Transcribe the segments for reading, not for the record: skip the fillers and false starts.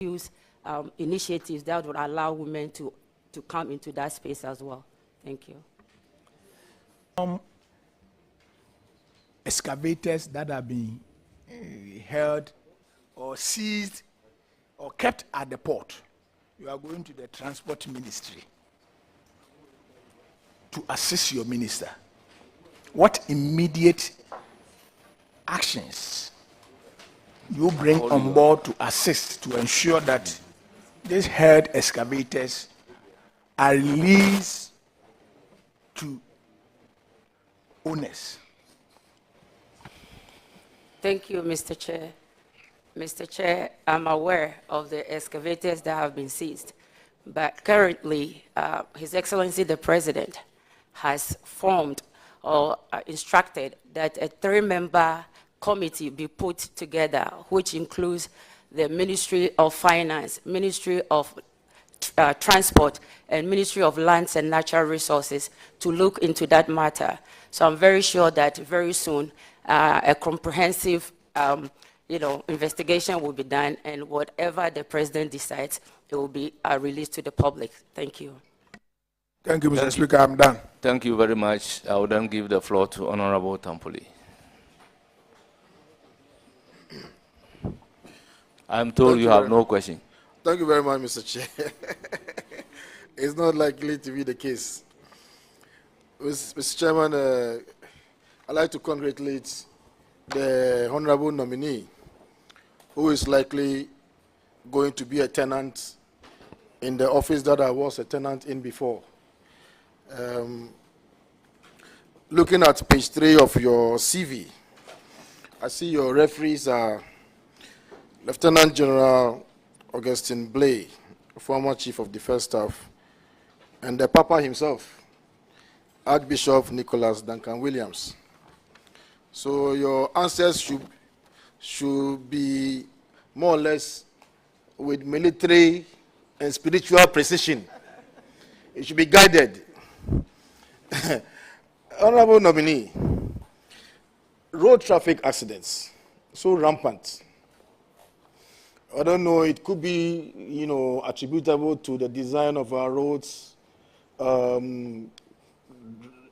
use initiatives that would allow women to come into that space as well. Thank you. Excavators that have been held or seized or kept at the port, you are going to the transport ministry to assist your minister. What immediate actions you bring on board to assist to ensure that these held excavators are released to owners? Thank you, Mr. Chair. Mr. Chair, I'm aware of the excavators that have been seized, but currently, His Excellency the President has formed or instructed that a 3-member committee be put together, which includes the Ministry of Finance, Ministry of Transport, and Ministry of Lands and Natural Resources to look into that matter. So I'm very sure that very soon a comprehensive investigation will be done, and whatever the President decides, it will be released to the public. Thank you. Thank you, Mr. Speaker. I'm done. Thank you very much. I will then give the floor to Honorable Tampoli. I'm told you have no question. Thank you very much, Mr. Chair. It's not likely to be the case. Mr. Chairman, I'd like to congratulate the Honorable Nominee, who is likely going to be a tenant in the office that I was a tenant in before. Looking at page 3 of your CV, I see your referees are Lieutenant General Augustine Blay, former Chief of Defense Staff, and the Papa himself, Archbishop Nicholas Duncan Williams. So your answers should be more or less with military and spiritual precision. It should be guided. Honorable Nominee, road traffic accidents, so rampant. I don't know, it could be, attributable to the design of our roads,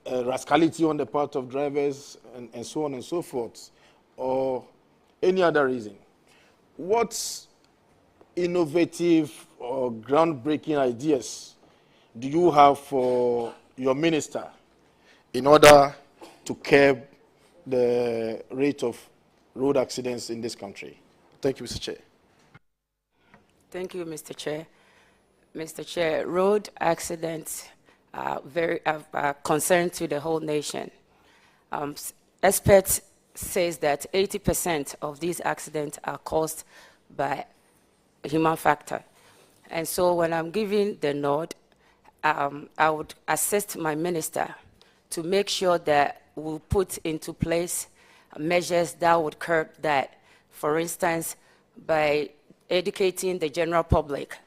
rascality on the part of drivers, and so on and so forth, or any other reason. What innovative or groundbreaking ideas do you have for your minister in order to curb the rate of road accidents in this country? Thank you, Mr. Chair. Thank you, Mr. Chair. Mr. Chair, road accidents are very concern to the whole nation. Experts say that 80% of these accidents are caused by human factor. And so when I'm giving the nod, I would assist my minister to make sure that we'll put into place measures that would curb that. For instance, by educating the general public,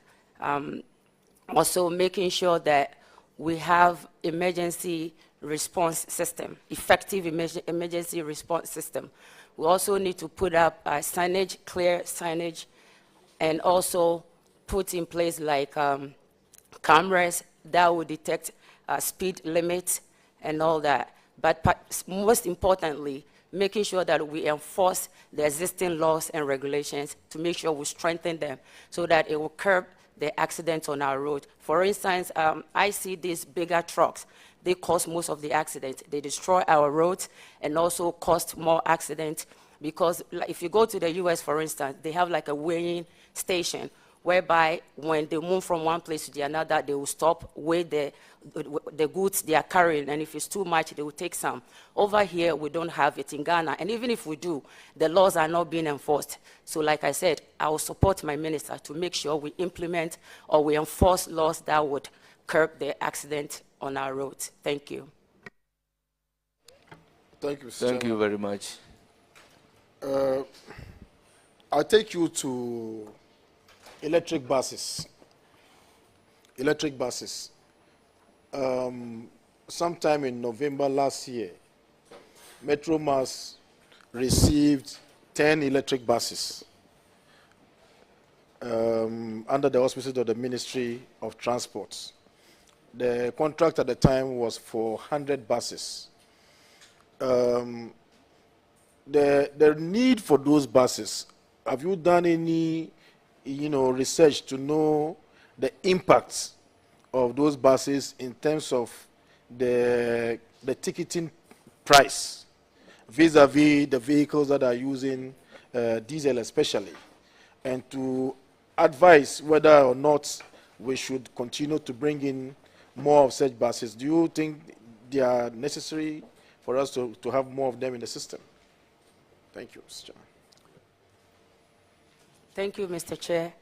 also making sure that we have emergency response system, effective emergency response system. We also need to put up signage, clear signage, and also put in place like cameras that will detect speed limits and all that. But most importantly, making sure that we enforce the existing laws and regulations to make sure we strengthen them so that it will curb the accidents on our road. For instance, I see these bigger trucks. They cause most of the accidents. They destroy our roads and also cause more accidents because if you go to the US, for instance, they have like a weighing station whereby when they move from one place to the another, they will stop, weigh the goods they are carrying, and if it's too much, they will take some. Over here, we don't have it in Ghana, and even if we do, the laws are not being enforced. So like I said, I will support my minister to make sure we implement or we enforce laws that would curb the accident on our roads. Thank you. Thank you, Mr. Thank you very much. I'll take you to electric buses. Electric buses. Sometime in November last year, Metro Mass received 10 electric buses. under the auspices of the Ministry of Transport. The contract at the time was for 100 buses. The need for those buses, have you done any, research to know the impacts of those buses in terms of the ticketing price vis-a-vis the vehicles that are using diesel especially, and to advise whether or not we should continue to bring in more of such buses? Do you think they are necessary for us to have more of them in the system? Thank you, Mr. Chairman. Thank you, Mr. Chair.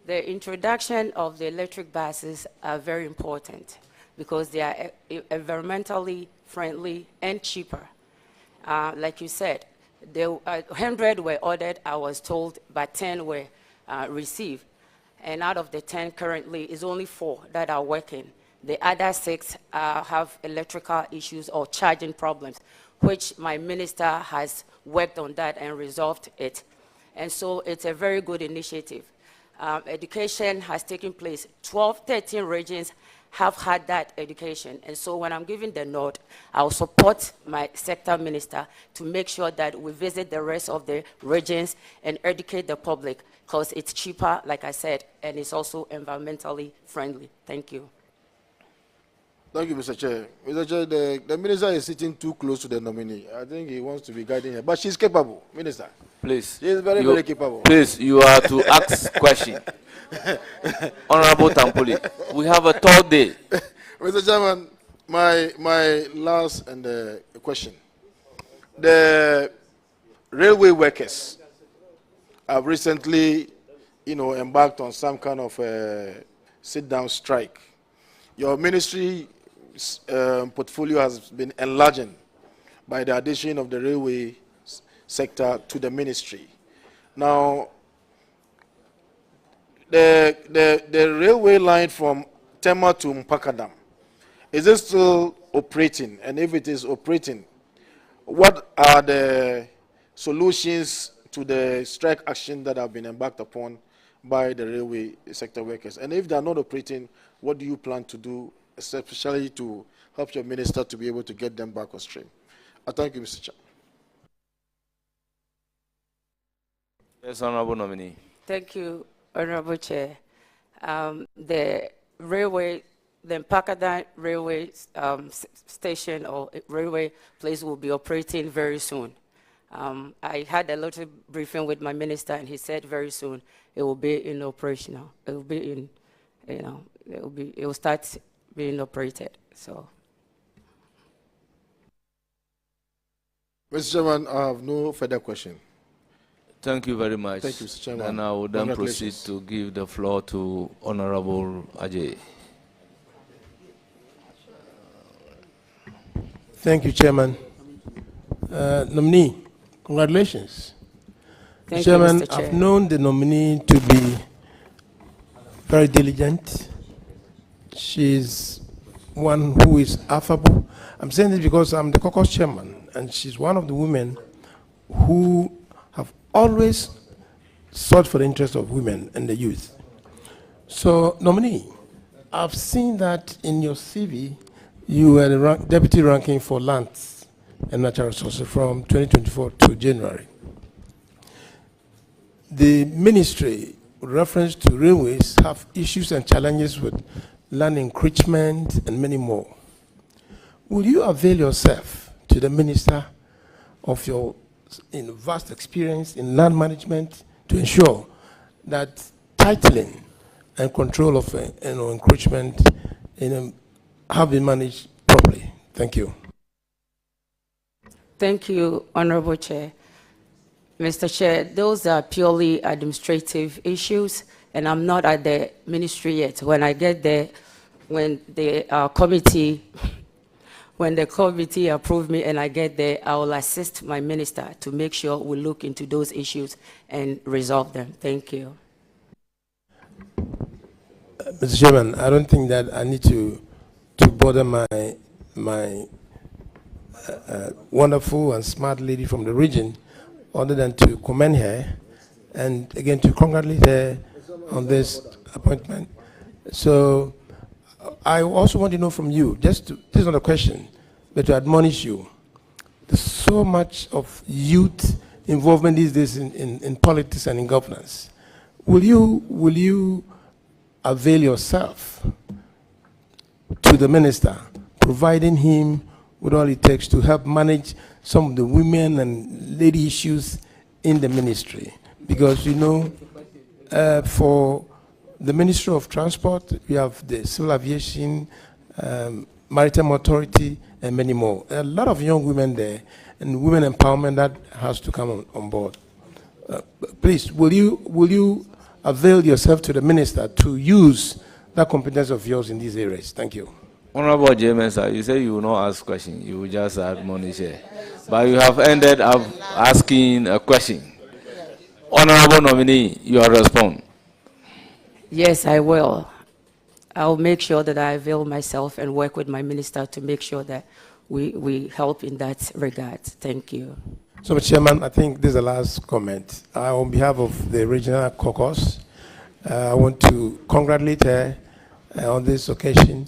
The introduction of the electric buses are very important because they are environmentally friendly and cheaper. Like you said, 100 were ordered, I was told, but 10 were received. And out of the 10 currently, is only 4 that are working. The other 6 have electrical issues or charging problems, which my minister has worked on that and resolved it. And so it's a very good initiative. Education has taken place. 13 regions have had that education. And so when I'm giving the nod, I'll support my sector minister to make sure that we visit the rest of the regions and educate the public, because it's cheaper, like I said, and it's also environmentally friendly. Thank you. Thank you, Mr. Chair. Mr. Chair, the minister is sitting too close to the nominee. I think he wants to be guiding her, but she's capable, Minister. Please. She is very capable. Please, you are to ask question. Honorable Tampoli, we have a third day. Mr. Chairman, my last question. The railway workers have recently, embarked on some kind of sit-down strike. Your ministry portfolio has been enlarging by the addition of the railway sector to the ministry. Now, the railway line from Tema to Mpakadam, is it still operating? And if it is operating, what are the solutions to the strike action that have been embarked upon by the railway sector workers? And if they are not operating, what do you plan to do, especially to help your minister to be able to get them back on stream? I thank you, Mr. Chair. Yes, Honorable Nominee. Thank you, Honorable Chair. The railway, the Mpakada railway station or railway place will be operating very soon. I had a little briefing with my minister, and he said very soon it will be in operational. It will be in, it will start being operated. So, Mr. Chairman, I have no further question. Thank you very much. Thank you, Mr. Chairman. And I will then proceed to give the floor to Honorable Ajay. Thank you, Chairman. Nominee, congratulations. thank Chairman, you, Mr. Chair. I've known the nominee to be very diligent. She's one who is affable. I'm saying this because I'm the caucus chairman, and she's one of the women who have always sought for the interest of women and the youth. So, nominee, I've seen that in your CV, you were the deputy ranking for lands and natural resources from 2024 to January. The ministry, with reference to railways, have issues and challenges with land encroachment and many more. Will you avail yourself to the minister of your vast experience in land management to ensure that titling and control of encroachment have been managed properly? Thank you. Thank you, Honorable Chair. Mr. Chair, those are purely administrative issues, and I'm not at the ministry yet. When I get there, when the committee approve me and I get there, I will assist my minister to make sure we look into those issues and resolve them. Thank you. Mr. Chairman, I don't think that I need to bother my wonderful and smart lady from the region, other than to commend her and again to congratulate her on this appointment. So I also want to know from you, this is not a question, but to admonish you. There's so much of youth involvement these days in politics and in governance. Will you avail yourself to the minister, providing him with all it takes to help manage some of the women and lady issues in the ministry? Because, you know, for the Ministry of Transport, we have the Civil Aviation, Maritime Authority, and many more. A lot of young women there, and women empowerment that has to come on board. Please, will you avail yourself to the minister to use that competence of yours in these areas? Thank you. Honorable James, you say you will not ask question, you will just admonish. But you have ended up asking a question. Honorable nominee, you are respond. Yes, I will. I'll make sure that I avail myself and work with my minister to make sure that we help in that regard. Thank you. So, Mr. Chairman, I think this is the last comment. On behalf of the regional caucus, I want to congratulate her on this occasion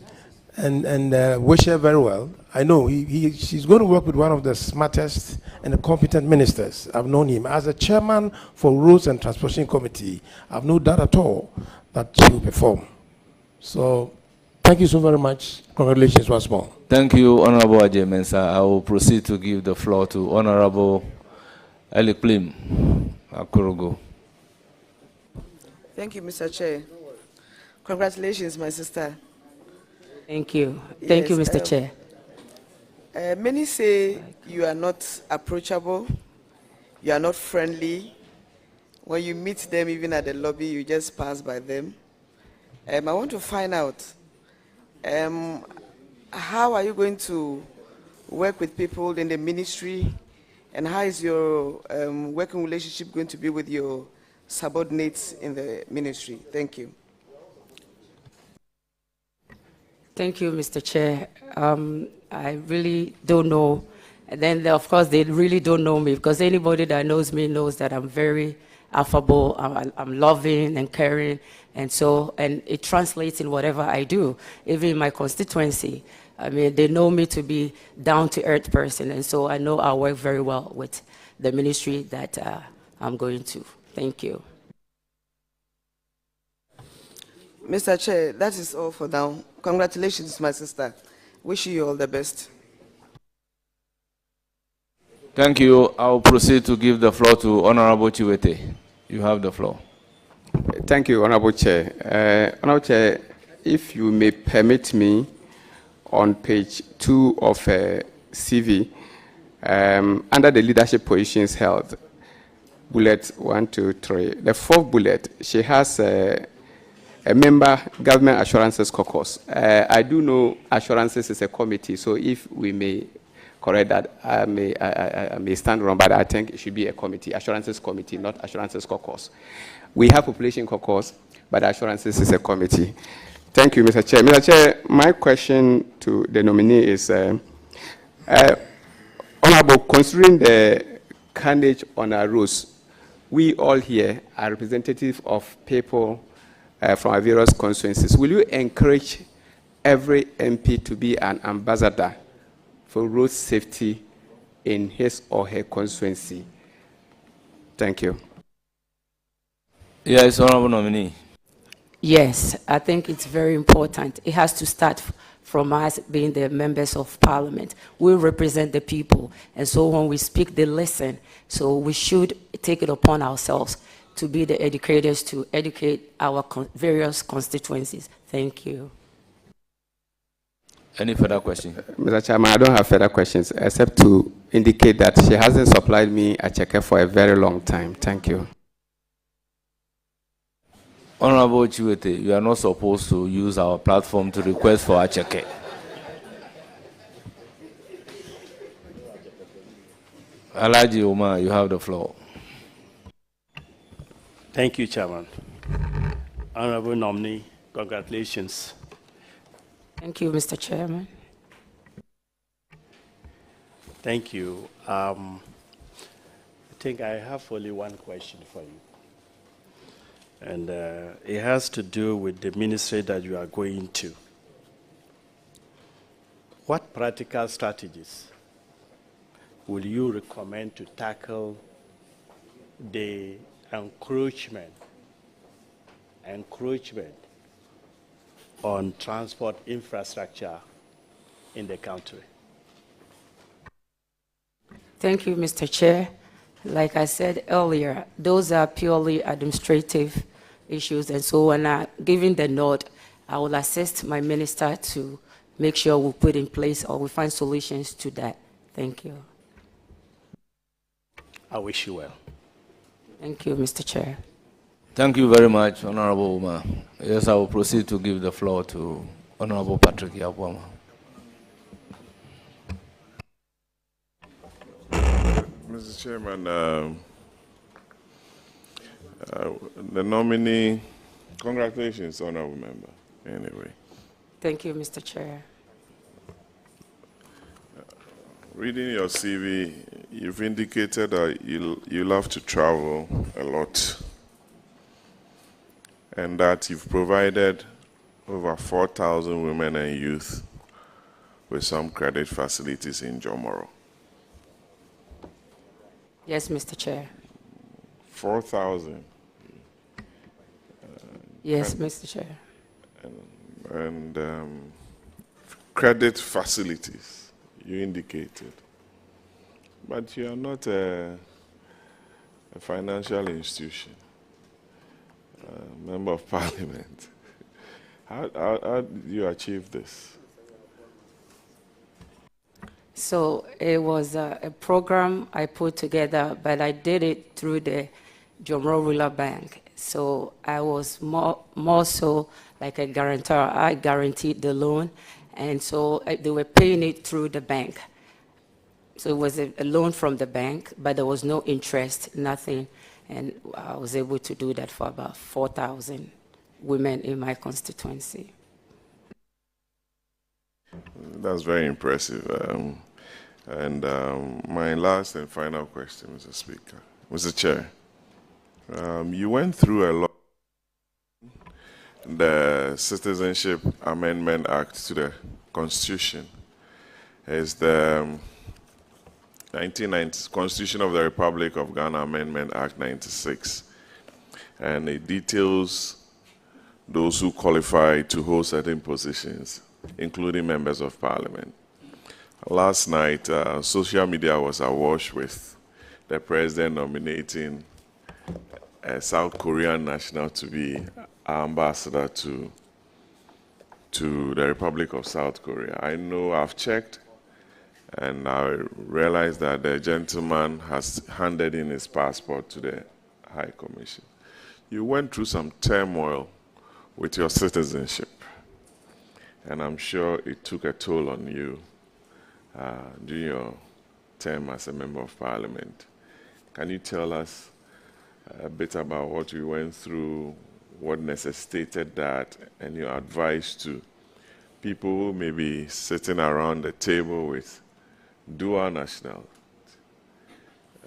and wish her very well. I know she's going to work with one of the smartest and the competent ministers. I've known him. As a chairman for Roads and Transportation Committee, I've no doubt at all that she will perform. So, thank you so very much. Congratulations once more. Thank you, Honorable Ajay Mensah. I will proceed to give the floor to Honorable Elikplim Akurugo. Thank you, Mr. Chair. Congratulations, my sister. Thank you. Thank you, Yes, Mr. Chair. Many say you are not approachable, you are not friendly. When you meet them, even at the lobby, you just pass by them. I want to find out, how are you going to work with people in the ministry, and how is your working relationship going to be with your subordinates in the ministry? Thank you. Thank you, Mr. Chair. I really don't know. And then, of course, they really don't know me, because anybody that knows me knows that I'm very affable, I'm loving and caring, and it translates in whatever I do, even in my constituency. I mean, they know me to be down-to-earth person, and so I know I'll work very well with the ministry that I'm going to. Thank you. Mr. Chair, that is all for now. Congratulations, my sister. Wish you all the best. Thank you. I will proceed to give the floor to Honorable Chiwete. You have the floor. Thank you, Honorable Chair. Honorable Chair, if you may permit me, on page 2 of CV, under the leadership positions held, bullet 1, 2, 3, the 4th bullet, she has a member government assurances caucus. I do know assurances is a committee, so if we may correct that, I may stand wrong, but I think it should be a committee, assurances committee, not assurances caucus. We have population caucus, but assurances is a committee. Thank you, Mr. Chair. Mr. Chair, my question to the nominee is, Honorable, considering the carnage on our roads, we all here are representative of people from our various constituencies. Will you encourage every MP to be an ambassador for road safety in his or her constituency? Thank you. Yes, Honorable Nominee. Yes, I think it's very important. It has to start from us being the members of parliament. We represent the people, and so when we speak, they listen. So we should take it upon ourselves to be the educators, to educate our various constituencies. Thank you. Any further questions? Mr. Chairman, I don't have further questions, except to indicate that she hasn't supplied me a checker for a very long time. Thank you. Honorable Chiwete, you are not supposed to use our platform to request for a checker. Alaji Omar, you have the floor. Thank you, Chairman. Honorable nominee, congratulations. Thank you, Mr. Chairman. Thank you. I think I have only one question for you. And it has to do with the ministry that you are going to. What practical strategies will you recommend to tackle the encroachment on transport infrastructure in the country? Thank you, Mr. Chair. Like I said earlier, those are purely administrative issues, and so when I'm giving the nod, I will assist my minister to make sure we put in place or we find solutions to that. Thank you. I wish you well. Thank you, Mr. Chair. Thank you very much, Honorable Uma. Yes, I will proceed to give the floor to Honorable Patrick Yabuama. Mr. Chairman, the nominee, congratulations, Honorable Member, anyway. Thank you, Mr. Chair. Reading your CV, you've indicated that you love to travel a lot and that you've provided over 4,000 women and youth with some credit facilities in Jomoro. Yes, Mr. Chair. 4,000. Yes, Mr. Chair. And credit facilities, you indicated. But you are not a financial institution, member of parliament. How did you achieve this? So it was a program I put together, but I did it through the Jomoro Rural Bank. So I was more so like a guarantor. I guaranteed the loan, and so they were paying it through the bank. So it was a loan from the bank, but there was no interest, nothing. And I was able to do that for about 4,000 women in my constituency. That's very impressive. My last and final question, Mr. Speaker. Mr. Chair, you went through a lot. The Citizenship Amendment Act to the Constitution is the 1990 Constitution of the Republic of Ghana Amendment Act 96. And it details those who qualify to hold certain positions, including members of parliament. Last night, social media was awash with the president nominating a South Korean national to be our ambassador to the Republic of South Korea. I know I've checked, and I realized that the gentleman has handed in his passport to the High Commission. You went through some turmoil with your citizenship, and I'm sure it took a toll on you during your term as a member of parliament. Can you tell us a bit about what you went through, what necessitated that, and your advice to people who may be sitting around the table with dual nationality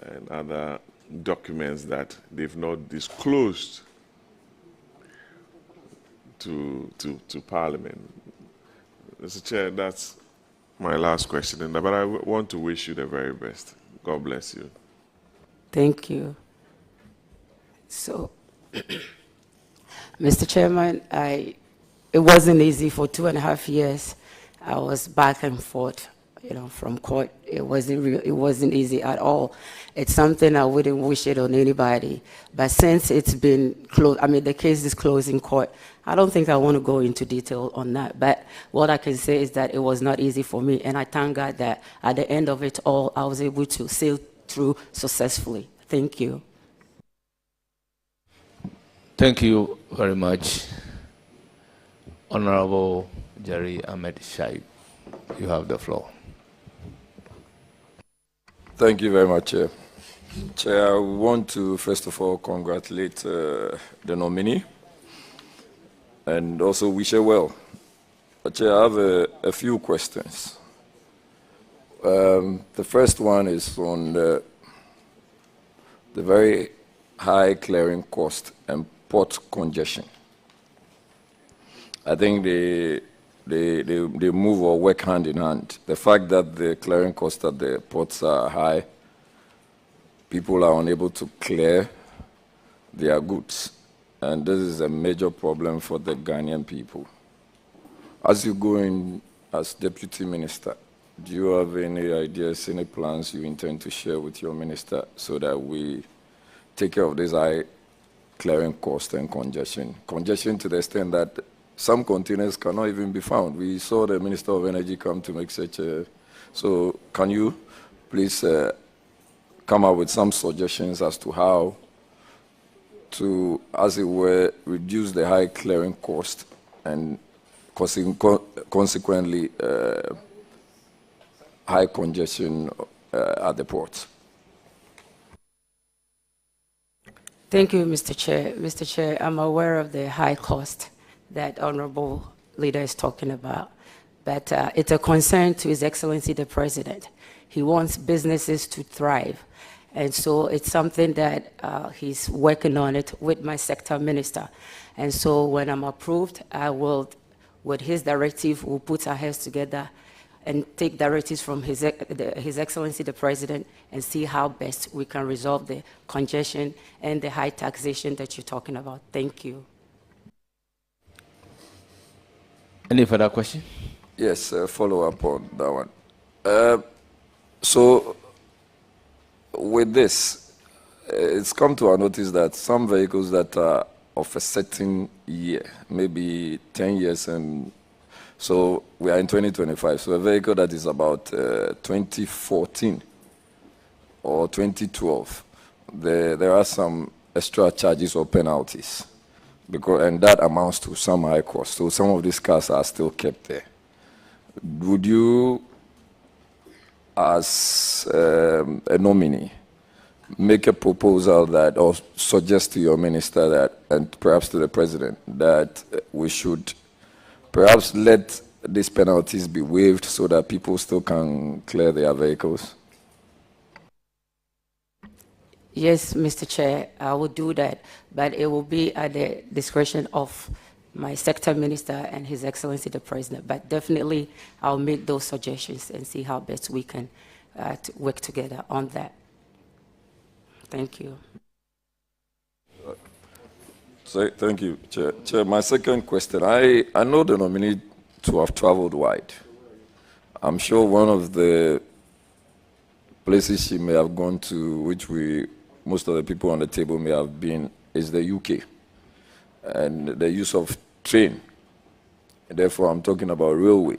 and other documents that they've not disclosed to Parliament? Mr. Chair, that's my last question, but I want to wish you the very best. God bless you. Thank you. So, Mr. Chairman, it wasn't easy for 2.5 years. I was back and forth, from court. It wasn't easy at all. It's something I wouldn't wish it on anybody. But since it's been closed, the case is closed in court, I don't think I want to go into detail on that. But what I can say is that it was not easy for me, and I thank God that at the end of it all, I was able to sail through successfully. Thank you. Thank you very much. Honorable Jerry Ahmed Shaib, you have the floor. Thank you very much, Chair. Chair, I want to first of all congratulate the nominee and also wish her well. But Chair, I have a few questions. The first one is on the very high clearing cost and port congestion. I think they move or work hand in hand. The fact that the clearing costs at the ports are high, people are unable to clear their goods. And this is a major problem for the Ghanaian people. As you go in as Deputy Minister, do you have any ideas, any plans you intend to share with your minister so that we take care of this high clearing cost and congestion? Congestion to the extent that some containers cannot even be found. We saw the Minister of Energy come to make such a... So can you please come up with some suggestions as to how to, as it were, reduce the high clearing cost and consequently high congestion at the ports? Thank you, Mr. Chair. Mr. Chair, I'm aware of the high cost that Honorable Leader is talking about, but it's a concern to His Excellency the President. He wants businesses to thrive, and so it's something that he's working on it with my sector minister. And so when I'm approved, I will, with his directive, we'll put our heads together and take directives from His Excellency the President and see how best we can resolve the congestion and the high taxation that you're talking about. Thank you. Any further question? Yes, follow up on that one. So with this, it's come to our notice that some vehicles that are of a certain year, maybe 10 years, and so we are in 2025, so a vehicle that is about 2014 or 2012, there are some extra charges or penalties, and that amounts to some high cost. So some of these cars are still kept there. Would you, as a nominee, make a proposal that, or suggest to your minister that, and perhaps to the president, that we should perhaps let these penalties be waived so that people still can clear their vehicles? Yes, Mr. Chair, I will do that, but it will be at the discretion of my sector minister and His Excellency the President. But definitely, I'll make those suggestions and see how best we can work together on that. Thank you. Thank you, Chair. Chair, my second question, I know the nominee to have traveled wide. I'm sure one of the places she may have gone to, which most of the people on the table may have been, is the UK, and the use of train. Therefore, I'm talking about railway.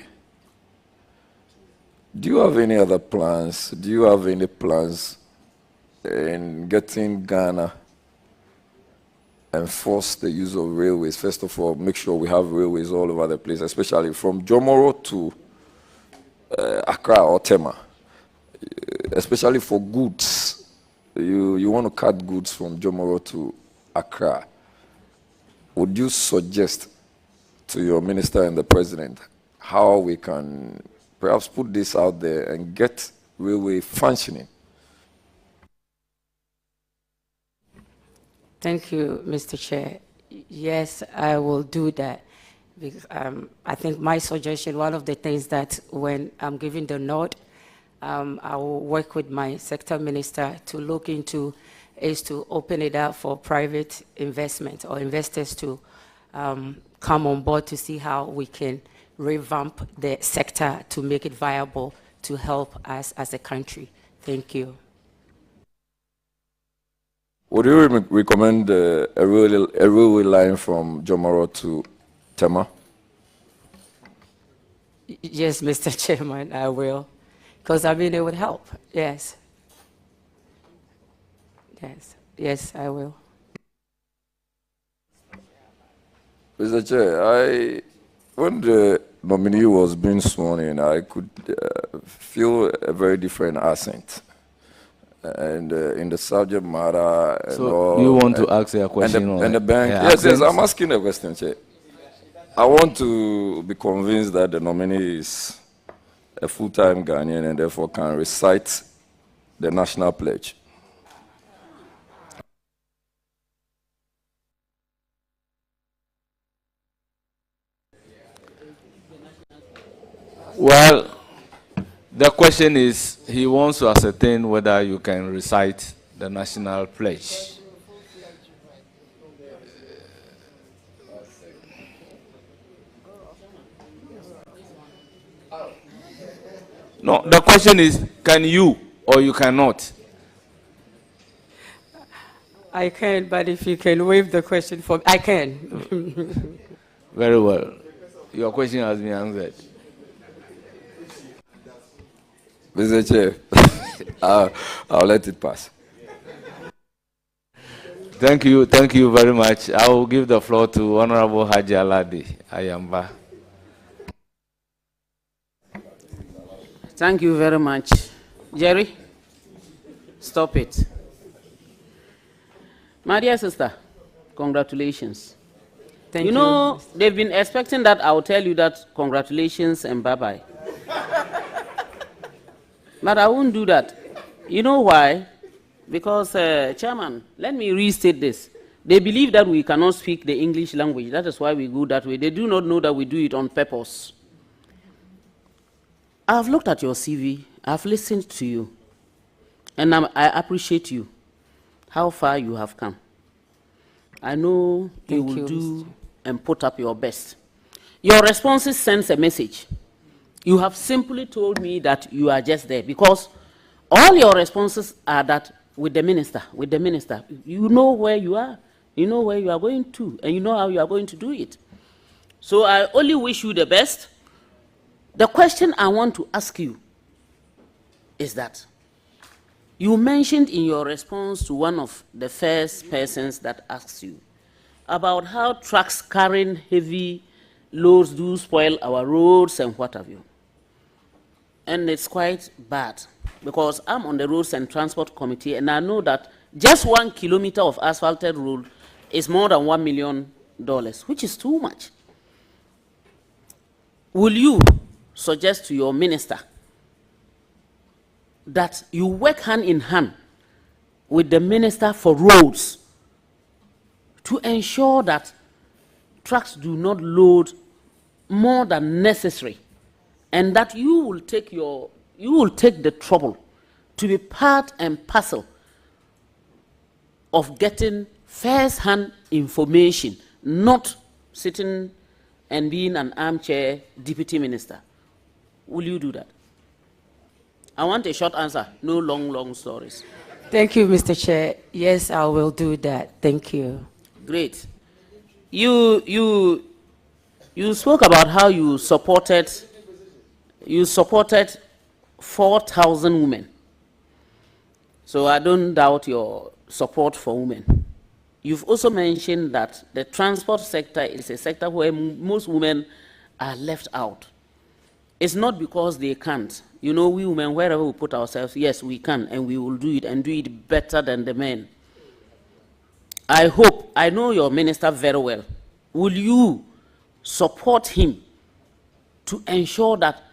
Do you have any other plans? Do you have any plans in getting Ghana enforce the use of railways? First of all, make sure we have railways all over the place, especially from Jomoro to Accra or Tema, especially for goods. You want to cut goods from Jomoro to Accra. Would you suggest to your minister and the president how we can perhaps put this out there and get railway functioning? Thank you, Mr. Chair. Yes, I will do that. Because, I think my suggestion, one of the things that when I'm giving the nod, I will work with my sector minister to look into is to open it up for private investment or investors to come on board to see how we can revamp the sector to make it viable to help us as a country. Thank you. Would you recommend a railway line from Jomoro to Tema? Yes, Mr. Chairman, I will. Because, I mean, it would help. Yes. Yes. Yes, I will. Mr. Chair, when the nominee was being sworn in, I could feel a very different accent. And in the subject matter and so all. You want to ask a question? And the bank. Yes, I'm asking a question, Chair. I want to be convinced that the nominee is a full-time Ghanaian and therefore can recite the national pledge. Well, the question is, he wants to ascertain whether you can recite the national pledge. No, the question is, can you or you cannot? I can, but if you can waive the question for me, I can. Very well. Your question has been answered. Mr. Chair, I'll let it pass. Thank you very much. I will give the floor to Honorable Haji Aladi Ayamba. Thank you very much. Jerry, stop it. My dear sister, congratulations. Thank you. You know, they've been expecting that I'll tell you that congratulations and bye-bye. But I won't do that. You know why? Because, Chairman, let me restate this. They believe that we cannot speak the English language. That is why we go that way. They do not know that we do it on purpose. I've looked at your CV. I've listened to you. And I appreciate you, how far you have come. I know you will do and put up your best. Your responses sends a message. You have simply told me that you are just there because all your responses are that with the minister. You know where you are, you know where you are going to, and you know how you are going to do it. So I only wish you the best. The question I want to ask you is that you mentioned in your response to one of the first persons that asked you about how trucks carrying heavy loads do spoil our roads and what have you. And it's quite bad because I'm on the Roads and Transport Committee and I know that just 1 kilometer of asphalted road is more than $1 million, which is too much. Will you suggest to your minister that you work hand in hand with the Minister for Roads to ensure that trucks do not load more than necessary, and that you will take the trouble to be part and parcel of getting first-hand information, not sitting and being an armchair deputy minister? Will you do that? I want a short answer, no long stories. Thank you, Mr. Chair. Yes, I will do that. Thank you. Great. You spoke about how you supported 4,000 women. So I don't doubt your support for women. You've also mentioned that the transport sector is a sector where most women are left out. It's not because they can't. You know, we women, wherever we put ourselves, yes, we can, and we will do it, and do it better than the men. I know your minister very well. Will you support him to ensure that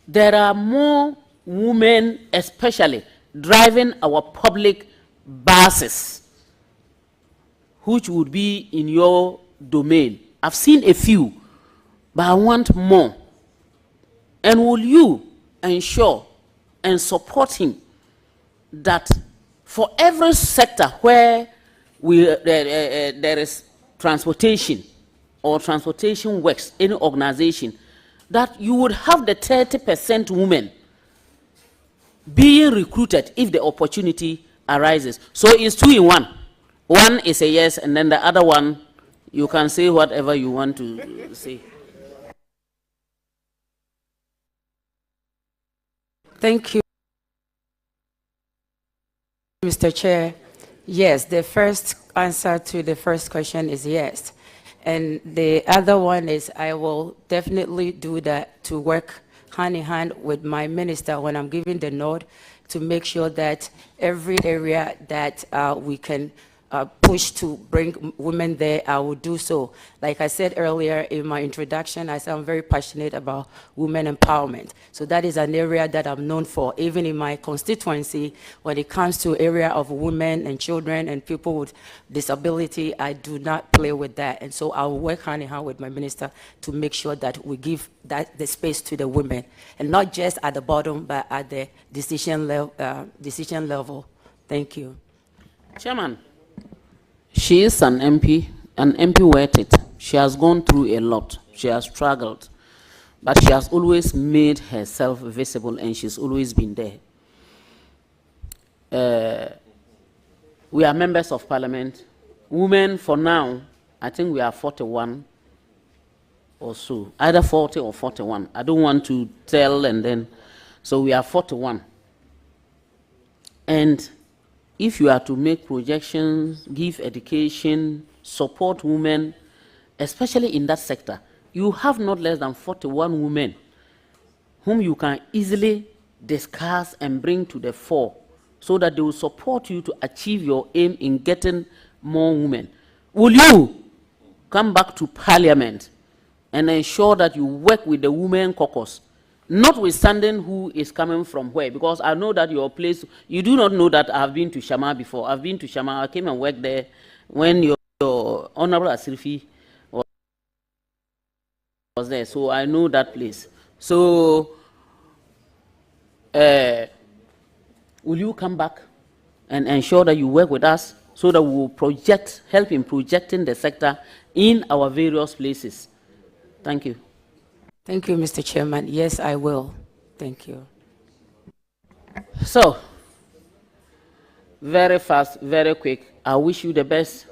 there are more women, especially driving our public buses, which would be in your domain? I've seen a few, but I want more. And will you ensure and support him that for every sector where there is transportation or transportation works, any organization, that you would have the 30% women being recruited if the opportunity arises? So it's 2 in 1. One is a yes, and then the other one, you can say whatever you want to say. Thank you, Mr. Chair. Yes, the first answer to the first question is yes. And the other one is I will definitely do that, to work hand in hand with my minister when I'm giving the nod, to make sure that every area that we can push to bring women there, I will do so. Like I said earlier in my introduction, I said I'm very passionate about women empowerment. So that is an area that I'm known for. Even in my constituency, when it comes to area of women and children and people with disability, I do not play with that. And so I will work hand in hand with my minister to make sure that we give the space to the women, and not just at the bottom, but at the decision level. Thank you. Chairman, she is an MP worth it. She has gone through a lot. She has struggled, but she has always made herself visible, and she's always been there. We are members of parliament. Women, for now, I think we are 41 or so, either 40 or 41. I don't want to tell, and then, so we are 41. And if you are to make projections, give education, support women, especially in that sector, you have not less than 41 women whom you can easily discuss and bring to the fore so that they will support you to achieve your aim in getting more women. Will you come back to parliament and ensure that you work with the women caucus, notwithstanding who is coming from where? Because I know that your place, you do not know that I've been to Shama before. I've been to Shama, I came and worked there when your Honorable Asirifi was there, so I know that place. So, will you come back and ensure that you work with us so that we will help in projecting the sector in our various places? Thank you. Thank you, Mr. Chairman. Yes, I will. Thank you. So, very fast, very quick. I wish you the best.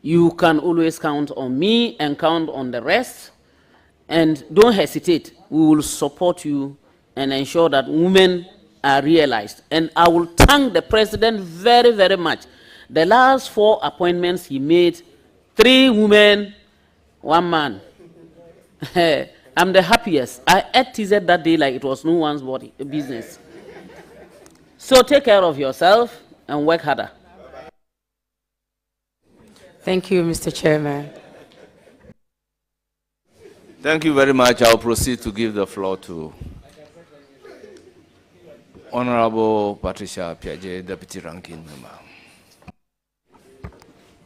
You can always count on me and count on the rest. And don't hesitate. We will support you and ensure that women are realized. And I will thank the president very, very much. The last 4 appointments he made, 3 women, 1 man. I'm the happiest. I ate TZ that day like it was no one's business. So take care of yourself and work harder. Thank you, Mr. Chairman. Thank you very much. I'll proceed to give the floor to Honorable Patricia Piaget, Deputy Ranking Member.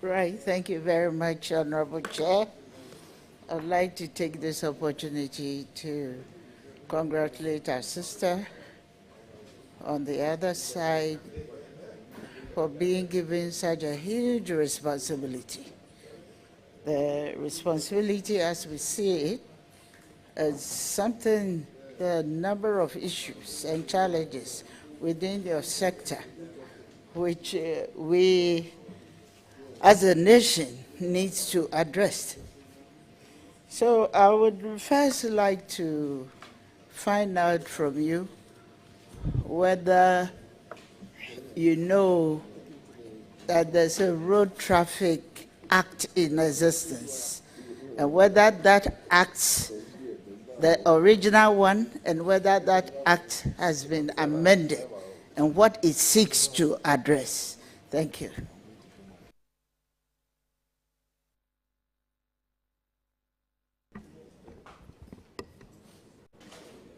Right. Thank you very much, Honorable Chair. I'd like to take this opportunity to congratulate our sister on the other side for being given such a huge responsibility. The responsibility, as we see it, is something, the number of issues and challenges within your sector, which we, as a nation, needs to address. So I would first like to find out from you whether you know that there's a road traffic act in existence, and whether that act, the original one, and whether that act has been amended, and what it seeks to address. Thank you.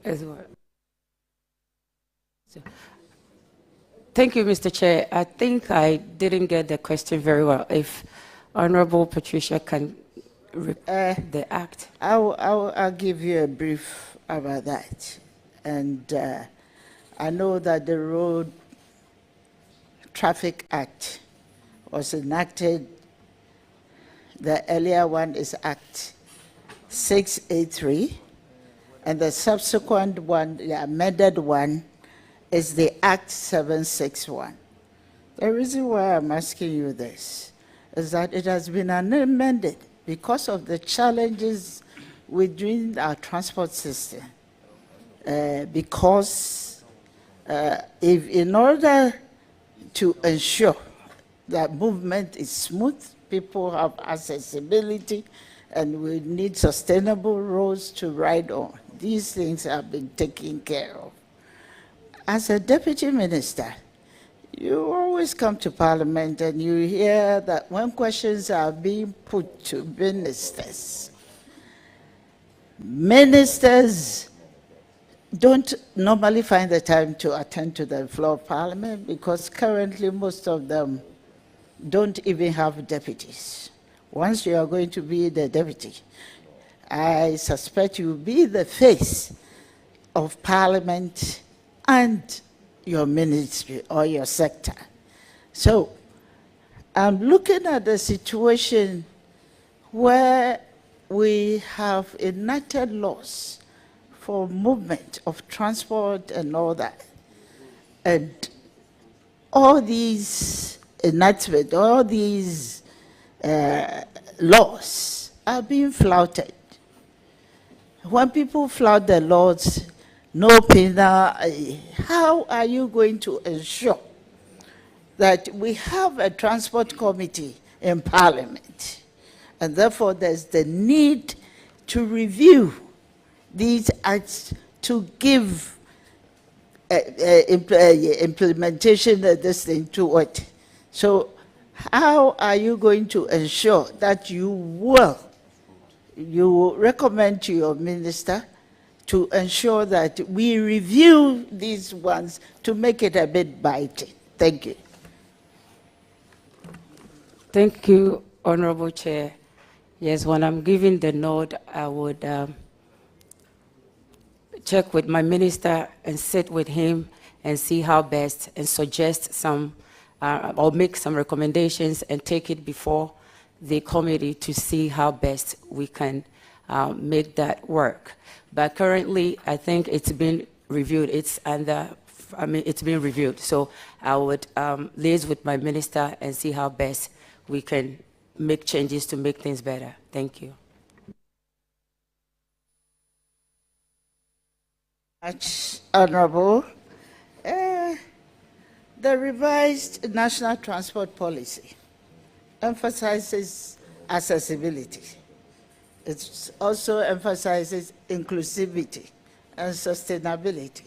As well. Thank you, Mr. Chair. I think I didn't get the question very well. If Honorable Patricia can repeat the act. I'll give you a brief about that. And I know that the Road Traffic Act was enacted. The earlier one is Act 683. And the subsequent one, the amended one, is the Act 761. The reason why I'm asking you this is that it has been amended because of the challenges within our transport system. Because if in order to ensure that movement is smooth, people have accessibility, and we need sustainable roads to ride on. These things have been taken care of. As a deputy minister, You always come to Parliament and you hear that when questions are being put to ministers, ministers don't normally find the time to attend to the floor of Parliament because currently most of them don't even have deputies. Once you are going to be the deputy, I suspect you will be the face of Parliament and your ministry or your sector. So I'm looking at the situation where we have enacted laws for movement of transport and all that. And all these enactments, all these laws are being flouted. When people flout the laws, no penal, how are you going to ensure that we have a transport committee in Parliament? And therefore, there's the need to review these acts to give implementation of this thing to it. So how are you going to ensure that you will recommend to your minister to ensure that we review these ones to make it a bit biting? Thank you. Thank you, Honorable Chair. Yes, when I'm giving the nod, I would check with my minister and sit with him and see how best and suggest some or make some recommendations and take it before the committee to see how best we can make that work. But currently, I think it's been reviewed. It's been reviewed. So I would liaise with my minister and see how best we can make changes to make things better. Thank you. Honorable, the revised national transport policy emphasizes accessibility. It also emphasizes inclusivity and sustainability.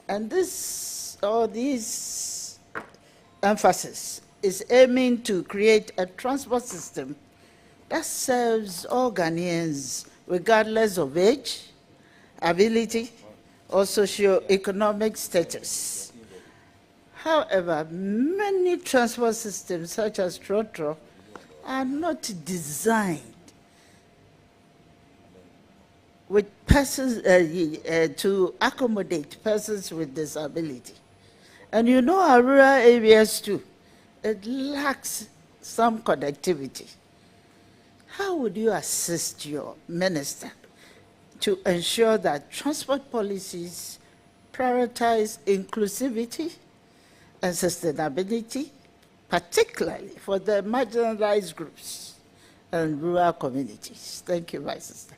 And these emphasis is aiming to create a transport system that serves all Ghanaians regardless of age, ability, or socio-economic status. However, many transport systems, such as Trotro, are not designed with persons to accommodate persons with disability. And you know our rural areas too, it lacks some connectivity. How would you assist your minister to ensure that transport policies prioritize inclusivity and sustainability, particularly for the marginalized groups and rural communities? Thank you, my sister.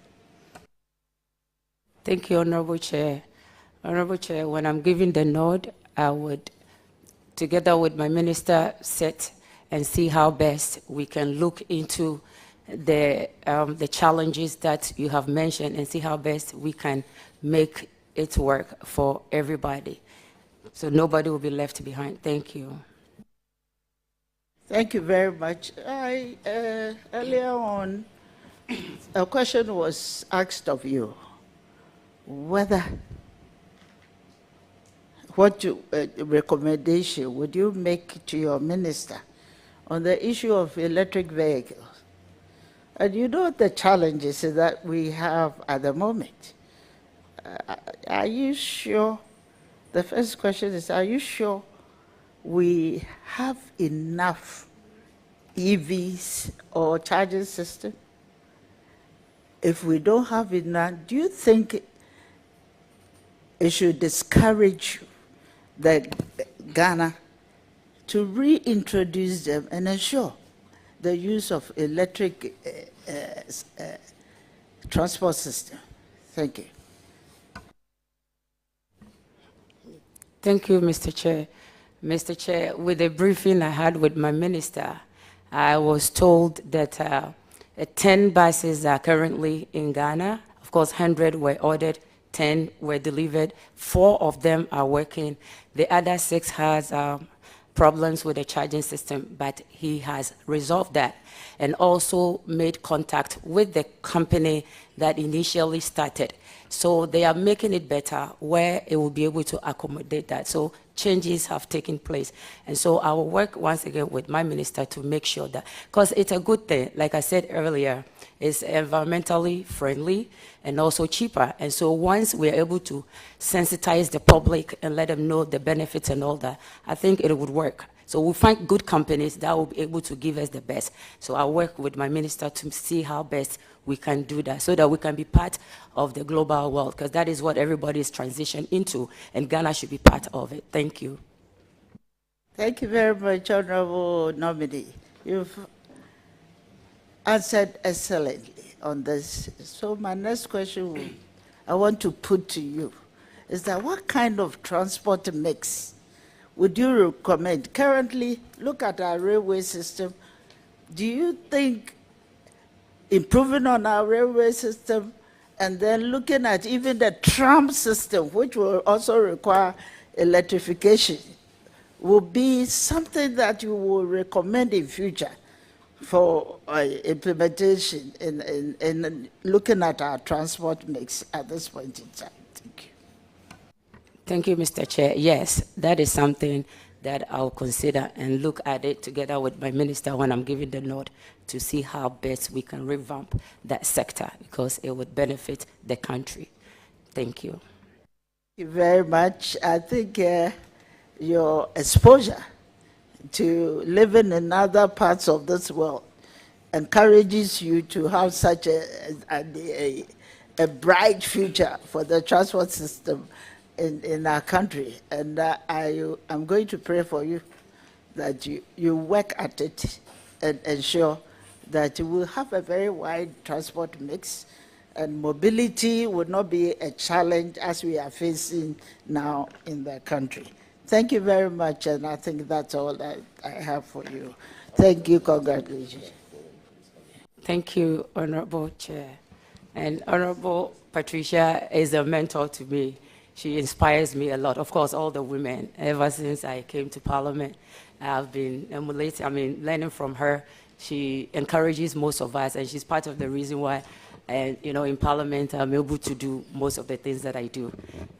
Thank you, Honorable Chair. Honorable Chair, when I'm giving the nod, I would, together with my minister, sit and see how best we can look into the challenges that you have mentioned and see how best we can make it work for everybody. So nobody will be left behind. Thank you. Thank you very much. Earlier on, a question was asked of you, whether, what recommendation would you make to your minister on the issue of electric vehicles? And you know the challenges that we have at the moment. Are you sure, the first question is, are you sure we have enough EVs or charging system? If we don't have enough, do you think it should discourage Ghana to reintroduce them and ensure the use of electric transport system? Thank you. Thank you, Mr. Chair. Mr. Chair, with the briefing I had with my minister, I was told that 10 buses are currently in Ghana. Of course, 100 were ordered, 10 were delivered. 4 of them are working. The other 6 has problems with the charging system, but he has resolved that and also made contact with the company that initially started. So they are making it better where it will be able to accommodate that. So changes have taken place. And so I will work once again with my minister to make sure that, because it's a good thing, like I said earlier, it's environmentally friendly and also cheaper. And so once we're able to sensitize the public and let them know the benefits and all that, I think it would work. So we'll find good companies that will be able to give us the best. So I'll work with my minister to see how best we can do that so that we can be part of the global world, because that is what everybody is transitioning into, and Ghana should be part of it. Thank you. Thank you very much, Honorable Nominee. You've answered excellently on this. So my next question I want to put to you is that what kind of transport mix would you recommend? Currently, look at our railway system. Do you think improving on our railway system and then looking at even the tram system, which will also require electrification, will be something that you will recommend in future for implementation in looking at our transport mix at this point in time? Thank you. Thank you, Mr. Chair. Yes, that is something that I'll consider and look at it together with my minister when I'm giving the nod to see how best we can revamp that sector, because it would benefit the country. Thank you. Thank you very much. I think your exposure to living in other parts of this world encourages you to have such a bright future for the transport system in our country. And I'm going to pray for you that you work at it and ensure that you will have a very wide transport mix and mobility will not be a challenge as we are facing now in the country. Thank you very much, and I think that's all that I have for you. Thank you. Congratulations. Thank you, Honorable Chair. And Honorable Patricia is a mentor to me. She inspires me a lot. Of course, all the women, ever since I came to Parliament, I've been emulating, learning from her. She encourages most of us, and she's part of the reason why, in Parliament, I'm able to do most of the things that I do.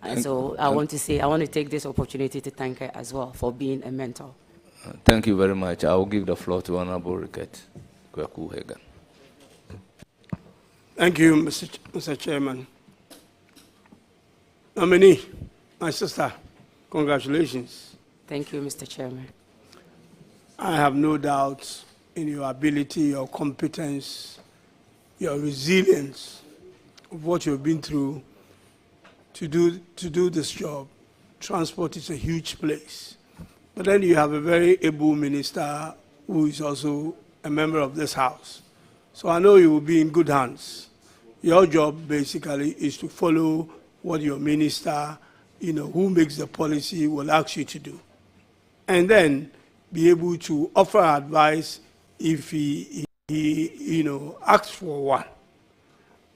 And so I want to take this opportunity to thank her as well for being a mentor. Thank you very much. I will give the floor to Honorable Ricket Kwaku-Hagan. Thank you, Mr. Chairman. Nominee, my sister, congratulations. Thank you, Mr. Chairman. I have no doubt in your ability, your competence, your resilience of what you've been through to do this job. Transport is a huge place. But then you have a very able minister who is also a member of this House. So I know you will be in good hands. Your job basically is to follow what your minister, who makes the policy, will ask you to do. And then be able to offer advice if he asks for one.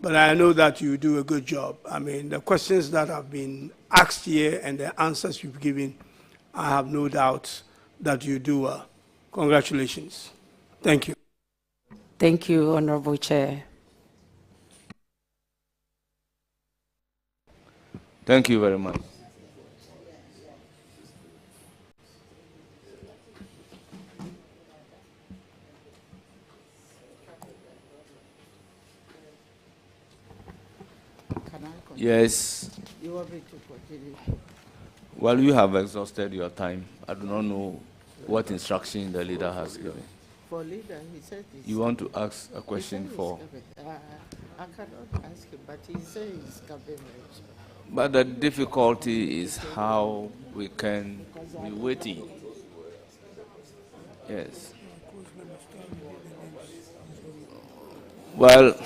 But I know that you do a good job. The questions that have been asked here and the answers you've given, I have no doubt that you do well. Congratulations. Thank you. Thank you, Honorable Chair. Thank you very much. Yes. You want me to continue? Well, you have exhausted your time. I do not know what instruction the leader has given. For leader, he said this. You want to ask a question for? I cannot ask him, but he says he's coming. But the difficulty is how we can be waiting. Yes. Well,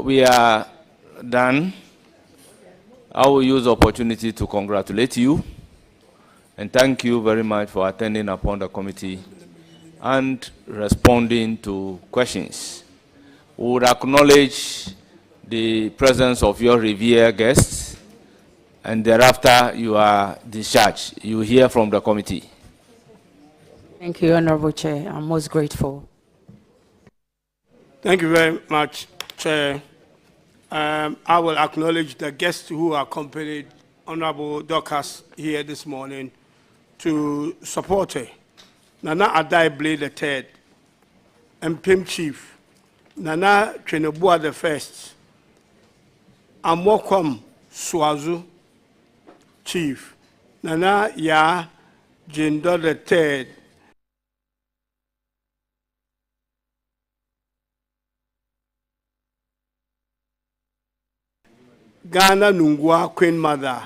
we are done. I will use the opportunity to congratulate you and thank you very much for attending upon the committee and responding to questions. We would acknowledge the presence of your revered guests and thereafter you are discharged. You hear from the committee. Thank you, Honorable Chair. I'm most grateful. Thank you very much, Chair. I will acknowledge the guests who accompanied Honorable Dorcas here this morning to support her. Nana Adai Blade III, MPM Chief, Nana Twenebua the First, Amokwam Swazu Chief, Nana Ya Jindo the Third, Ghana Nungwa Queen Mother,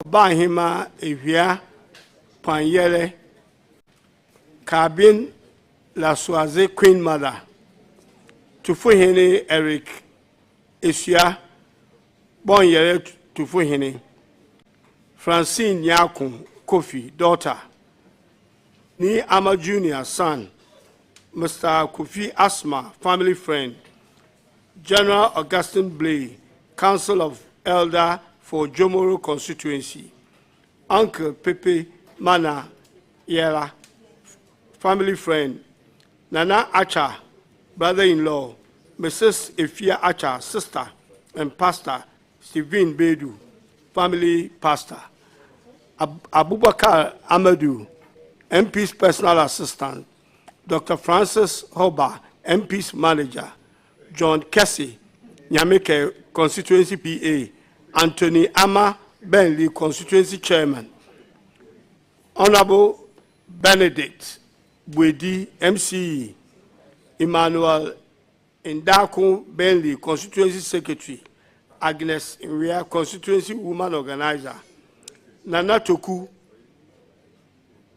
Bahima Evia Panyele, Kabin La Soise Queen Mother, Tufuhene Eric Esia Bonyele Tufuhene, Francine Yakun Kofi, daughter, Ni Ama Jr., son, Mr. Kofi Asma, family friend, General Augustine Blay, Council of Elder for Jomoro constituency, Uncle Pepe Mana Yela, family friend, Nana Acha, brother-in-law, Mrs. Efia Acha, sister, and pastor, Stephen Bedu, family pastor, Abubakar Amadou, MP's personal assistant, Dr. Francis Hoba, MP's manager, John Kessie, Nyameke constituency PA, Anthony Ama Bentley constituency chairman, Honorable Benedict Bwedi MCE, Emmanuel Ndaku Bentley constituency secretary, Agnes Nwia constituency woman organizer, Nana Toku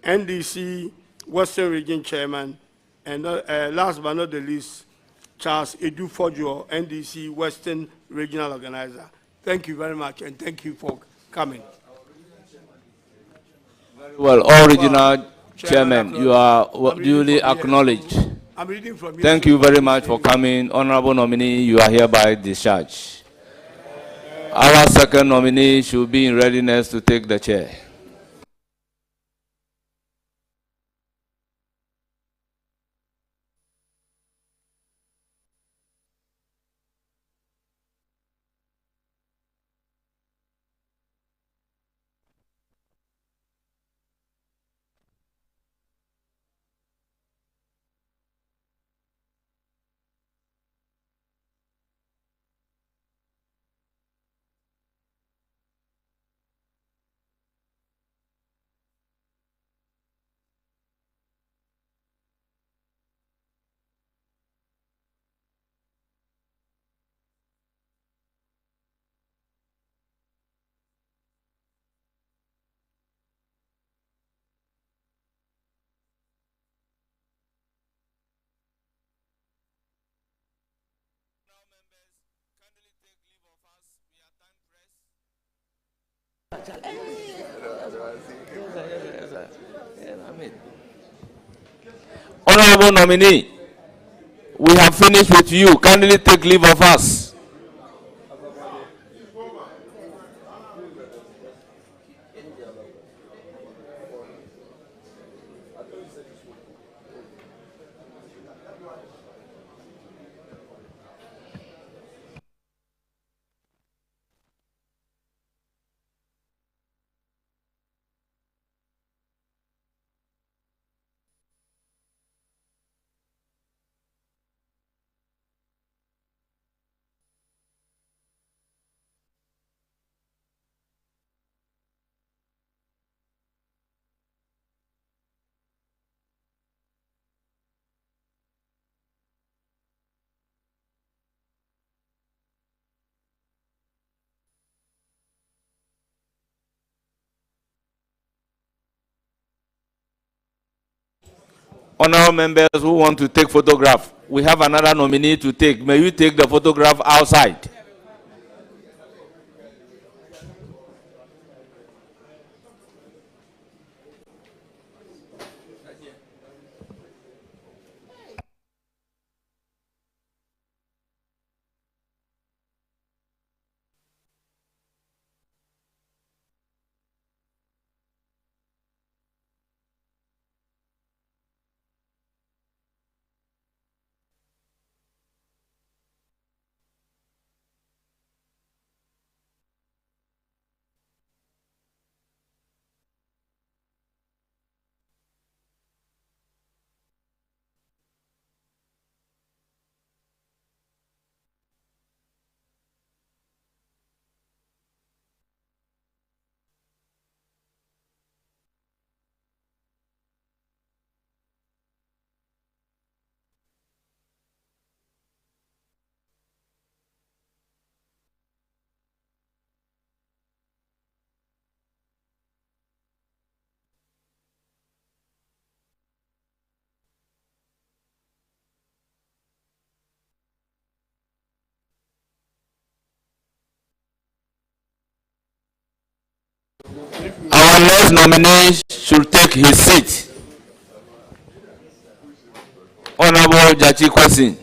NDC Western Region chairman, and last but not the least, Charles Edu Fojo, NDC Western Regional Organizer. Thank you very much, and thank you for coming. Well, all regional chairmen, you are duly acknowledged. I'm reading from here. Thank you very much for coming. Honorable nominee, you are hereby discharged. Our second nominee should be in readiness to take the chair. Honorable nominee, we have finished with you. Kindly take leave of us. Honorable members who want to take photograph, we have another nominee to take. May you take the photograph outside. first nominee should take his seat. Honorable Jachi Kwesi.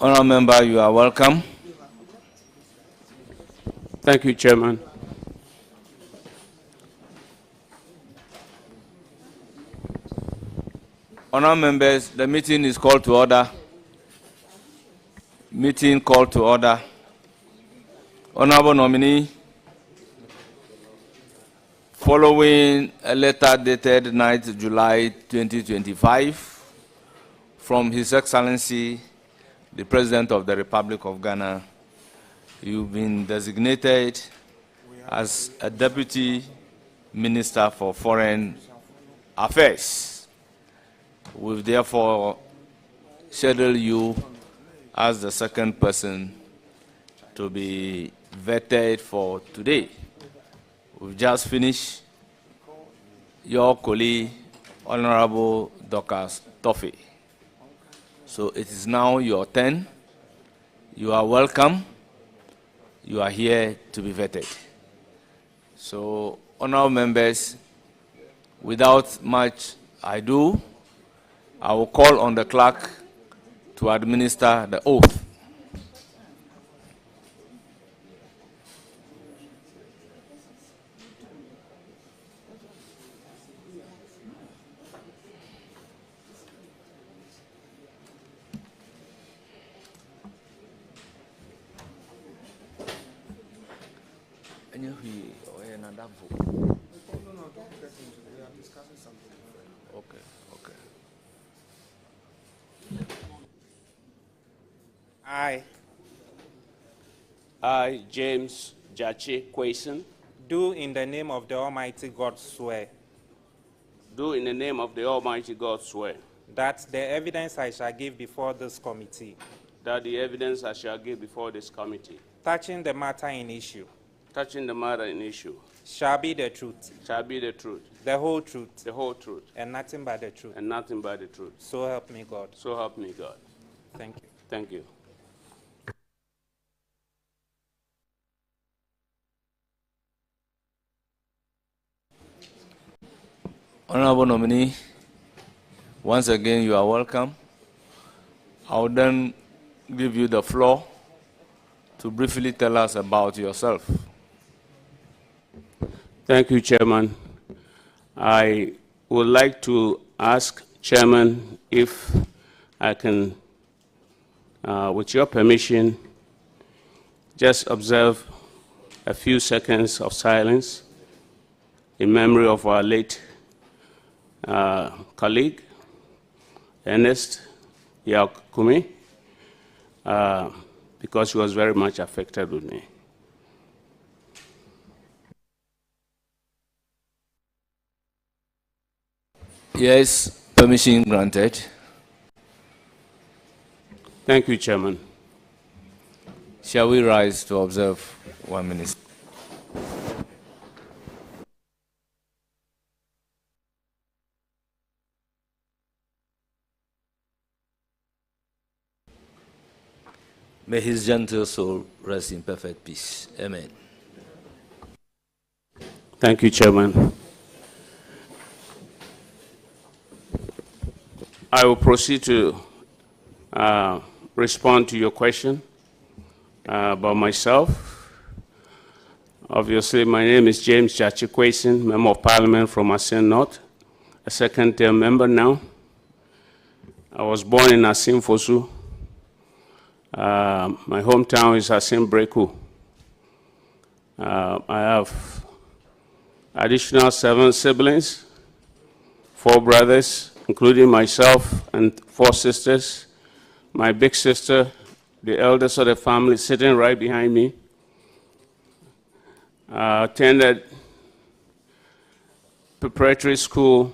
Honourable member, you are welcome. Thank you, Chairman. Honourable members, the meeting is called to order. Meeting called to order. Honourable nominee, following a letter dated 9th July 2025 from His Excellency, the President of the Republic of Ghana, you've been designated as a Deputy Minister for Foreign Affairs. We've therefore scheduled you as the second person to be vetted for today. We've just finished your colleague, Honorable Dorcas Toffee. So it is now your turn. You are welcome. You are here to be vetted. So, honorable members, without much ado, I will call on the clerk to administer the oath. Okay, okay. I, James Jachi Kwesi, do in the name of the Almighty God swear do in the name of the Almighty God swear that the evidence I shall give before this committee that the evidence I shall give before this committee touching the matter in issue shall be the truth, the whole truth, and nothing but the truth. So help me God. So help me God. Thank you. Thank you. Honorable nominee, once again you are welcome. I will then give you the floor to briefly tell us about yourself. Thank you, Chairman. I would like to ask Chairman if I can, with your permission, just observe a few seconds of silence in memory of our late colleague, Ernest Yakumi, because he was very much affected with me. Yes, permission granted. Thank you, Chairman. Shall we rise to observe 1 minute? May his gentle soul rest in perfect peace. Amen. Thank you, Chairman. I will proceed to respond to your question about myself. Obviously, my name is James Jachikwesin, Member of Parliament from Asin North, a second-term member now. I was born in Asin Fosu. My hometown is Asin Breku. I have additional 7 siblings, 4 brothers, including myself, and 4 sisters. My big sister, the eldest of the family, sitting right behind me, attended preparatory school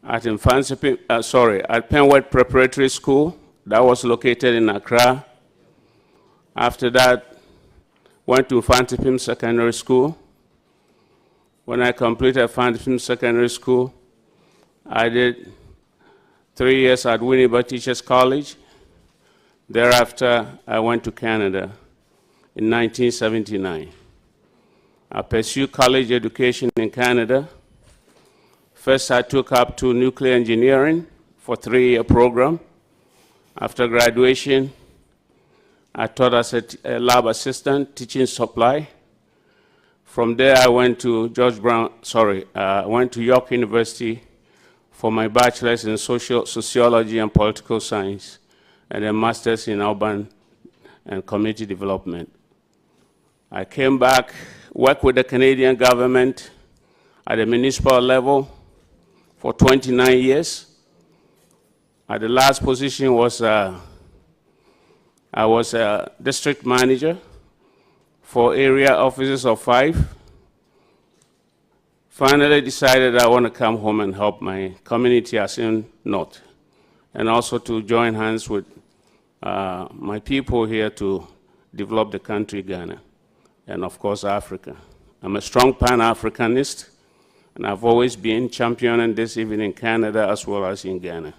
at Penwet Preparatory School. That was located in Accra. After that, went to Fantipim Secondary School. When I completed Fantipim Secondary School, I did 3 years at Winneba Teachers College. Thereafter, I went to Canada in 1979. I pursued college education in Canada. First, I took up to nuclear engineering for a 3-year program. After graduation, I taught as a lab assistant, teaching supply. From there, I went to went to York University for my bachelor's in sociology and political science, and a master's in urban and community development. I came back, worked with the Canadian government at the municipal level for 29 years. At the last position was, I was a district manager for area offices of 5. Finally decided I want to come home and help my community as in North, and also to join hands with my people here to develop the country Ghana, and of course Africa. I'm a strong Pan-Africanist, and I've always been championing this even in Canada as well as in Ghana.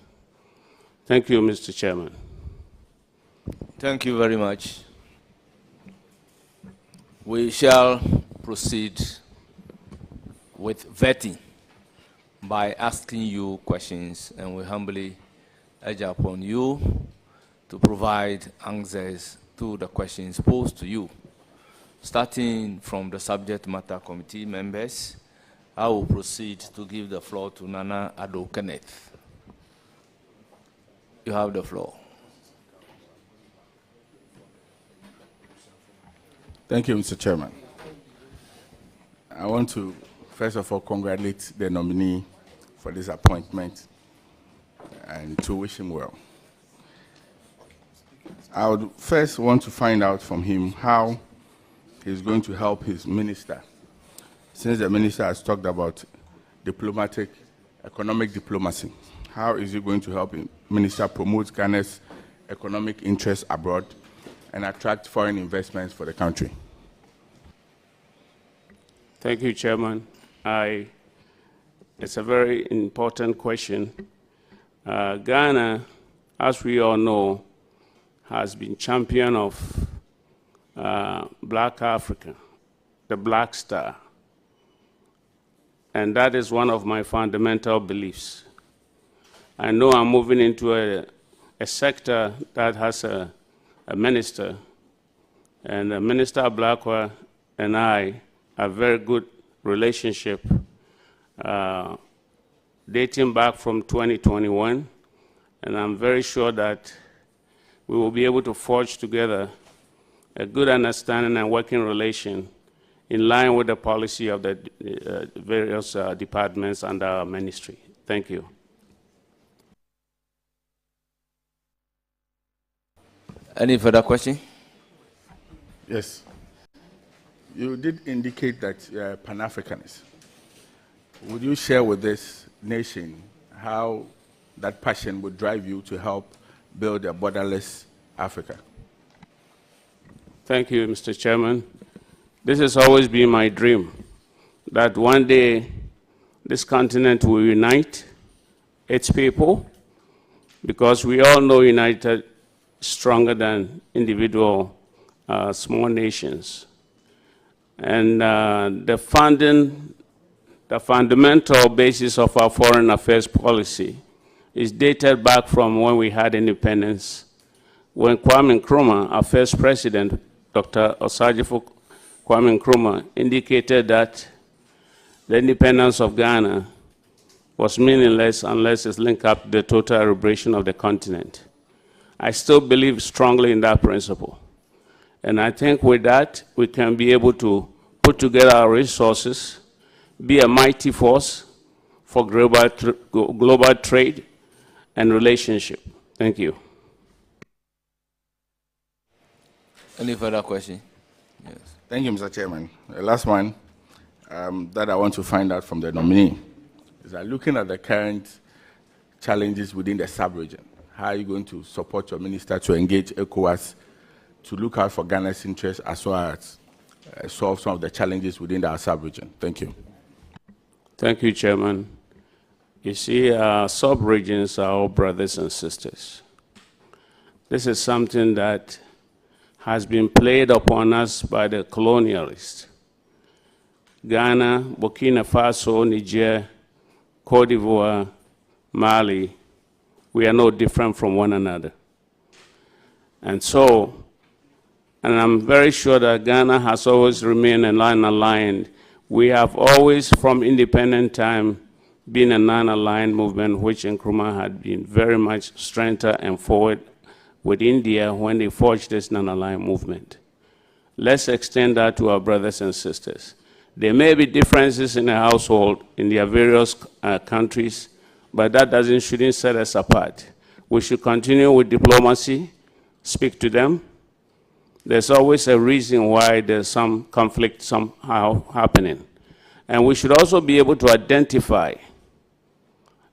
Thank you, Mr. Chairman. Thank you very much. We shall proceed with vetting by asking you questions, and we humbly urge upon you to provide answers to the questions posed to you. Starting from the subject matter committee members, I will proceed to give the floor to Nana Addo Kenneth. You have the floor. Thank you, Mr. Chairman. I want to, first of all, congratulate the nominee for this appointment and to wish him well. I would first want to find out from him how he's going to help his minister, since the minister has talked about economic diplomacy. How is he going to help the minister promote Ghana's economic interests abroad and attract foreign investments for the country? Thank you, Chairman. It's a very important question. Ghana, as we all know, has been champion of Black Africa, the Black Star. And that is one of my fundamental beliefs. I know I'm moving into a sector that has a minister, and Minister Blackwell and I have a very good relationship dating back from 2021, and I'm very sure that we will be able to forge together a good understanding and working relation in line with the policy of the various departments under our ministry. Thank you. Any further question? Yes. You did indicate that you are a Pan-Africanist. would you share with this nation how that passion would drive you to help build a borderless Africa? Thank you, Mr. Chairman. This has always been my dream, that one day this continent will unite its people, because we all know united stronger than individual small nations. And the fundamental basis of our foreign affairs policy is dated back from when we had independence, when Kwame Nkrumah, our first president, Dr. Osagyefo Kwame Nkrumah, indicated that the independence of Ghana was meaningless unless it's linked up to the total liberation of the continent. I still believe strongly in that principle. And I think with that, we can be able to put together our resources, be a mighty force for global trade and relationship. Thank you. Any further question? Yes. Thank you, Mr. Chairman. The last one that I want to find out from the nominee is that looking at the current challenges within the sub-region, how are you going to support your minister to engage ECOWAS to look out for Ghana's interests as well as solve some of the challenges within our sub-region? Thank you. Thank you, Chairman. You see, our sub-regions are all brothers and sisters. This is something that has been played upon us by the colonialists. Ghana, Burkina Faso, Niger, Cote d'Ivoire, Mali, we are no different from one another. And so, and I'm very sure that Ghana has always remained a non-aligned. We have always, from independent time, been a non-aligned movement, which Nkrumah had been very much strengthened and forward with India when they forged this non-aligned movement. Let's extend that to our brothers and sisters. There may be differences in the household in their various countries, but that shouldn't set us apart. We should continue with diplomacy, speak to them. There's always a reason why there's some conflict somehow happening. And we should also be able to identify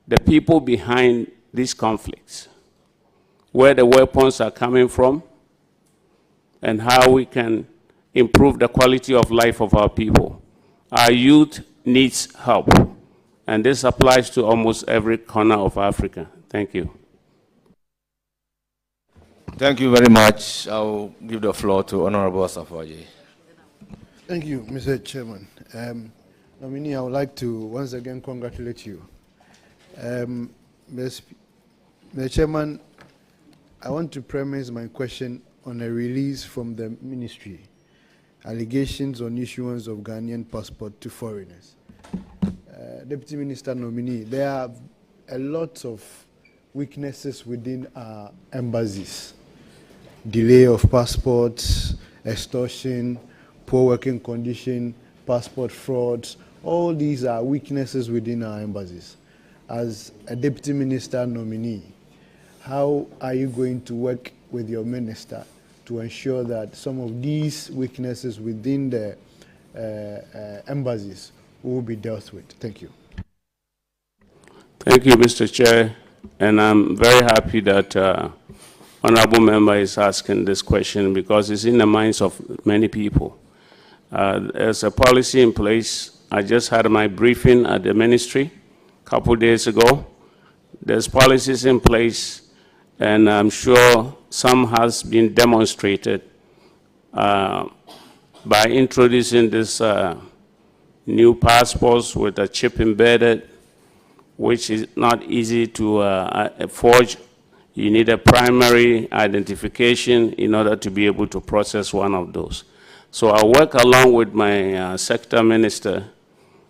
the people behind these conflicts, where the weapons are coming from, and how we can improve the quality of life of our people. Our youth needs help, and this applies to almost every corner of Africa. Thank you. Thank you very much. I'll give the floor to Honorable Safaji. Thank you, Mr. Chairman. Nominee, I would like to once again congratulate you. Mr. Chairman, I want to premise my question on a release from the ministry, allegations on issuance of Ghanaian passport to foreigners. Deputy Minister Nominee, there are a lot of weaknesses within our embassies. Delay of passports, extortion, poor working condition, passport frauds, all these are weaknesses within our embassies. As a Deputy Minister Nominee, how are you going to work with your minister to ensure that some of these weaknesses within the embassies will be dealt with? Thank you. Thank you, Mr. Chair. And I'm very happy that Honorable Member is asking this question, because it's in the minds of many people. There's a policy in place. I just had my briefing at the ministry a couple of days ago. There's policies in place, and I'm sure some has been demonstrated by introducing this new passports with a chip embedded, which is not easy to forge. You need a primary identification in order to be able to process one of those. So I'll work along with my sector minister,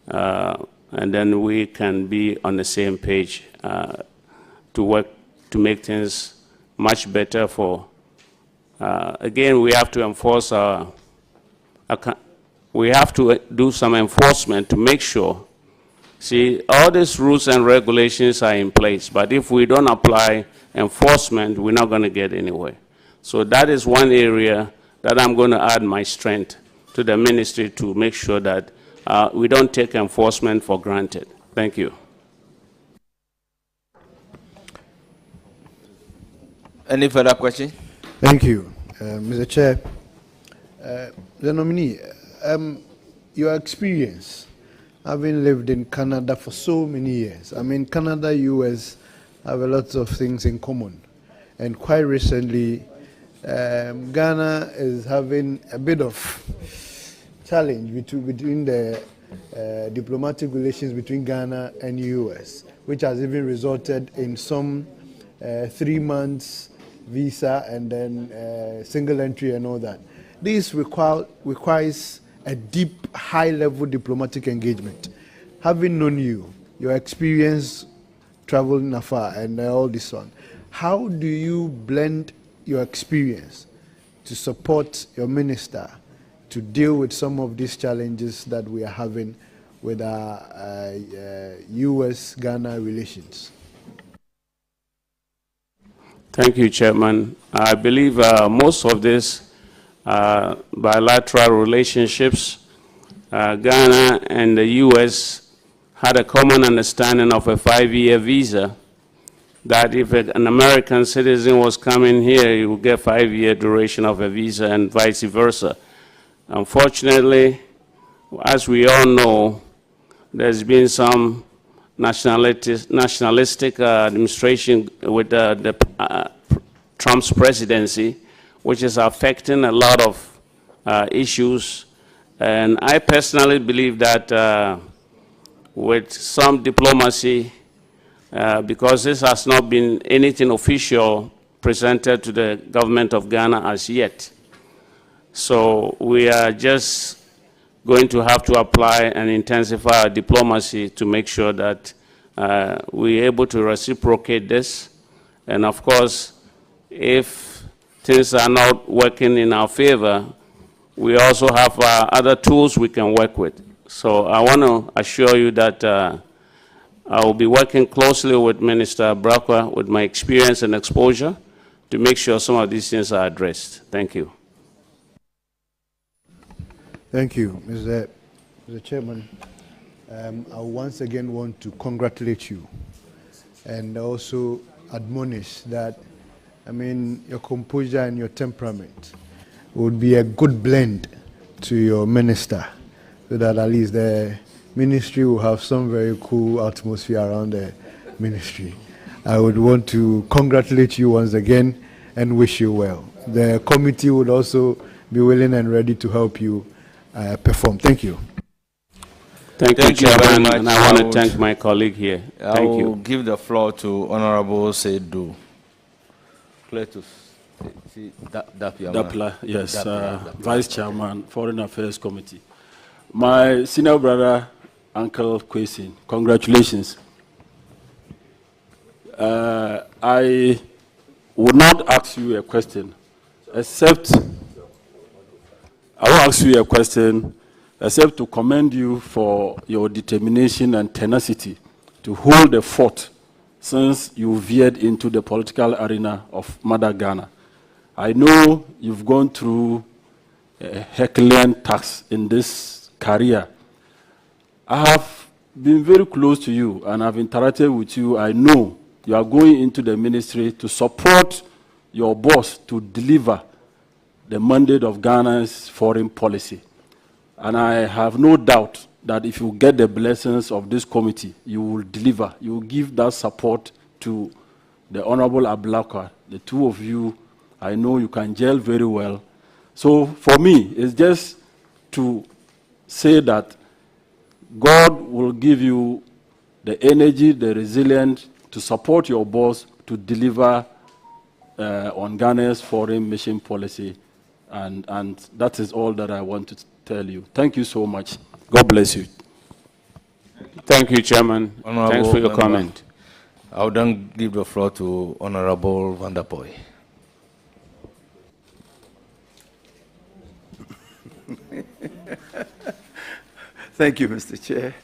and then we can be on the same page to work to make things much better for, again, we have to enforce we have to do some enforcement to make sure. See, all these rules and regulations are in place, but if we don't apply enforcement, we're not going to get anywhere. So that is one area that I'm going to add my strength to the ministry to make sure that we don't take enforcement for granted. Thank you. Any further question? Thank you, Mr. Chair. The nominee, your experience, having lived in Canada for so many years, I mean, Canada, US have a lot of things in common. And quite recently, Ghana is having a bit of challenge between the diplomatic relations between Ghana and US, which has even resulted in some 3 months visa and then single entry and all that. This requires a deep, high-level diplomatic engagement. Having known you, your experience traveling afar and all this one, how do you blend your experience to support your minister to deal with some of these challenges that we are having with our US-Ghana relations? Thank you, Chairman. I believe most of these bilateral relationships, Ghana and the U.S. had a common understanding of a 5-year visa, that if an American citizen was coming here, he would get 5-year duration of a visa and vice versa. Unfortunately, as we all know, there's been some nationalistic administration with Trump's presidency, which is affecting a lot of issues. And I personally believe that with some diplomacy, because this has not been anything official presented to the government of Ghana as yet. So we are just going to have to apply and intensify our diplomacy to make sure that we're able to reciprocate this. And of course, if things are not working in our favor, we also have other tools we can work with. So I want to assure you that I will be working closely with Minister Brakwa with my experience and exposure to make sure some of these things are addressed. Thank you. Thank you, Mr. Chairman. I once again want to congratulate you and also admonish that, I mean, your composure and your temperament would be a good blend to your minister, so that at least the ministry will have some very cool atmosphere around the ministry. I would want to congratulate you once again and wish you well. The committee would also be willing and ready to help you perform. Thank you. Thank you, Chairman, and I want to thank my colleague here. Thank you. I will give the floor to Honorable Seidu. Dapla, yes, Vice Chairman, Foreign Affairs Committee. My senior brother, Uncle Kwesi, congratulations. I would not ask you a question, except to commend you for your determination and tenacity to hold the fort since you veered into the political arena of Mother Ghana. I know you've gone through a Herculean task in this career. I have been very close to you and I've interacted with you. I know you are going into the ministry to support your boss to deliver the mandate of Ghana's foreign policy. And I have no doubt that if you get the blessings of this committee, you will deliver. You will give that support to the Honorable Ablakwa. The two of you, I know you can gel very well. So for me, it's just to say that God will give you the energy, the resilience to support your boss to deliver on Ghana's foreign mission policy. And that is all that I want to tell you. Thank you so much. God bless you. Thank you, Chairman. Honorable Thanks for your comment. I will then give the floor to Honorable Van der Poy. Thank you, Mr. Chair.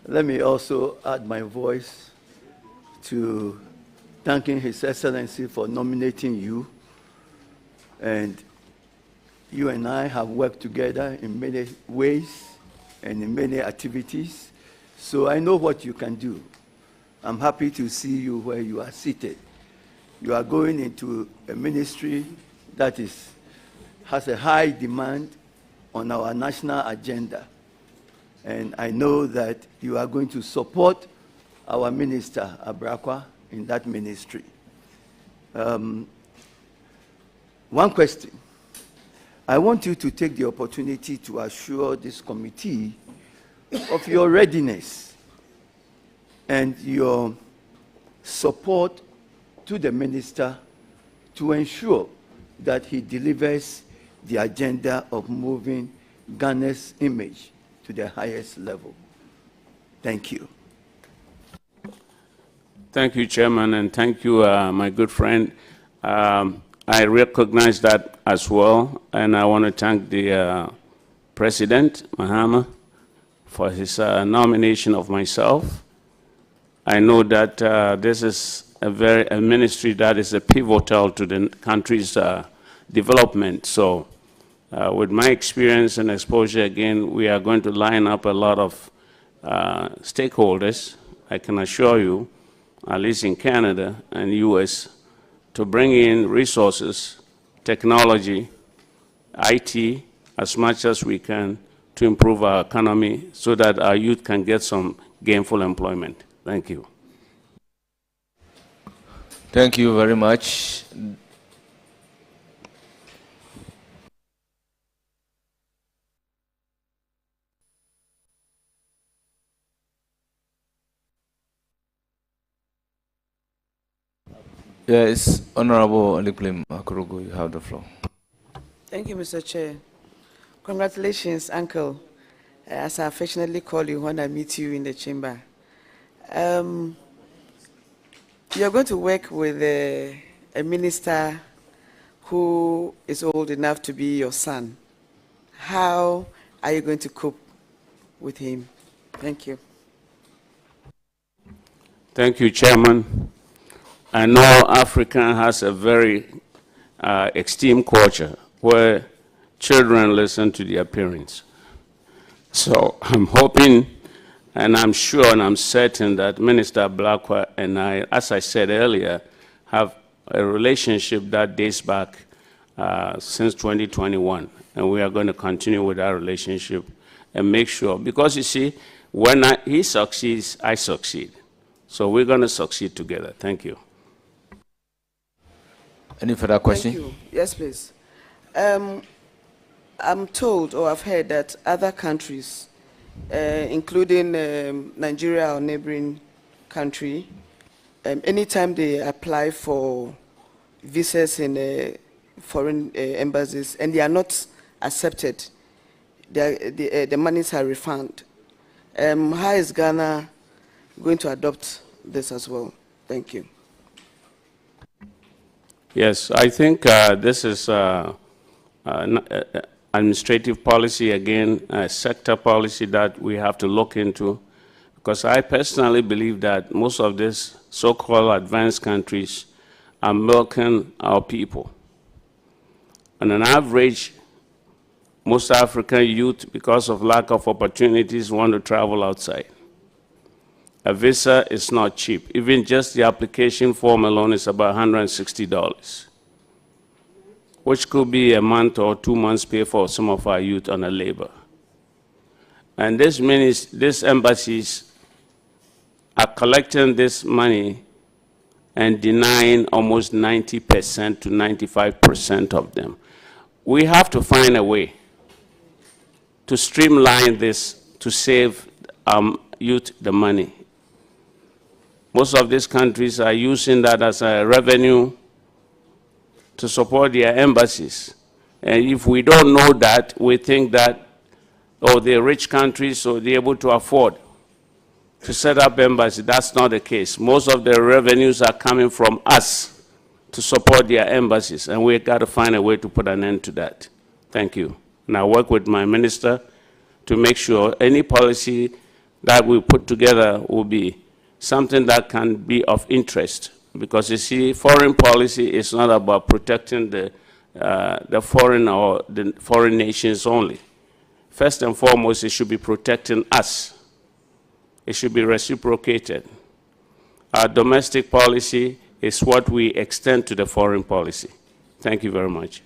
Let me also add my voice to thanking His Excellency for nominating you. And you and I have worked together in many ways and in many activities. So I know what you can do. I'm happy to see you where you are seated. You are going into a ministry that has a high demand on our national agenda. And I know that you are going to support our minister, Abrakwa, in that ministry. One question. I want you to take the opportunity to assure this committee of your readiness and your support to the minister to ensure that he delivers the agenda of moving Ghana's image to the highest level. Thank you. Thank you, Chairman, and thank you, my good friend. I recognize that as well, and I want to thank the President, Mahama, for his nomination of myself. I know that this is a ministry that is a pivotal to the country's development. So with my experience and exposure, again, we are going to line up a lot of stakeholders, I can assure you, at least in Canada and US, to bring in resources, technology, IT, as much as we can to improve our economy so that our youth can get some gainful employment. Thank you. Thank you very much. Yes, Honorable Aliklim Akurugu, you have the floor. Thank you, Mr. Chair. Congratulations, Uncle, as I affectionately call you when I meet you in the chamber. You are going to work with a minister who is old enough to be your son. How are you going to cope with him? Thank you. Thank you, Chairman. I know Africa has a very extreme culture where children listen to their parents. So I'm hoping, and I'm sure and I'm certain that Minister Blakwa and I, as I said earlier, have a relationship that dates back since 2021. And we are going to continue with our relationship and make sure, because you see, when he succeeds, I succeed. So we're going to succeed together. Thank you. Any further question? Thank you. Yes, please. I'm told, or I've heard, that other countries, including Nigeria, our neighboring country, anytime they apply for visas in foreign embassies and they are not accepted, the monies are refunded. How is Ghana going to adopt this as well? Thank you. Yes, I think this is administrative policy, again, sector policy that we have to look into, because I personally believe that most of these so-called advanced countries are milking our people. On an average, most African youth, because of lack of opportunities, want to travel outside. A visa is not cheap. Even just the application form alone is about $160, which could be a month or 2 months pay for some of our youth on a labor. And this means these embassies are collecting this money and denying almost 90% to 95% of them. We have to find a way to streamline this to save youth the money. Most of these countries are using that as a revenue to support their embassies. And if we don't know that, we think that, oh, they're rich countries, so they're able to afford to set up embassies. That's not the case. Most of the revenues are coming from us to support their embassies, and we've got to find a way to put an end to that. Thank you. And I work with my minister to make sure any policy that we put together will be something that can be of interest. Because you see, foreign policy is not about protecting the foreign or the foreign nations only. first and foremost, it should be protecting us. It should be reciprocated. Our domestic policy is what we extend to the foreign policy. Thank you very much.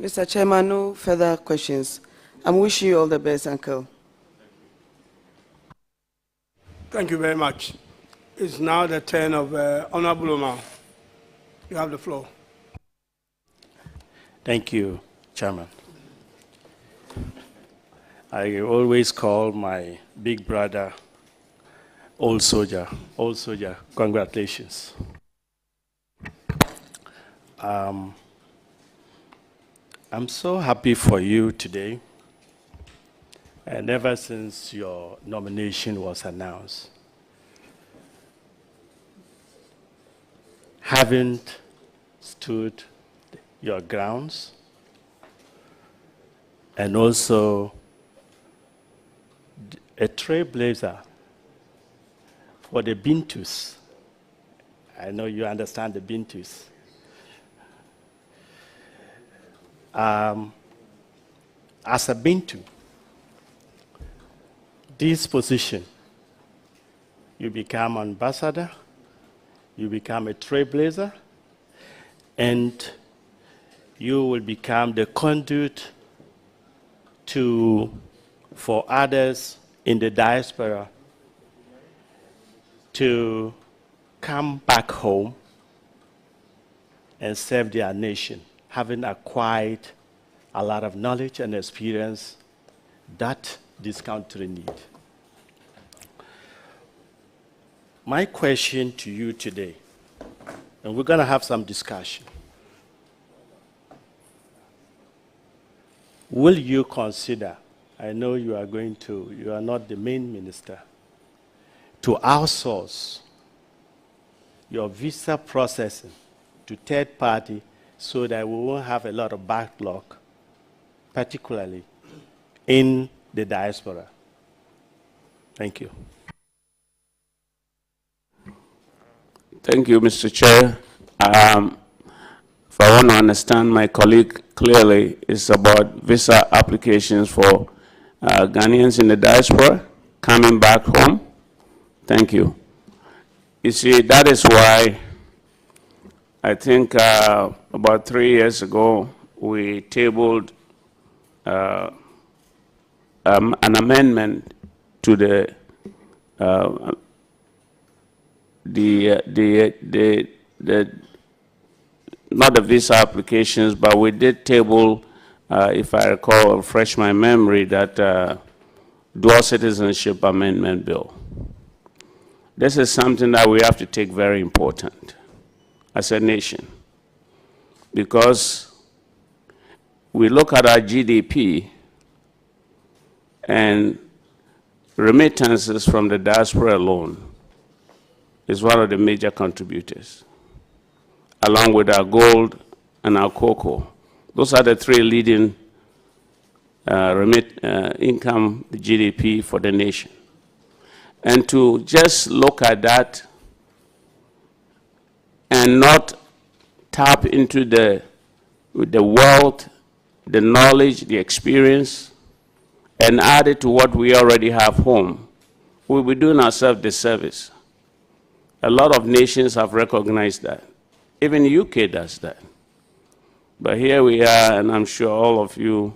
Mr. Chairman, no further questions. I'm wishing you all the best, Uncle. Thank you very much. It's now the turn of Honorable Omar. You have the floor. Thank you, Chairman. I always call my big brother old soldier. Old soldier, congratulations. I'm so happy for you today. And ever since your nomination was announced, haven't stood your grounds, and also a trailblazer for the Bintus. I know you understand the Bintus. As a Bintu, this position, you become ambassador, you become a trailblazer, and you will become the conduit for others in the diaspora to come back home and serve their nation, having acquired a lot of knowledge and experience that this country needs. My question to you today, and we're going to have some discussion. Will you consider, I know you are not the main minister, to outsource your visa processing to third party so that we won't have a lot of backlog, particularly in the diaspora? Thank you. Thank you, Mr. Chair. If I want to understand my colleague clearly, it's about visa applications for Ghanaians in the diaspora coming back home. Thank you. You see, that is why I think about 3 years ago, we tabled an amendment to not the visa applications, but we did table, if I recall, refresh my memory, that dual citizenship amendment bill. This is something that we have to take very important as a nation, because we look at our GDP and remittances from the diaspora alone is one of the major contributors, along with our gold and our cocoa. Those are the three leading income, the GDP for the nation. And to just look at that and not tap into the wealth, the knowledge, the experience, and add it to what we already have home, we'll be doing ourselves a disservice. A lot of nations have recognized that. Even the UK does that. But here we are, and I'm sure all of you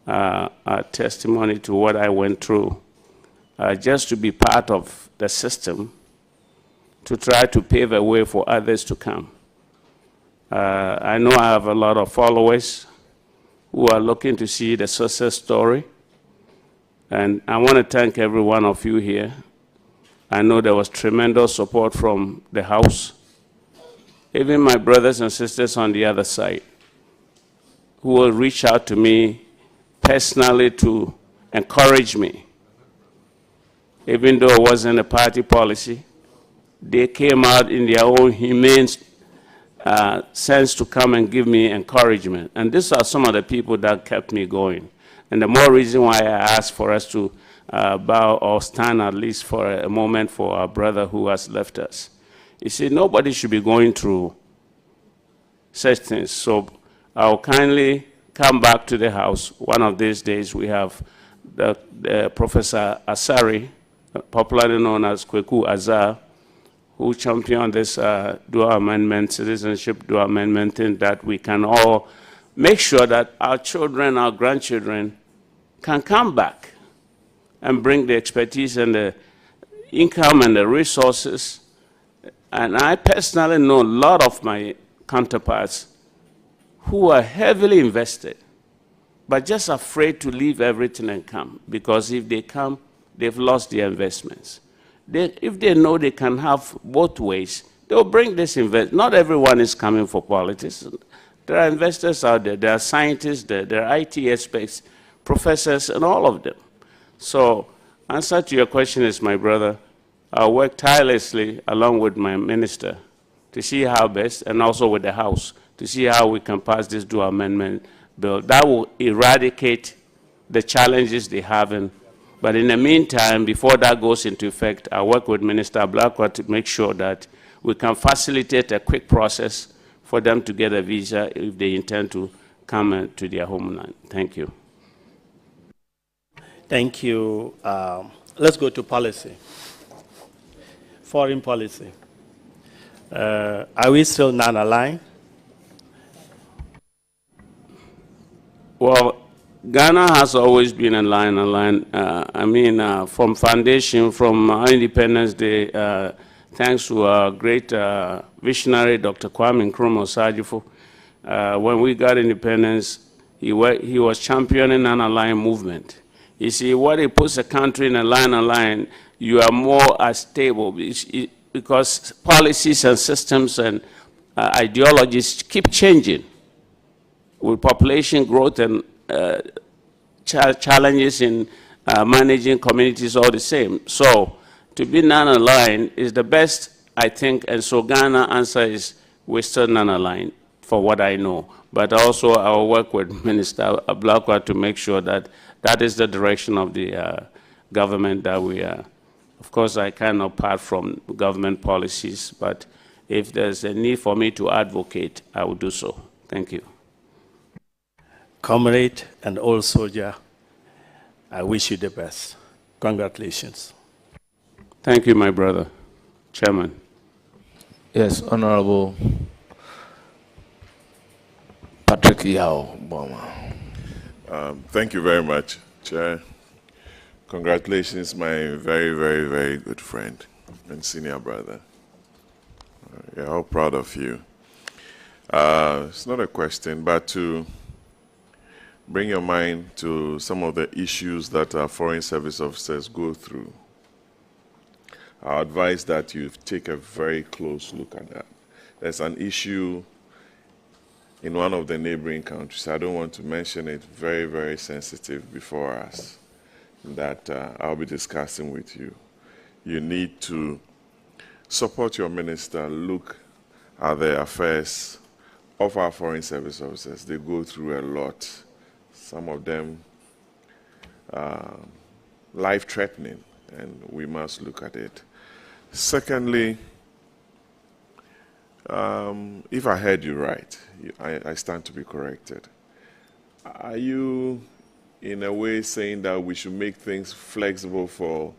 are testimony to what I went through, just to be part of the system, to try to pave a way for others to come. I know I have a lot of followers who are looking to see the success story, and I want to thank every one of you here. I know there was tremendous support from the House, even my brothers and sisters on the other side, who will reach out to me personally to encourage me. Even though it wasn't a party policy, they came out in their own humane sense to come and give me encouragement. And these are some of the people that kept me going. And the more reason why I asked for us to bow or stand at least for a moment for our brother who has left us. You see, nobody should be going through such things. So I'll kindly come back to the House. One of these days, we have the Professor Asari, popularly known as Kweku Azar, who championed this dual amendment, citizenship dual amendment, thing that we can all make sure that our children, our grandchildren can come back and bring the expertise and the income and the resources. And I personally know a lot of my counterparts who are heavily invested, but just afraid to leave everything and come, because if they come, they've lost their investments. If they know they can have both ways, they'll bring this investment. Not everyone is coming for politics. There are investors out there, there are scientists, there are IT experts, professors, and all of them. So, answer to your question is, my brother, I'll work tirelessly along with my minister to see how best, and also with the House, to see how we can pass this dual amendment bill. That will eradicate the challenges they have. But in the meantime, before that goes into effect, I'll work with Minister Blackwell to make sure that we can facilitate a quick process for them to get a visa if they intend to come to their homeland. Thank you. Thank you. Let's go to policy. Foreign policy. Are we still non-aligned? Well, Ghana has always been aligned. From foundation, from our Independence Day, thanks to our great visionary, Dr. Kwame Nkrumah Sajifo, when we got independence, he was championing an aligned movement. You see, what it puts a country in a line, you are more stable, because policies and systems and ideologies keep changing with population growth and challenges in managing communities all the same. So to be non-aligned is the best, I think, and so Ghana answer is we're still non-aligned for what I know. But also I will work with Minister Blackwell to make sure that that is the direction of the government that we are. Of course, I cannot part from government policies, but if there's a need for me to advocate, I will do so. Thank you. Comrade and old soldier, I wish you the best. Congratulations. Thank you, my brother. Chairman. Yes, Honorable Patrick Yao Boma. Thank you very much, Chair. Congratulations, my very, very, very good friend and senior brother. We're all proud of you. It's not a question, but to bring your mind to some of the issues that our foreign service officers go through. I advise that you take a very close look at that. There's an issue in one of the neighboring countries. I don't want to mention it, very, very sensitive before us, that I'll be discussing with you. You need to support your minister, look at the affairs of our foreign service officers. They go through a lot. Some of them life-threatening, and we must look at it. Secondly, if I heard you right, I stand to be corrected. Are you, in a way, saying that we should make things flexible for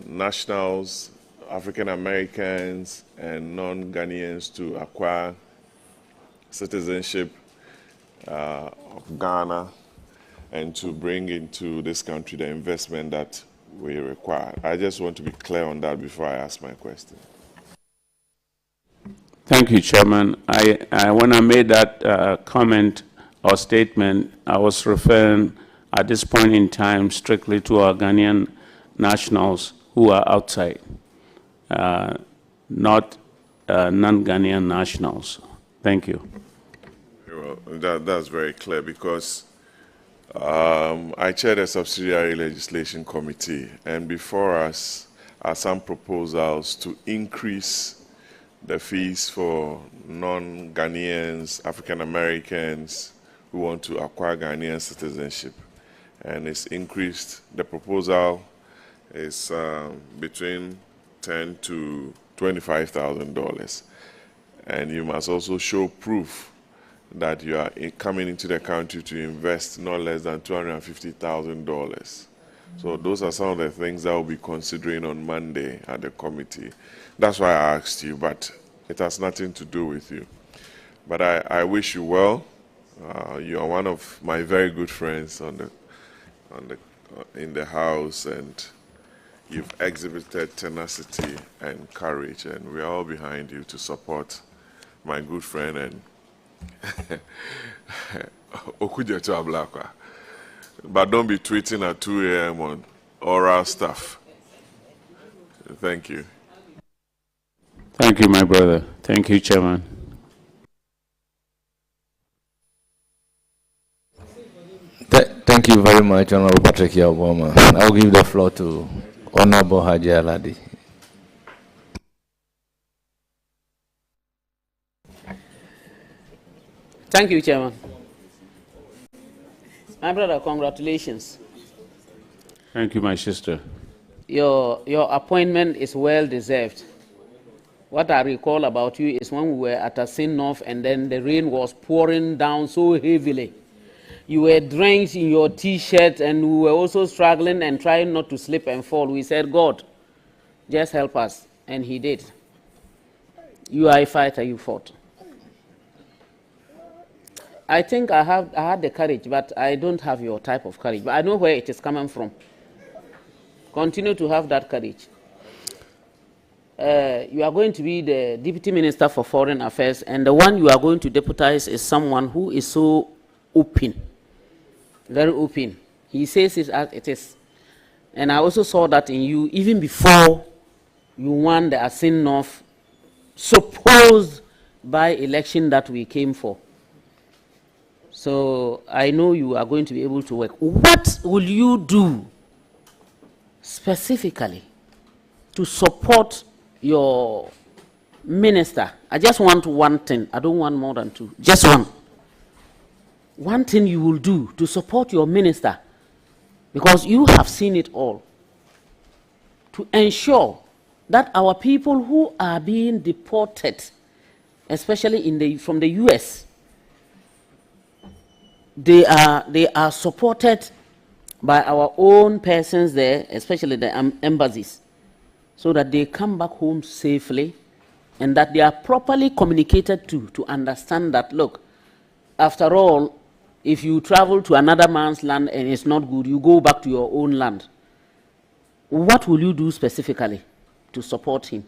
nationals, African Americans, and non-Ghanaians to acquire citizenship of Ghana and to bring into this country the investment that we require? I just want to be clear on that before I ask my question. Thank you, Chairman. When I made that comment or statement, I was referring at this point in time strictly to our Ghanaian nationals who are outside, not non-Ghanaian nationals. Thank you. Well, that's very clear, because I chair the subsidiary legislation committee, and before us are some proposals to increase the fees for non-Ghanaians, African Americans who want to acquire Ghanaian citizenship. And it's increased. The proposal is between $10,000 to $25,000. And you must also show proof that you are coming into the country to invest not less than $250,000. So those are some of the things that we'll be considering on Monday at the committee. That's why I asked you, but it has nothing to do with you. But I wish you well. You are one of my very good friends in the House, and you've exhibited tenacity and courage, and we are all behind you to support my good friend and Okujetu Ablakwa. But don't be tweeting at 2 a.m. on oral stuff. Thank you. Thank you, my brother. Thank you, Chairman. Thank you very much, Honorable Patrick Obama. I'll give the floor to Honorable Haji Aladi. Thank you, Chairman. My brother, congratulations. Thank you, my sister. Your appointment is well deserved. What I recall about you is when we were at Asin North and then the rain was pouring down so heavily. You were drenched in your T-shirt and we were also struggling and trying not to slip and fall. We said, God, just help us. And he did. You are a fighter, you fought. I think I had the courage, but I don't have your type of courage. But I know where it is coming from. Continue to have that courage. You are going to be the Deputy Minister for Foreign Affairs, and the one you are going to deputize is someone who is so open, very open. He says it as it is. And I also saw that in you, even before you won the Asin North supposed by-election that we came for. So I know you are going to be able to work. What will you do specifically to support your minister? I just want one thing. I don't want more than two. Just one. One thing you will do to support your minister, because you have seen it all, to ensure that our people who are being deported, especially from the US, they are supported by our own persons there, especially the embassies, so that they come back home safely and that they are properly communicated to understand that, look, after all, if you travel to another man's land and it's not good, you go back to your own land. What will you do specifically to support him?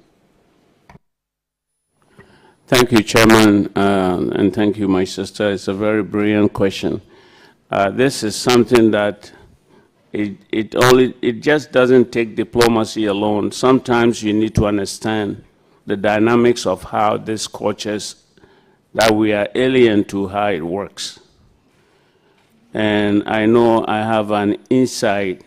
Thank you, Chairman, and thank you, my sister. It's a very brilliant question. This is something that it just doesn't take diplomacy alone. Sometimes you need to understand the dynamics of how these cultures that we are alien to, how it works. And I know I have an inside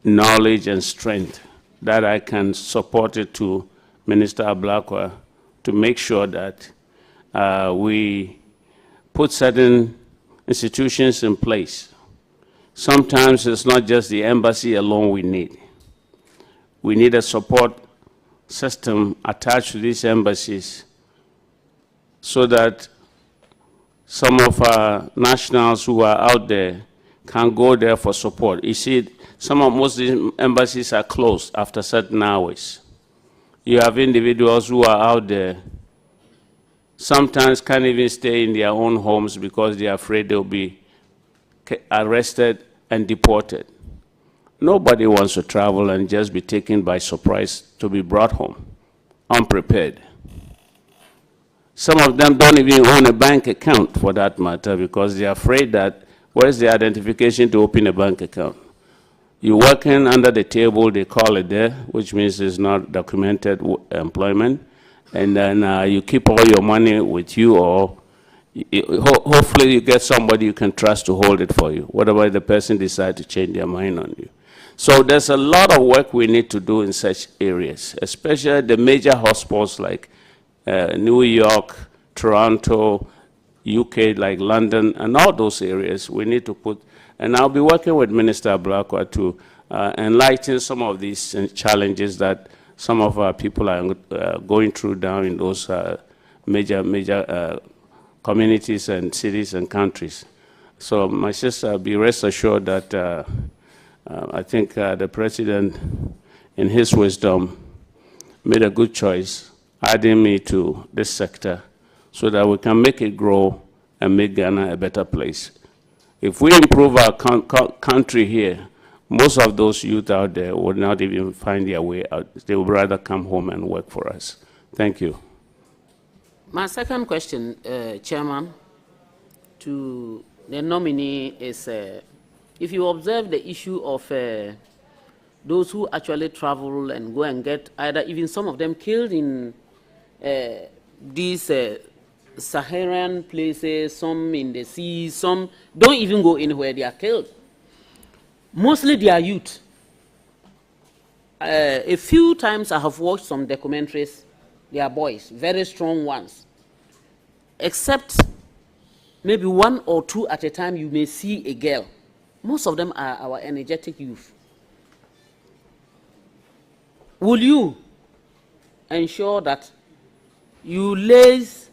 knowledge and strength that I can support it to Minister Ablakwa to make sure that we put certain institutions in place. Sometimes it's not just the embassy alone we need. We need a support system attached to these embassies so that some of our nationals who are out there can go there for support. You see, most of these embassies are closed after certain hours. You have individuals who are out there, sometimes can't even stay in their own homes because they are afraid they'll be arrested and deported. Nobody wants to travel and just be taken by surprise to be brought home, unprepared. Some of them don't even own a bank account, for that matter, because they're afraid that, where's the identification to open a bank account? You're working under the table, they call it there, which means it's not documented employment, and then you keep all your money with you, or hopefully you get somebody you can trust to hold it for you, whatever the person decides to change their mind on you. So there's a lot of work we need to do in such areas, especially the major hotspots like New York, Toronto, UK, like London, and all those areas we need to put. And I'll be working with Minister Ablakwa to enlighten some of these challenges that some of our people are going through down in those major communities and cities and countries. So my sister, be rest assured that I think the president, in his wisdom, made a good choice, adding me to this sector so that we can make it grow and make Ghana a better place. If we improve our country here, most of those youth out there would not even find their way out. They would rather come home and work for us. Thank you. My second question, Chairman, to the nominee is, if you observe the issue of those who actually travel and go and get either even some of them killed in these Saharan places, some in the sea, some don't even go anywhere, they are killed. Mostly they are youth. A few times I have watched some documentaries, they are boys, very strong ones. Except maybe one or two at a time you may see a girl. Most of them are our energetic youth. Will you ensure that you liaise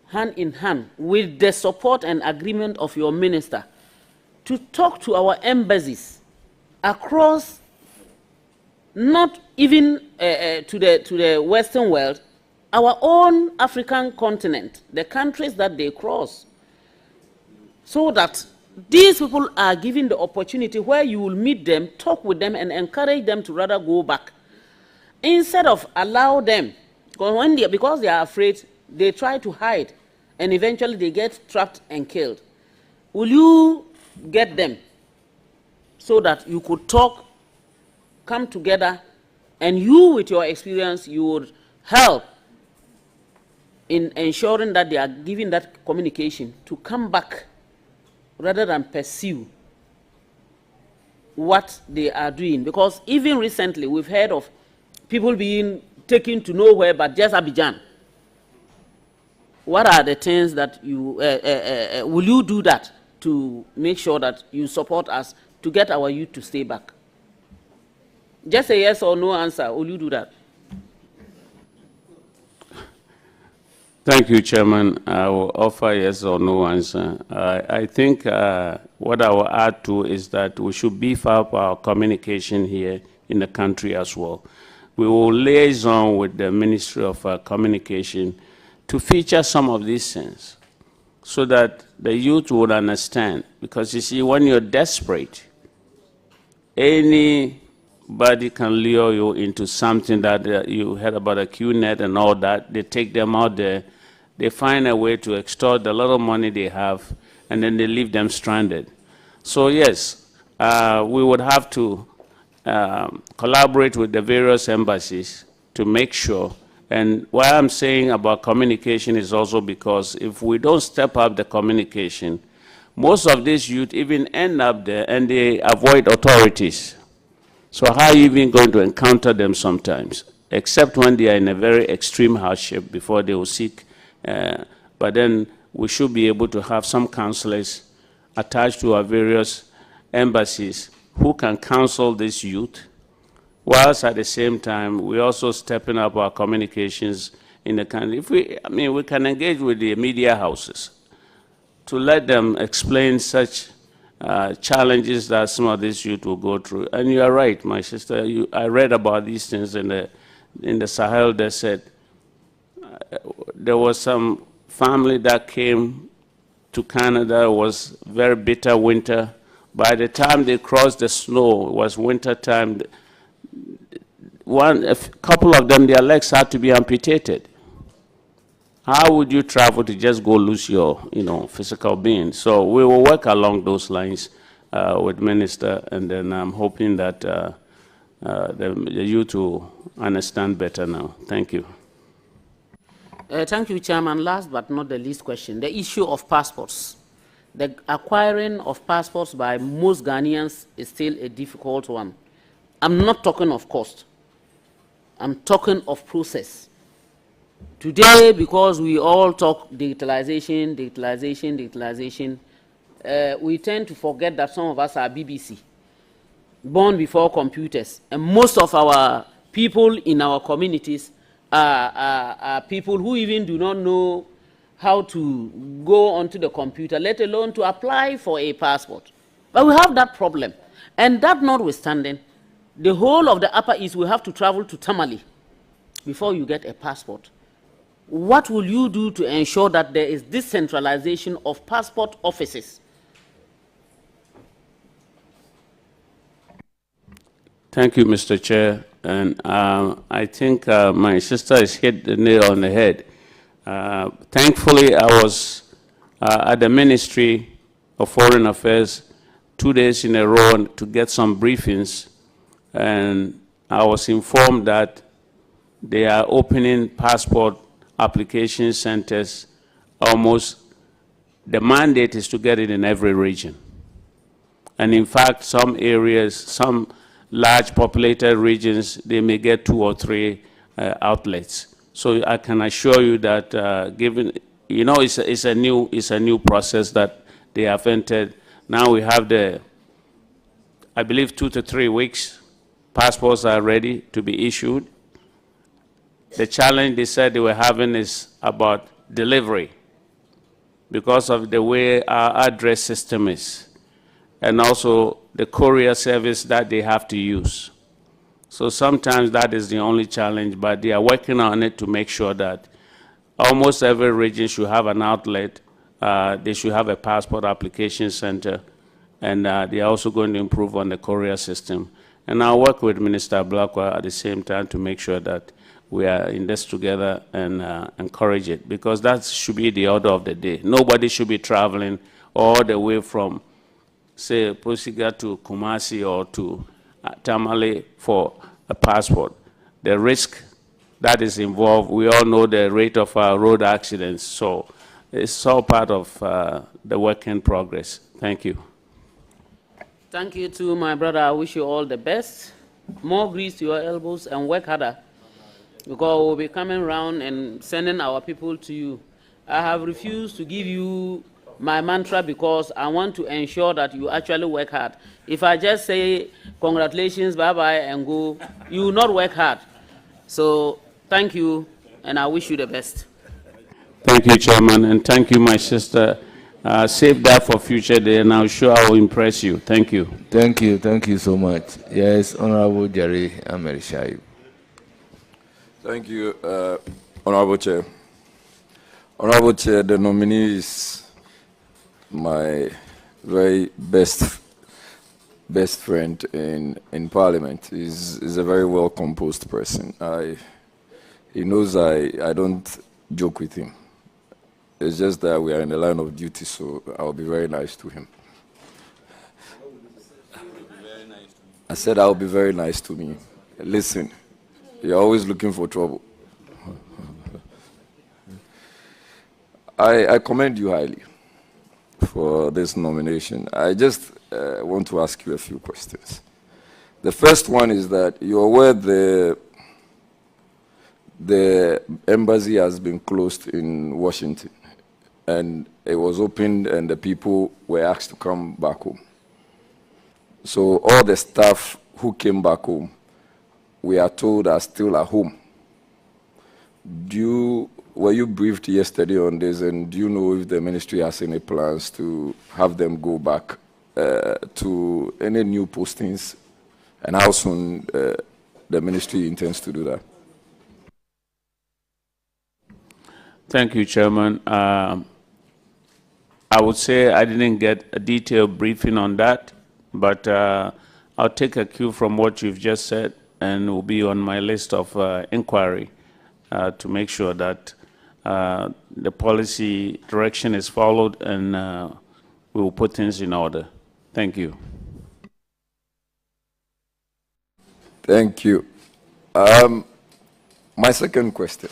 hand in hand with the support and agreement of your minister to talk to our embassies across, not even to the Western world, our own African continent, the countries that they cross, so that these people are given the opportunity where you will meet them, talk with them, and encourage them to rather go back, instead of allow them, because they are afraid, they try to hide, and eventually they get trapped and killed. Will you get them so that you could talk, come together, and you, with your experience, you would help in ensuring that they are given that communication to come back rather than pursue what they are doing? Because even recently, we've heard of people being taken to nowhere but just Abidjan. What are the things that you, will you do that to make sure that you support us to get our youth to stay back? Just a yes or no answer, will you do that? Thank you, Chairman. I will offer yes or no answer. I think what I will add to is that we should beef up our communication here in the country as well. We will liaison with the Ministry of Communication to feature some of these things so that the youth would understand. Because you see, when you're desperate, anybody can lure you into something that you heard about a QNet and all that. They take them out there, they find a way to extort the little money they have, and then they leave them stranded. So yes, we would have to collaborate with the various embassies to make sure. And why I'm saying about communication is also because if we don't step up the communication, most of these youth even end up there and they avoid authorities. So how are you even going to encounter them sometimes? Except when they are in a very extreme hardship before they will seek. But then we should be able to have some counselors attached to our various embassies who can counsel this youth, whilst at the same time, we're also stepping up our communications in the country. If we can engage with the media houses to let them explain such challenges that some of these youth will go through. And you are right, my sister. I read about these things in the Sahel Desert. There was some family that came to Canada. It was very bitter winter. By the time they crossed the snow, it was winter time. A couple of them, their legs had to be amputated. How would you travel to just go lose your, physical being? So we will work along those lines with Minister, and then I'm hoping that the youth will understand better now. Thank you. Thank you, Chairman. Last but not the least question, the issue of passports. The acquiring of passports by most Ghanaians is still a difficult one. I'm not talking of cost. I'm talking of process. Today, because we all talk digitalization, we tend to forget that some of us are BBC, born before computers. And most of our people in our communities are people who even do not know how to go onto the computer, let alone to apply for a passport. But we have that problem. And that notwithstanding, the whole of the Upper East will have to travel to Tamale before you get a passport. What will you do to ensure that there is decentralization of passport offices? Thank you, Mr. Chair. And I think my sister has hit the nail on the head. Thankfully, I was at the Ministry of Foreign Affairs 2 days in a row to get some briefings, and I was informed that they are opening passport application centers. Almost the mandate is to get it in every region. And in fact, some areas, some large populated regions, they may get 2 or 3 outlets. So I can assure you that given, you know, it's a new process that they have entered. Now we have I believe 2 to 3 weeks, passports are ready to be issued. The challenge they said they were having is about delivery because of the way our address system is, and also the courier service that they have to use. So sometimes that is the only challenge, but they are working on it to make sure that almost every region should have an outlet. They should have a passport application center, and they are also going to improve on the courier system. And I'll work with Minister Blakwa at the same time to make sure that we are in this together and encourage it, because that should be the order of the day. Nobody should be traveling all the way from, say, Posiga to Kumasi or to Tamale for a passport. The risk that is involved, we all know the rate of road accidents, so it's all part of the work in progress. Thank you. Thank you too, my brother. I wish you all the best. More grease to your elbows and work harder, because we'll be coming around and sending our people to you. I have refused to give you my mantra because I want to ensure that you actually work hard. If I just say congratulations, bye-bye, and go, you will not work hard. So thank you, and I wish you the best. Thank you, Chairman, and thank you, my sister. Save that for future day, and I'm sure I will impress you. Thank you. Thank you so much. Yes, Honorable Jerry Amerishayu. Thank you, Honorable Chair. Honorable Chair, the nominee is my very best friend in Parliament. He's a very well-composed person. He knows I don't joke with him. It's just that we are in the line of duty, so I'll be very nice to him. I said I'll be very nice to me. Listen, you're always looking for trouble. I commend you highly for this nomination. I just want to ask you a few questions. The first one is that you're aware the embassy has been closed in Washington, and it was opened and the people were asked to come back home. So all the staff who came back home, we are told, are still at home. Were you briefed yesterday on this, and do you know if the ministry has any plans to have them go back to any new postings, and how soon the ministry intends to do that? Thank you, Chairman. I would say I didn't get a detailed briefing on that, but I'll take a cue from what you've just said, and will be on my list of inquiry to make sure that the policy direction is followed, and we will put things in order. Thank you. Thank you. My second question,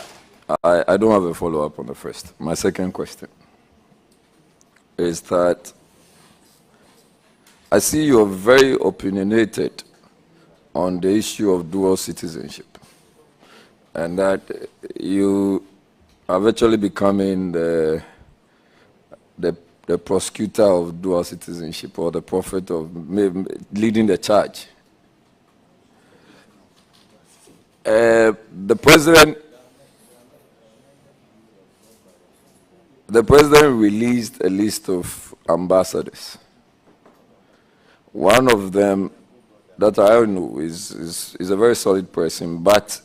I don't have a follow-up on the first. My second question is that I see you're very opinionated on the issue of dual citizenship, and that you are virtually becoming the prosecutor of dual citizenship, or the prophet of leading the charge. The president the president released a list of ambassadors. One of them that I know is a very solid person, but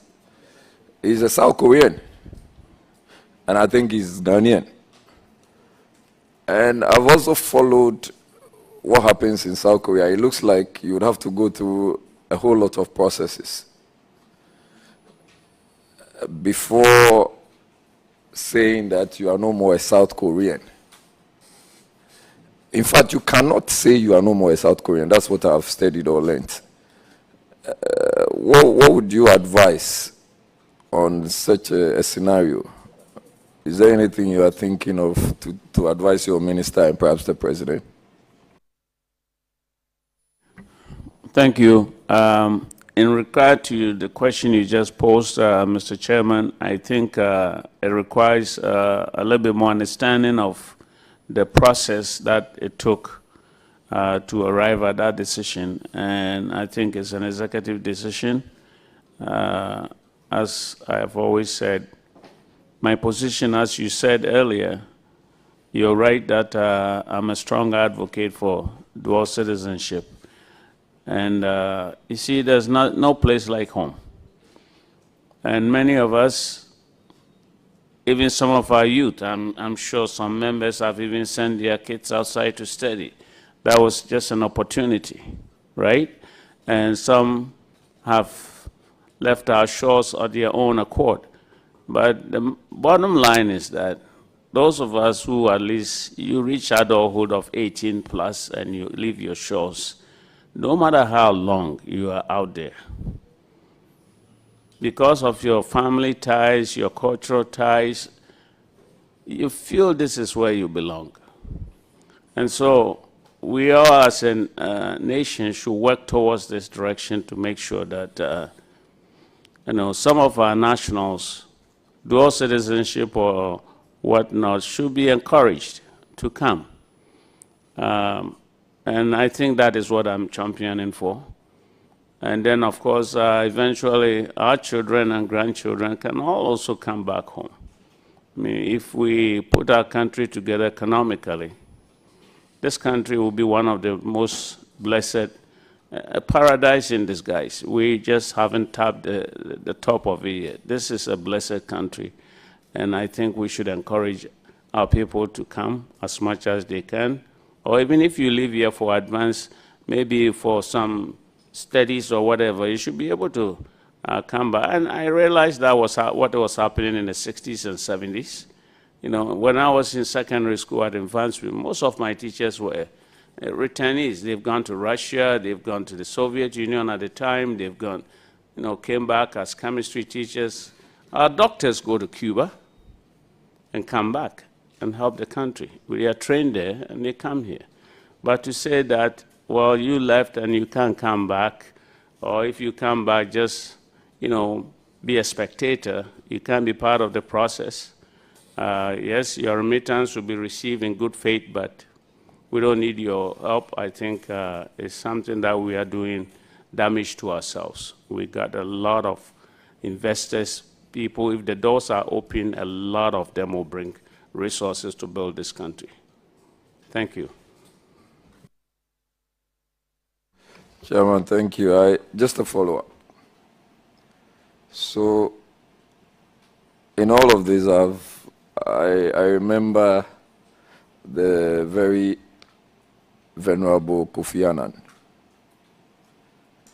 he's a South Korean, and I think he's Ghanaian. And I've also followed what happens in South Korea. It looks like you would have to go through a whole lot of processes before saying that you are no more a South Korean. In fact, you cannot say you are no more a South Korean. That's what I've studied or learned. What would you advise on such a scenario? Is there anything you are thinking of to advise your minister and perhaps the president? Thank you. In regard to the question you just posed, Mr. Chairman, I think it requires a little bit more understanding of the process that it took to arrive at that decision. And I think it's an executive decision. As I have always said, my position, as you said earlier, you're right that I'm a strong advocate for dual citizenship. And you see, there's no place like home. And many of us, even some of our youth, I'm sure some members have even sent their kids outside to study. That was just an opportunity, right? And some have left our shores on their own accord. But the bottom line is that those of us who at least you reach adulthood of 18 plus and you leave your shores, no matter how long you are out there, because of your family ties, your cultural ties, you feel this is where you belong. And so we all as a nation should work towards this direction to make sure that some of our nationals, dual citizenship or whatnot, should be encouraged to come. And I think that is what I'm championing for. And then, of course, eventually our children and grandchildren can all also come back home. I mean, if we put our country together economically, this country will be one of the most blessed, a paradise in disguise. We just haven't tapped the top of it yet. This is a blessed country, and I think we should encourage our people to come as much as they can, or even if you live here for advance, maybe for some studies or whatever, you should be able to come back. And I realized that was what was happening in the 60s and 70s. You know, when I was in secondary school at Advanced, most of my teachers were returnees. They've gone to Russia, they've gone to the Soviet Union at the time, they've gone, came back as chemistry teachers. Our doctors go to Cuba and come back and help the country. We are trained there and they come here. But to say that, well, you left and you can't come back, or if you come back, just, be a spectator, you can't be part of the process. Yes, your remittance will be received in good faith, but we don't need your help. I think it's something that we are doing damage to ourselves. We got a lot of investors, people, if the doors are open, a lot of them will bring resources to build this country. Thank you. Chairman, thank you. Just a follow-up. So, in all of this, I remember the very venerable Kofi Annan.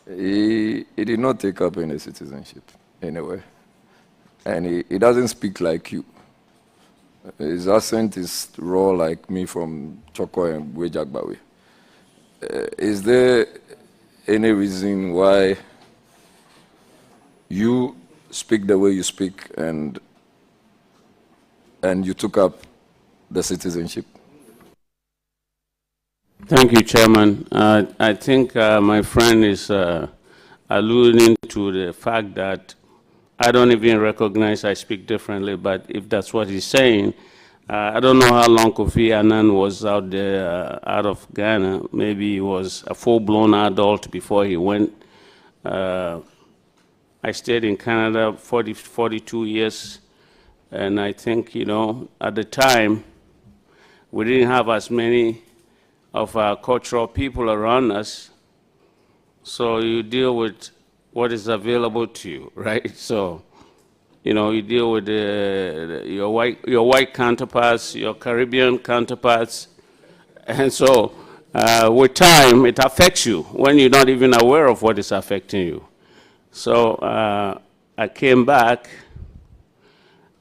He did not take up any citizenship anyway, and he doesn't speak like you. His accent is raw like me from Choko and Wejagbawe. Is there any reason why you speak the way you speak and you took up the citizenship? Thank you, Chairman. I think my friend is alluding to the fact that I don't even recognize I speak differently, but if that's what he's saying, I don't know how long Kofi Annan was out there, out of Ghana. Maybe he was a full-blown adult before he went. I stayed in Canada 42 years, and I think, at the time, we didn't have as many of our cultural people around us. So you deal with what is available to you, right? So, you know, you deal with your white counterparts, your Caribbean counterparts, and so with time, it affects you when you're not even aware of what is affecting you. So I came back,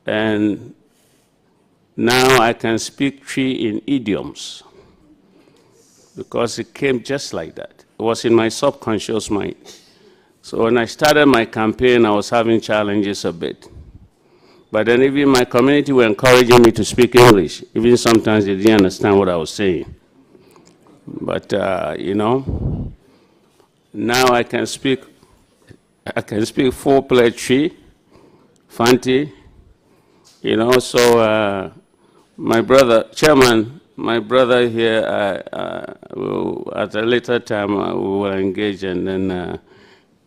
and now I can speak Twi in idioms, because it came just like that. It was in my subconscious mind. So when I started my campaign, I was having challenges a bit. But then even my community were encouraging me to speak English. Even sometimes they didn't understand what I was saying. But, you know, now I can speak full-fledged Twi, Fanti, you know, so my brother, Chairman, my brother here, at a later time, we will engage, and then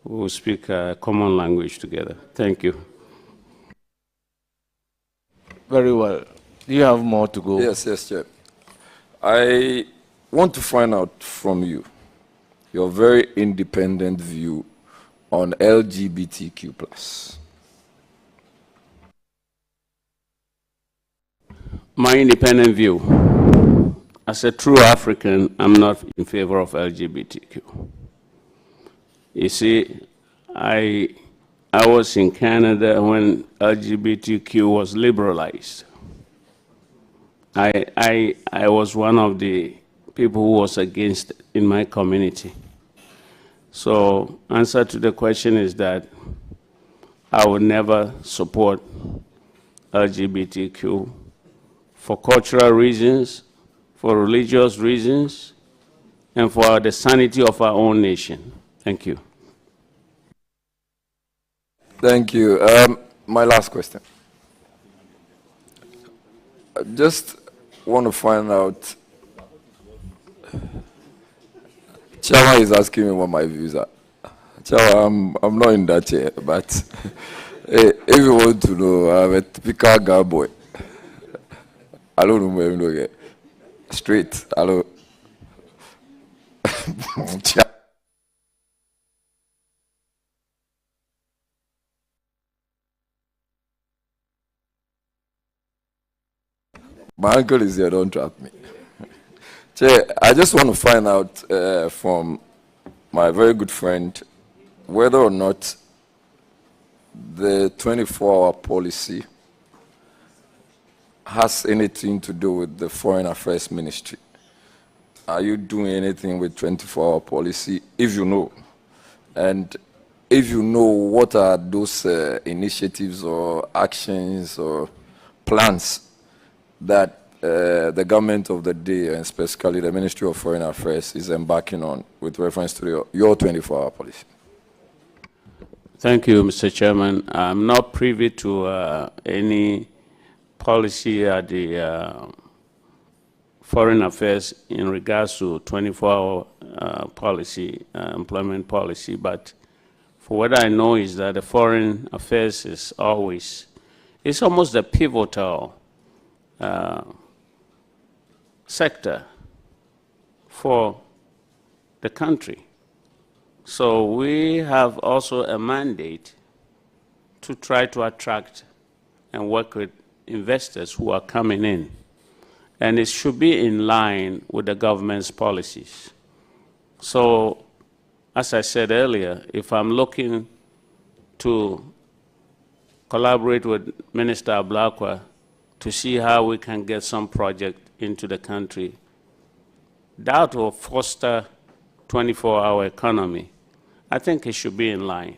we will speak common language together. Thank you. Very well. Do you have more to go? Yes, Chair. I want to find out from you your very independent view on LGBTQ+. My independent view, as a true African, I'm not in favor of LGBTQ. You see, I was in Canada when LGBTQ was liberalized. I was one of the people who was against it in my community. So, answer to the question is that I would never support LGBTQ for cultural reasons, for religious reasons, and for the sanity of our own nation. Thank you. Thank you. My last question. I just want to find out, Chairman is asking me what my views are. Chairman, I'm not in that chair, but if you want to know, I'm a typical girl boy. I don't know, straight, hello. My uncle is here, don't trap me. Chair, I just want to find out from my very good friend whether or not the 24-hour policy has anything to do with the Foreign Affairs Ministry. Are you doing anything with 24-hour policy, if you know? And if you know, what are those initiatives or actions or plans that the government of the day, and specifically the Ministry of Foreign Affairs, is embarking on with reference to your 24-hour policy? Thank you, Mr. Chairman. I'm not privy to any policy at the Foreign Affairs in regards to 24-hour policy, employment policy, but for what I know is that the Foreign Affairs is always, it's almost the pivotal sector for the country. So we have also a mandate to try to attract and work with investors who are coming in. And it should be in line with the government's policies. So, as I said earlier, if I'm looking to collaborate with Minister Ablakwa to see how we can get some project into the country, that will foster 24-hour economy. I think it should be in line,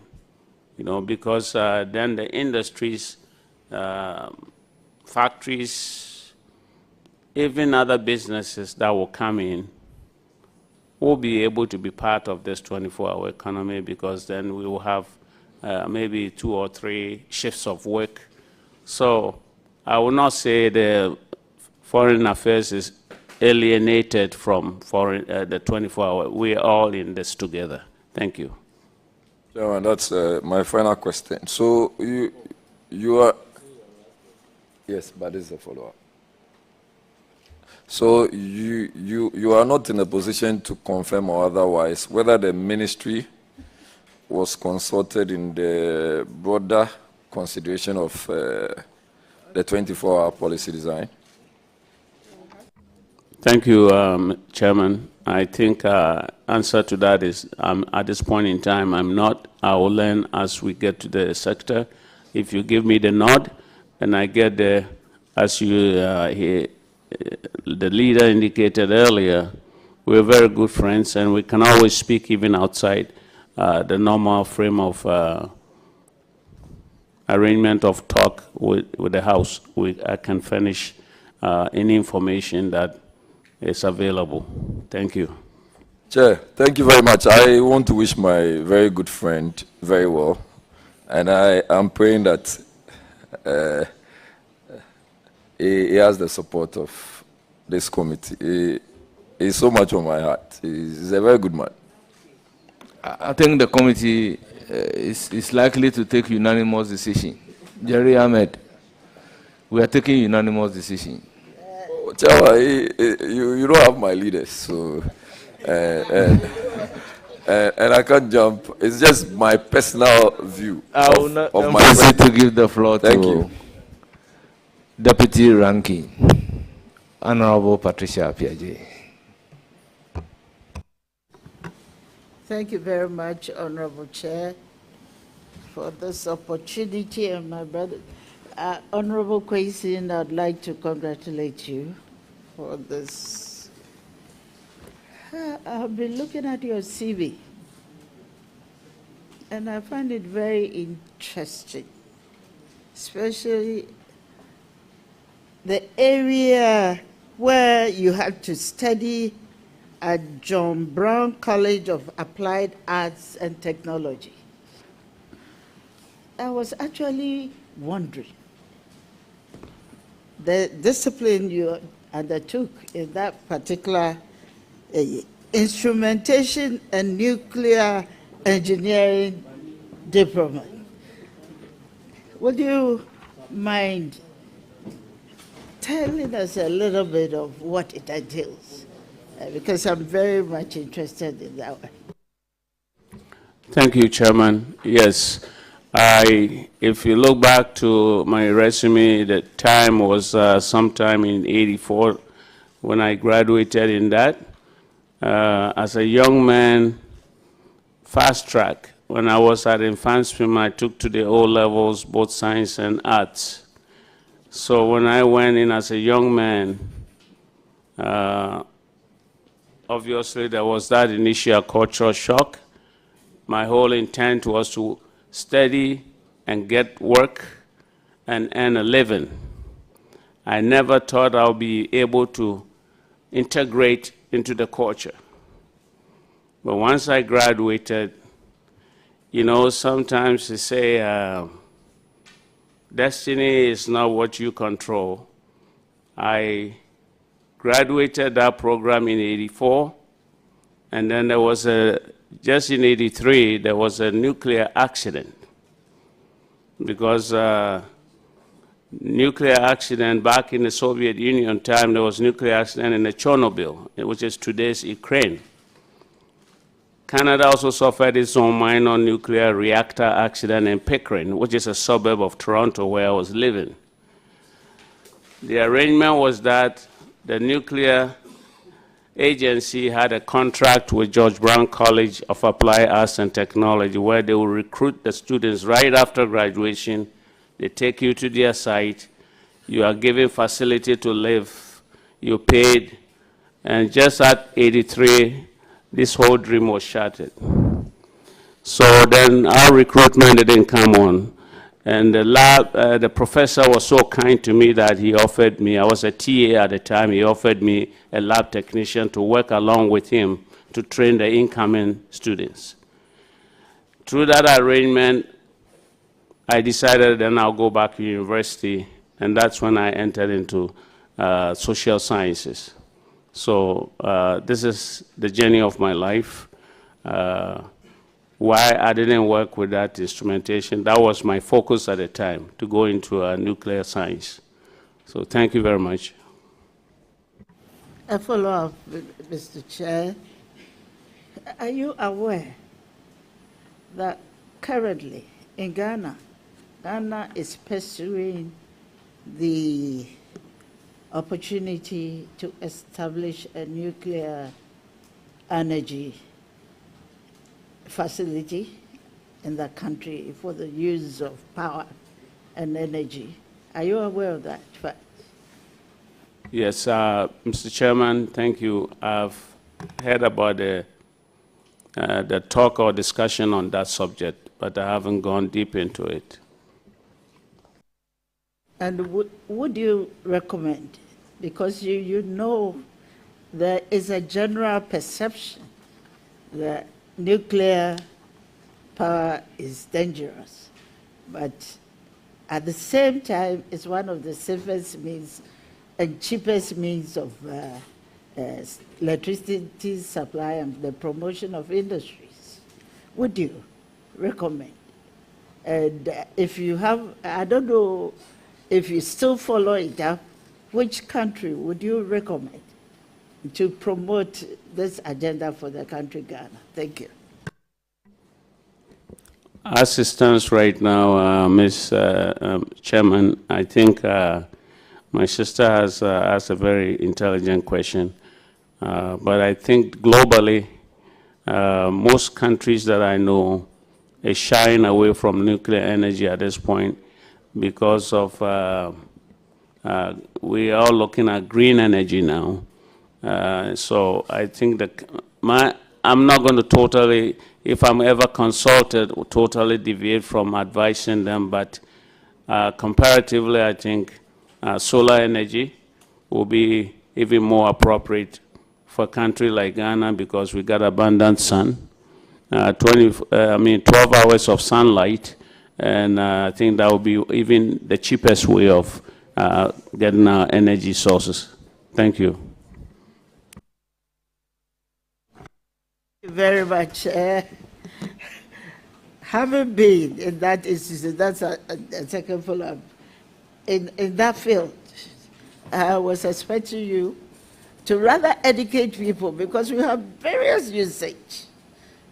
you know, because then the industries, factories, even other businesses that will come in will be able to be part of this 24-hour economy, because then we will have maybe 2 or 3 shifts of work. So I will not say the Foreign Affairs is alienated from the 24-hour. We are all in this together. Thank you. Chairman, that's my final question. So you are, yes, but this is a follow-up. So you are not in a position to confirm or otherwise whether the ministry was consulted in the broader consideration of the 24-hour policy design. Thank you, Chairman. I think answer to that is at this point in time, I'm not. I will learn as we get to the sector. If you give me the nod, and I get the, as you the leader indicated earlier, we're very good friends, and we can always speak even outside the normal frame of arrangement of talk with the House. I can furnish any information that is available. Thank you. Chair, thank you very much. I want to wish my very good friend very well, and I am praying that he has the support of this committee. He's so much on my heart. He's a very good man. I think the committee is likely to take unanimous decision. Jerry Ahmed, we are taking unanimous decision. Chairman, you don't have my leaders, so and I can't jump. It's just my personal view of my friend. To give the floor to Deputy Ranking, Honorable Patricia Piaget. Thank you very much, Honorable Chair, for this opportunity. And my brother, Honorable Kwesi, I'd like to congratulate you for this. I've been looking at your CV, and I find it very interesting, especially the area where you had to study at John Brown College of Applied Arts and Technology. I was actually wondering, the discipline you undertook in that particular instrumentation and nuclear engineering diploma. Would you mind telling us a little bit of what it entails? Because I'm very much interested in that one. Thank you, Chairman. Yes, if you look back to my resume, the time was sometime in '84 when I graduated in that. As a young man, fast track. When I was at Infantswim, I took to the O levels, both science and arts. So when I went in as a young man, obviously there was that initial cultural shock. My whole intent was to study and get work and earn a living. I never thought I'll be able to integrate into the culture. But once I graduated, you know, sometimes they say, destiny is not what you control. I graduated that program in '84, and then there was just in '83, there was a nuclear accident. Because nuclear accident back in the Soviet Union time, there was nuclear accident in the Chernobyl, which is today's Ukraine. Canada also suffered its own minor nuclear reactor accident in Pickering, which is a suburb of Toronto where I was living. The arrangement was that the nuclear agency had a contract with George Brown College of Applied Arts and Technology where they will recruit the students right after graduation. They take you to their site. You are given facility to live. You paid. And just at '83, this whole dream was shattered. So then our recruitment didn't come on. And the lab, the professor was so kind to me that he offered me, I was a TA at the time, he offered me a lab technician to work along with him to train the incoming students. Through that arrangement, I decided then I'll go back to university, and that's when I entered into social sciences. So this is the journey of my life. Why I didn't work with that instrumentation, that was my focus at the time, to go into nuclear science. So thank you very much. A follow-up, Mr. Chair. Are you aware that currently in Ghana, Ghana is pursuing the opportunity to establish a nuclear energy facility in the country for the use of power and energy? Are you aware of that fact? Yes, Mr. Chairman, thank you. I've heard about the talk or discussion on that subject, but I haven't gone deep into it. And would you recommend, because you know there is a general perception that nuclear power is dangerous, but at the same time, it's one of the safest means and cheapest means of electricity supply and the promotion of industries. Would you recommend? And if you have, I don't know if you still follow it up, which country would you recommend to promote this agenda for the country Ghana? Thank you. As it stands right now, Ms. Chairman, I think my sister has asked a very intelligent question. But I think globally, most countries that I know are shying away from nuclear energy at this point because of we are all looking at green energy now. So I think that I'm not going to totally, if I'm ever consulted, totally deviate from advising them, but comparatively, I think solar energy will be even more appropriate for a country like Ghana because we got abundant sun, 12 hours of sunlight, and I think that will be even the cheapest way of getting our energy sources. Thank you. Thank you very much. Having been in that institution, that's a second follow-up. In that field, I was expecting you to rather educate people because we have various usage.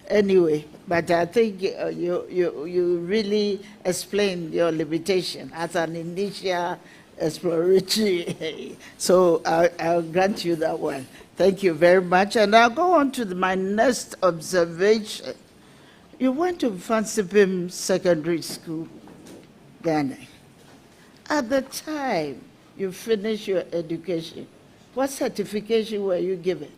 Anyway, but I think you really explained your limitation as an initial exploratory. So I'll grant you that one. Thank you very much. And I'll go on to my next observation. You went to Fansipim Secondary School, Ghana. At the time you finished your education, what certification were you given?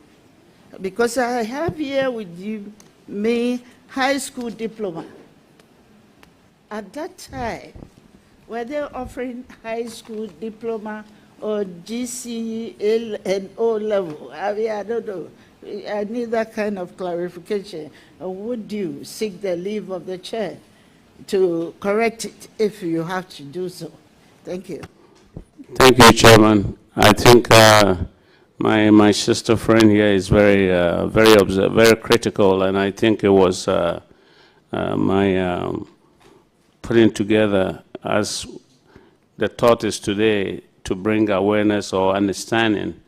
Because I have here with you my high school diploma. At that time, were they offering high school diploma or GCE and O level? I mean, I don't know. I need that kind of clarification. Would you seek the leave of the chair to correct it if you have to do so? Thank you. Thank you, Chairman. I think my sister friend here is very critical, and I think it was my putting together as the thought is today to bring awareness or understanding,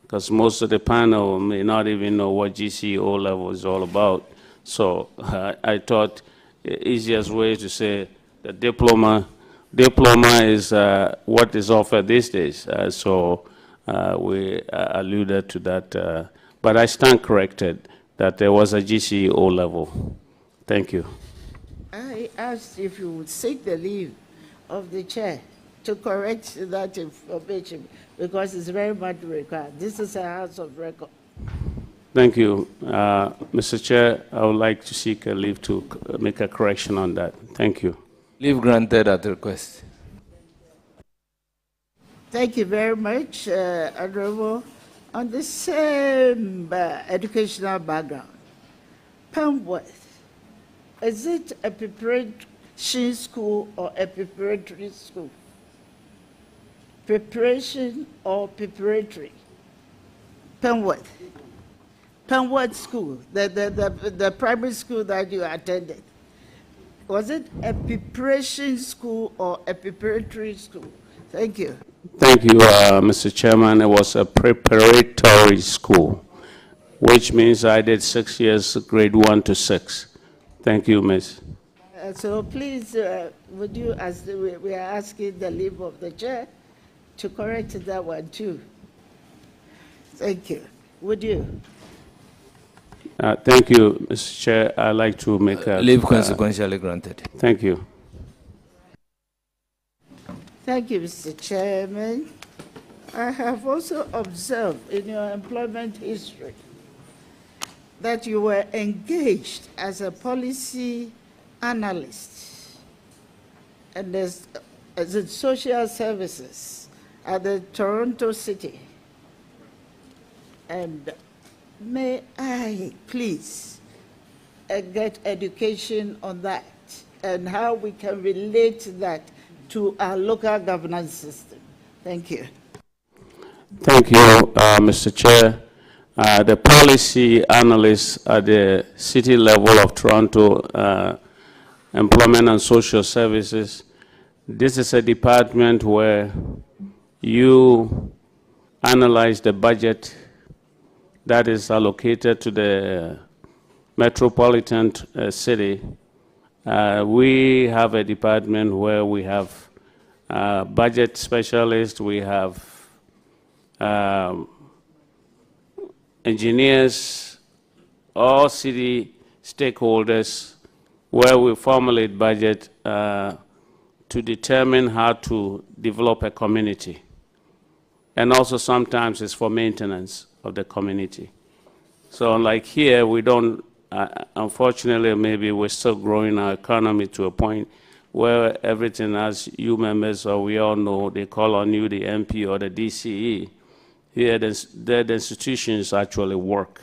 because most of the panel may not even know what GCO level is all about. So I thought the easiest way to say the diploma is what is offered these days. So we alluded to that. But I stand corrected that there was a GCO level. Thank you. I asked if you would seek the leave of the chair to correct that information because it's very much required. This is a house of record. Thank you. Mr. Chair, I would like to seek a leave to make a correction on that. Thank you. Leave granted at request. Thank you very much, Honorable. On the same educational background, Penworth, is it a preparation school or a preparatory school? Preparation or preparatory? Penworth. Penworth School, the primary school that you attended. Was it a preparation school or a preparatory school? Thank you. Thank you, Mr. Chairman. It was a preparatory school, which means I did 6 years, grade 1 to 6. Thank you, Miss. So please, would you, as we are asking the leave of the chair, to correct that one too. Thank you. Would you? Thank you, Mr. Chair. I'd like to make a... Leave consequentially granted. Thank you. Thank you, Mr. Chairman. I have also observed in your employment history that you were engaged as a policy analyst and as in social services at the Toronto City. And may I please get education on that and how we can relate that to our local governance system. Thank you. Thank you, Mr. Chair. The policy analyst at the city level of Toronto, Employment and Social Services, this is a department where you analyze the budget that is allocated to the metropolitan city. We have a department where we have budget specialists, we have engineers, all city stakeholders, where we formulate budget to determine how to develop a community. And also sometimes it's for maintenance of the community. So like here, we don't, unfortunately, maybe we're still growing our economy to a point where everything, as you members or we all know, they call on you, the MP or the DCE. Here, the institutions actually work.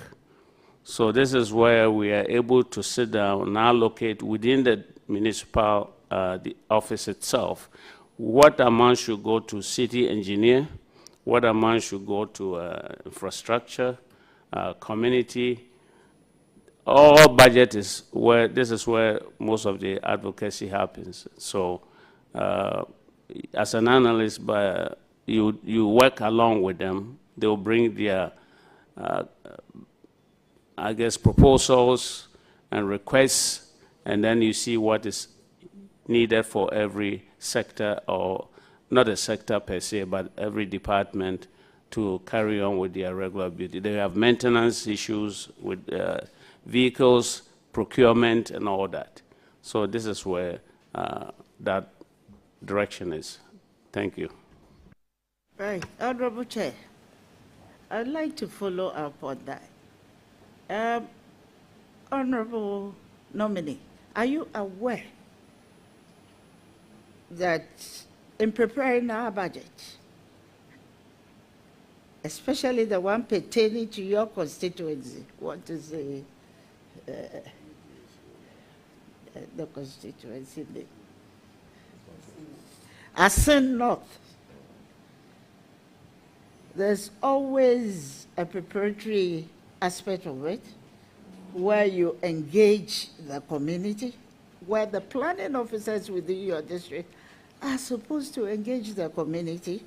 So this is where we are able to sit down and allocate within the municipal the office itself what amount should go to city engineer, what amount should go to infrastructure, community. All budget is where, this is where most of the advocacy happens. So as an analyst, you work along with them. They'll bring their, I guess, proposals and requests, and then you see what is needed for every sector, or not a sector per se, but every department to carry on with their regular duty. They have maintenance issues with vehicles, procurement, and all that. So this is where that direction is. Thank you. Right, Honorable Chair, I'd like to follow up on that. Honorable Nominee, are you aware that in preparing our budget, especially the one pertaining to your constituency, what is the constituency name? Asin North. There's always a preparatory aspect of it where you engage the community, where the planning officers within your district are supposed to engage the community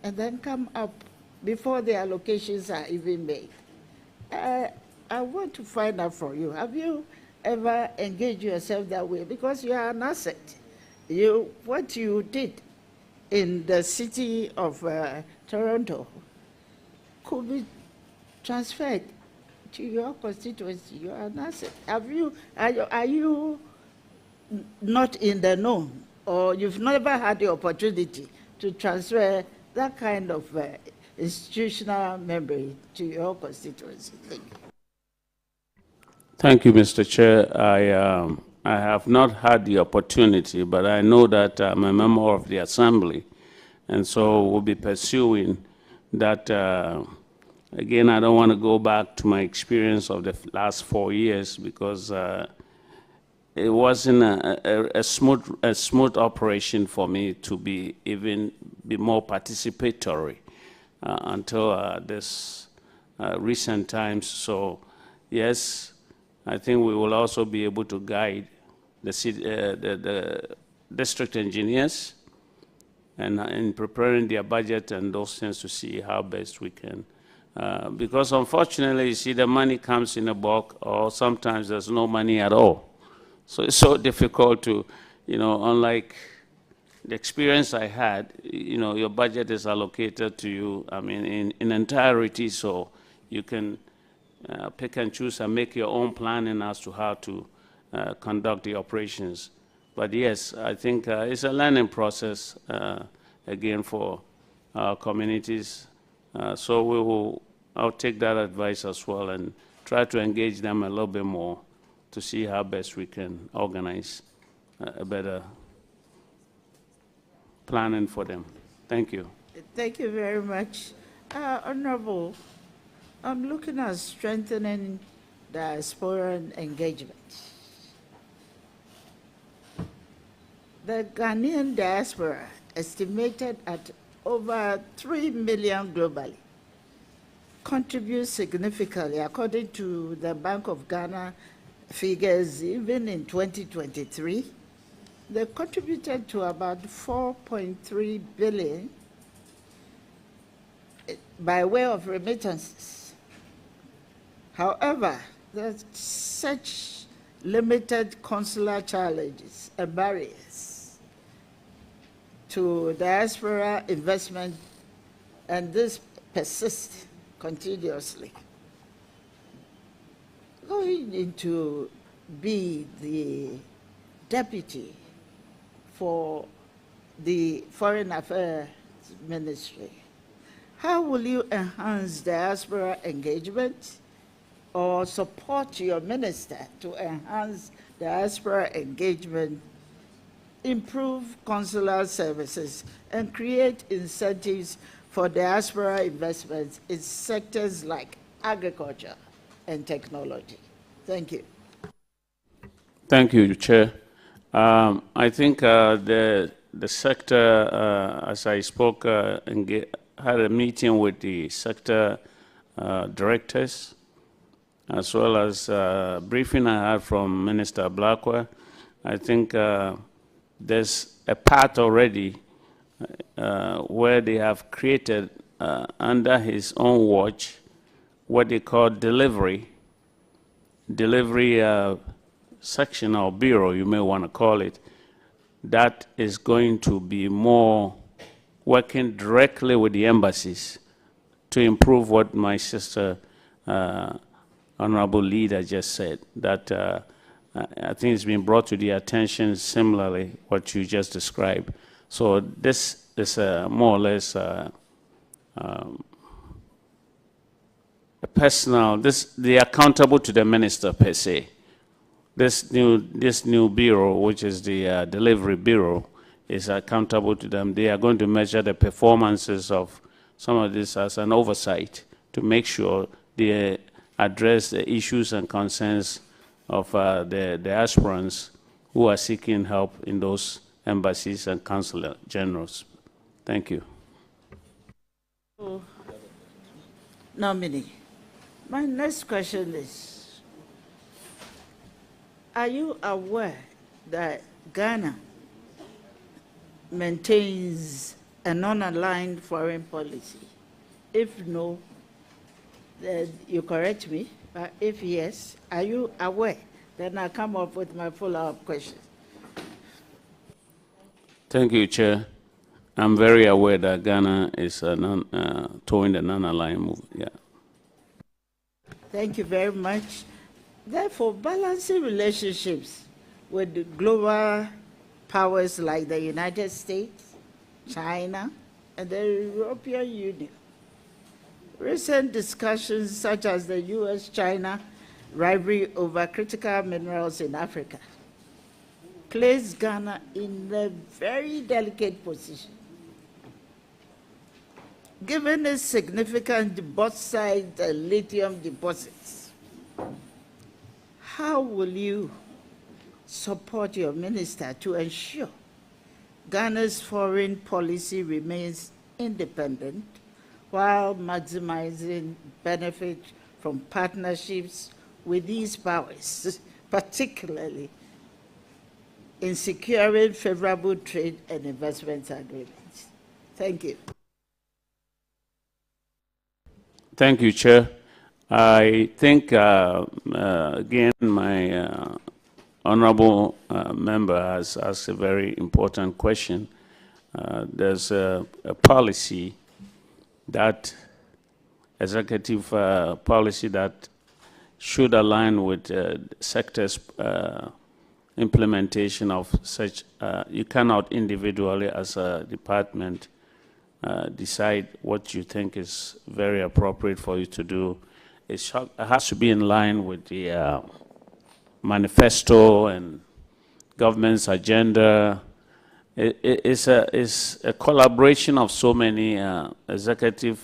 and then come up before the allocations are even made. I want to find out from you, have you ever engaged yourself that way? Because you are an asset. What you did in the city of Toronto could be transferred to your constituency. You are an asset. Are you not in the know, or you've never had the opportunity to transfer that kind of institutional memory to your constituency? Thank you. Thank you, Mr. Chair. I have not had the opportunity, but I know that I'm a member of the Assembly, and so we'll be pursuing that. Again, I don't want to go back to my experience of the last 4 years, because it wasn't a smooth operation for me to be more participatory until this recent times. So yes, I think we will also be able to guide the district engineers and in preparing their budget and those things to see how best we can. Because unfortunately, you see, the money comes in a bulk, or sometimes there's no money at all. So it's so difficult to, unlike the experience I had, your budget is allocated to you, I mean, in entirety, so you can pick and choose and make your own planning as to how to conduct the operations. But yes, I think it's a learning process, again, for our communities. So I'll take that advice as well and try to engage them a little bit more to see how best we can organize a better planning for them. Thank you. Thank you very much. Honorable, I'm looking at strengthening diaspora engagement. The Ghanaian diaspora, estimated at over 3 million globally, contributes significantly, according to the Bank of Ghana figures. Even in 2023, they contributed to about 4.3 billion by way of remittances. However, there's such limited consular challenges and barriers to diaspora investment, and this persists continuously. Going to be the deputy for the Foreign Affairs Ministry, how will you enhance diaspora engagement or support your minister to enhance diaspora engagement, improve consular services, and create incentives for diaspora investments in sectors like agriculture and technology? Thank you. Thank you, Chair. I think the sector, as I spoke, had a meeting with the sector directors, as well as a briefing I had from Minister Blackwell. I think there's a path already where they have created under his own watch what they call delivery section or bureau, you may want to call it, that is going to be more working directly with the embassies to improve what my sister, Honorable Leader, just said, that I think it's been brought to the attention similarly what you just described. So this is more or less a personal, they are accountable to the minister per se. This new bureau, which is the delivery bureau, is accountable to them. They are going to measure the performances of some of this as an oversight to make sure they address the issues and concerns of the aspirants who are seeking help in those embassies and consular generals. Thank you. Nominee, my next question is, are you aware that Ghana maintains a non-aligned foreign policy? If no, then you correct me, but if yes, are you aware? Then I'll come up with my follow-up question. Thank you, Chair. I'm very aware that Ghana is towing the non-aligned movement. Yeah. Thank you very much. Therefore, balancing relationships with the global powers like the United States, China, and the European Union. Recent discussions such as the US-China rivalry over critical minerals in Africa place Ghana in a very delicate position. Given its significant bauxite and lithium deposits, how will you support your minister to ensure Ghana's foreign policy remains independent while maximizing benefit from partnerships with these powers, particularly in securing favorable trade and investment agreements. Thank you. Thank you, Chair. I think, again, my honorable member has asked a very important question. There's a policy that, executive policy that should align with sector's implementation of such. You cannot individually, as a department, decide what you think is very appropriate for you to do. It has to be in line with the manifesto and government's agenda. It's a collaboration of so many executive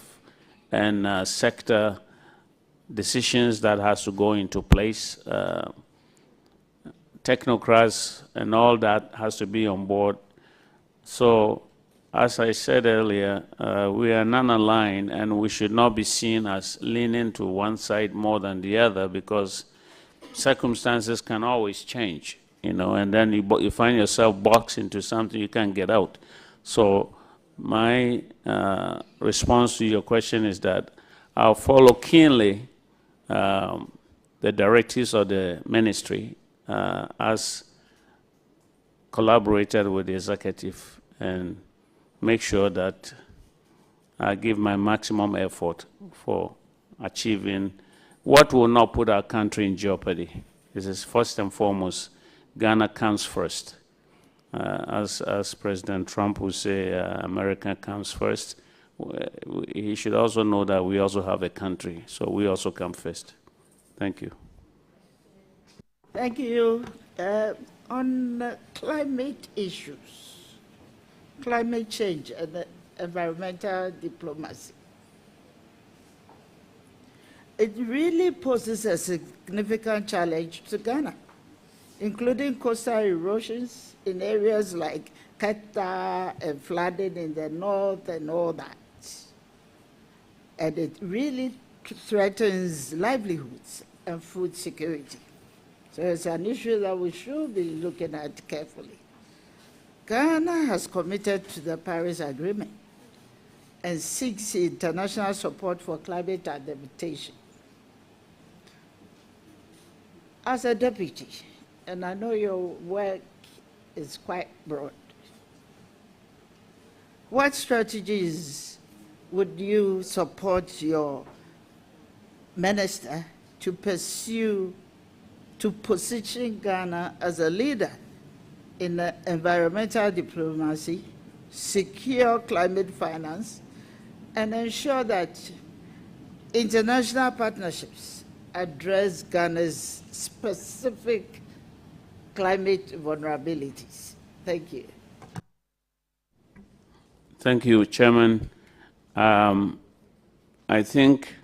and sector decisions that has to go into place. Technocrats and all that has to be on board. So, as I said earlier, we are non-aligned, and we should not be seen as leaning to one side more than the other, because circumstances can always change, you know, and then you find yourself boxed into something you can't get out. So my response to your question is that I'll follow keenly the directives of the ministry as collaborated with the executive, and make sure that I give my maximum effort for achieving what will not put our country in jeopardy. This is first and foremost, Ghana comes first. As President Trump would say, America comes first. He should also know that we also have a country, so we also come first. Thank you. Thank you. On climate issues, climate change and environmental diplomacy, it really poses a significant challenge to Ghana, including coastal erosions in areas like Keta and flooding in the north and all that. And it really threatens livelihoods and food security. So it's an issue that we should be looking at carefully. Ghana has committed to the Paris Agreement and seeks international support for climate adaptation. As a deputy, and I know your work is quite broad, what strategies would you support your minister to pursue to position Ghana as a leader in environmental diplomacy, secure climate finance, and ensure that international partnerships address Ghana's specific climate vulnerabilities? Thank you. Thank you, Chairman. I think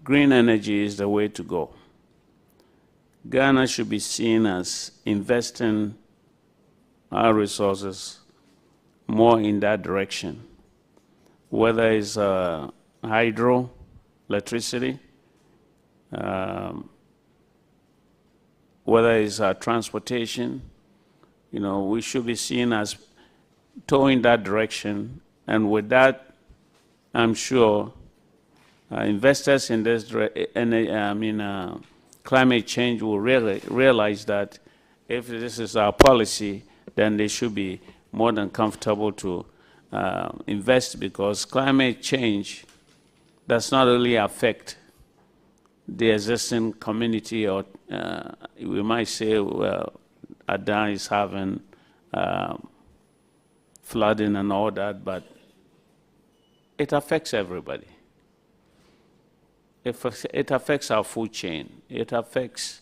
green energy is the way to go. Ghana should be seen as investing our resources more in that direction, whether it's hydro, electricity, whether it's transportation. You know, we should be seen as towing that direction, and with that, I'm sure investors in this climate change will really realize that if this is our policy, then they should be more than comfortable to invest, because climate change does not only affect the existing community, or we might say, well, Adan is having flooding and all that, but it affects everybody. It affects our food chain. It affects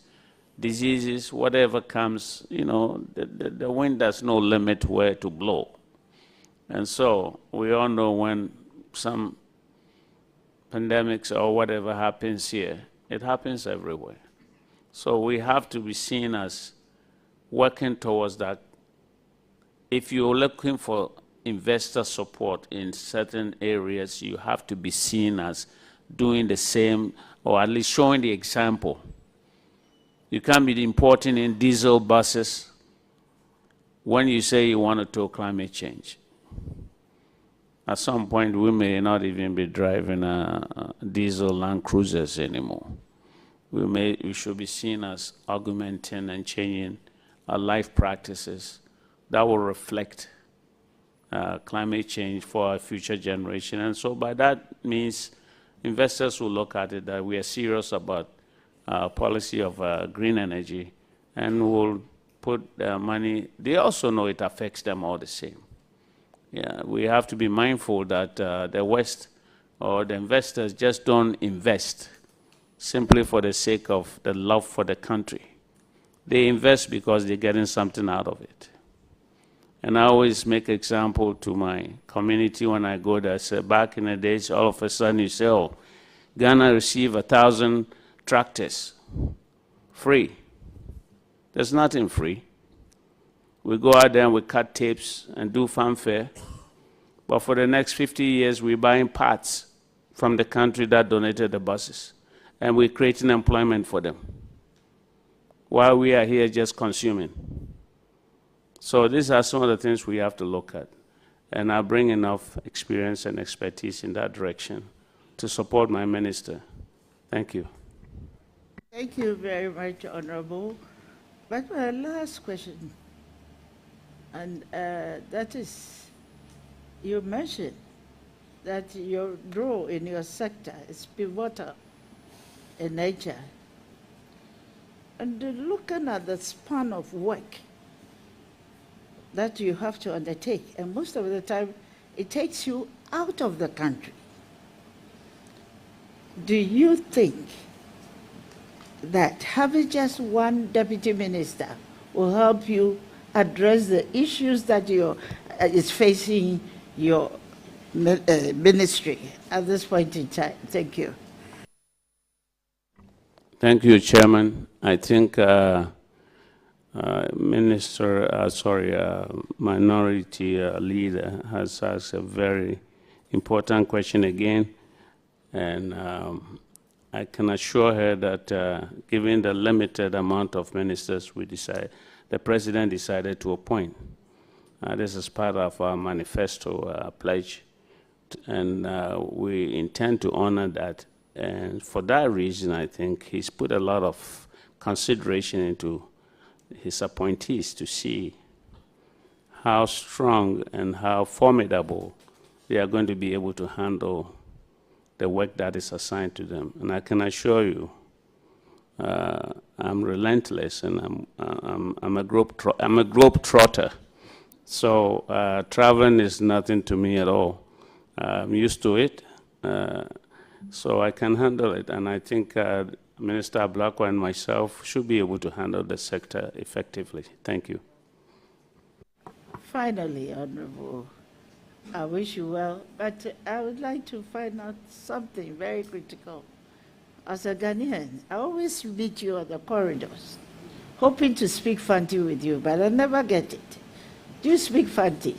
diseases, whatever comes, you know, the wind has no limit where to blow. And so we all know when some pandemics or whatever happens here, it happens everywhere. So we have to be seen as working towards that. If you're looking for investor support in certain areas, you have to be seen as doing the same, or at least showing the example. You can't be importing in diesel buses when you say you want to tackle climate change, at some point we may not even be driving diesel Land Cruisers anymore. We should be seen as augmenting and changing our life practices that will reflect climate change for our future generation. And so by that means investors will look at it that we are serious about policy of green energy and will put money. They also know it affects them all the same. Yeah, we have to be mindful that the West or the investors just don't invest simply for the sake of the love for the country. They invest because they're getting something out of it. And I always make example to my community when I go there. So back in the days, all of a sudden you say, oh, Ghana received 1,000 tractors free. There's nothing free. We go out there and we cut tapes and do fanfare. But for the next 50 years, we're buying parts from the country that donated the buses. And we're creating employment for them, while we are here just consuming. So these are some of the things we have to look at. And I bring enough experience and expertise in that direction to support my minister. Thank you. Thank you very much, Honorable. But my last question, and that is, you mentioned that your role in your sector is pivotal in nature. And looking at the span of work that you have to undertake, and most of the time it takes you out of the country. Do you think that having just one deputy minister will help you address the issues that is facing your ministry at this point in time? Thank you. Thank you, Chairman. I think Minority Leader has asked a very important question again, and I can assure her that given the limited amount of ministers the President decided to appoint. This is part of our manifesto pledge, and we intend to honor that. And for that reason, I think he's put a lot of consideration into his appointees to see how strong and how formidable they are going to be able to handle the work that is assigned to them. And I can assure you, I'm relentless, and I'm a globe trotter. So traveling is nothing to me at all. I'm used to it. So I can handle it, and I think Minister Ablakwa and myself should be able to handle the sector effectively. Thank you. Finally, Honorable, I wish you well, but I would like to find out something very critical. As a Ghanaian, I always meet you on the corridors, hoping to speak Fanti with you, but I never get it. Do you speak Fanti?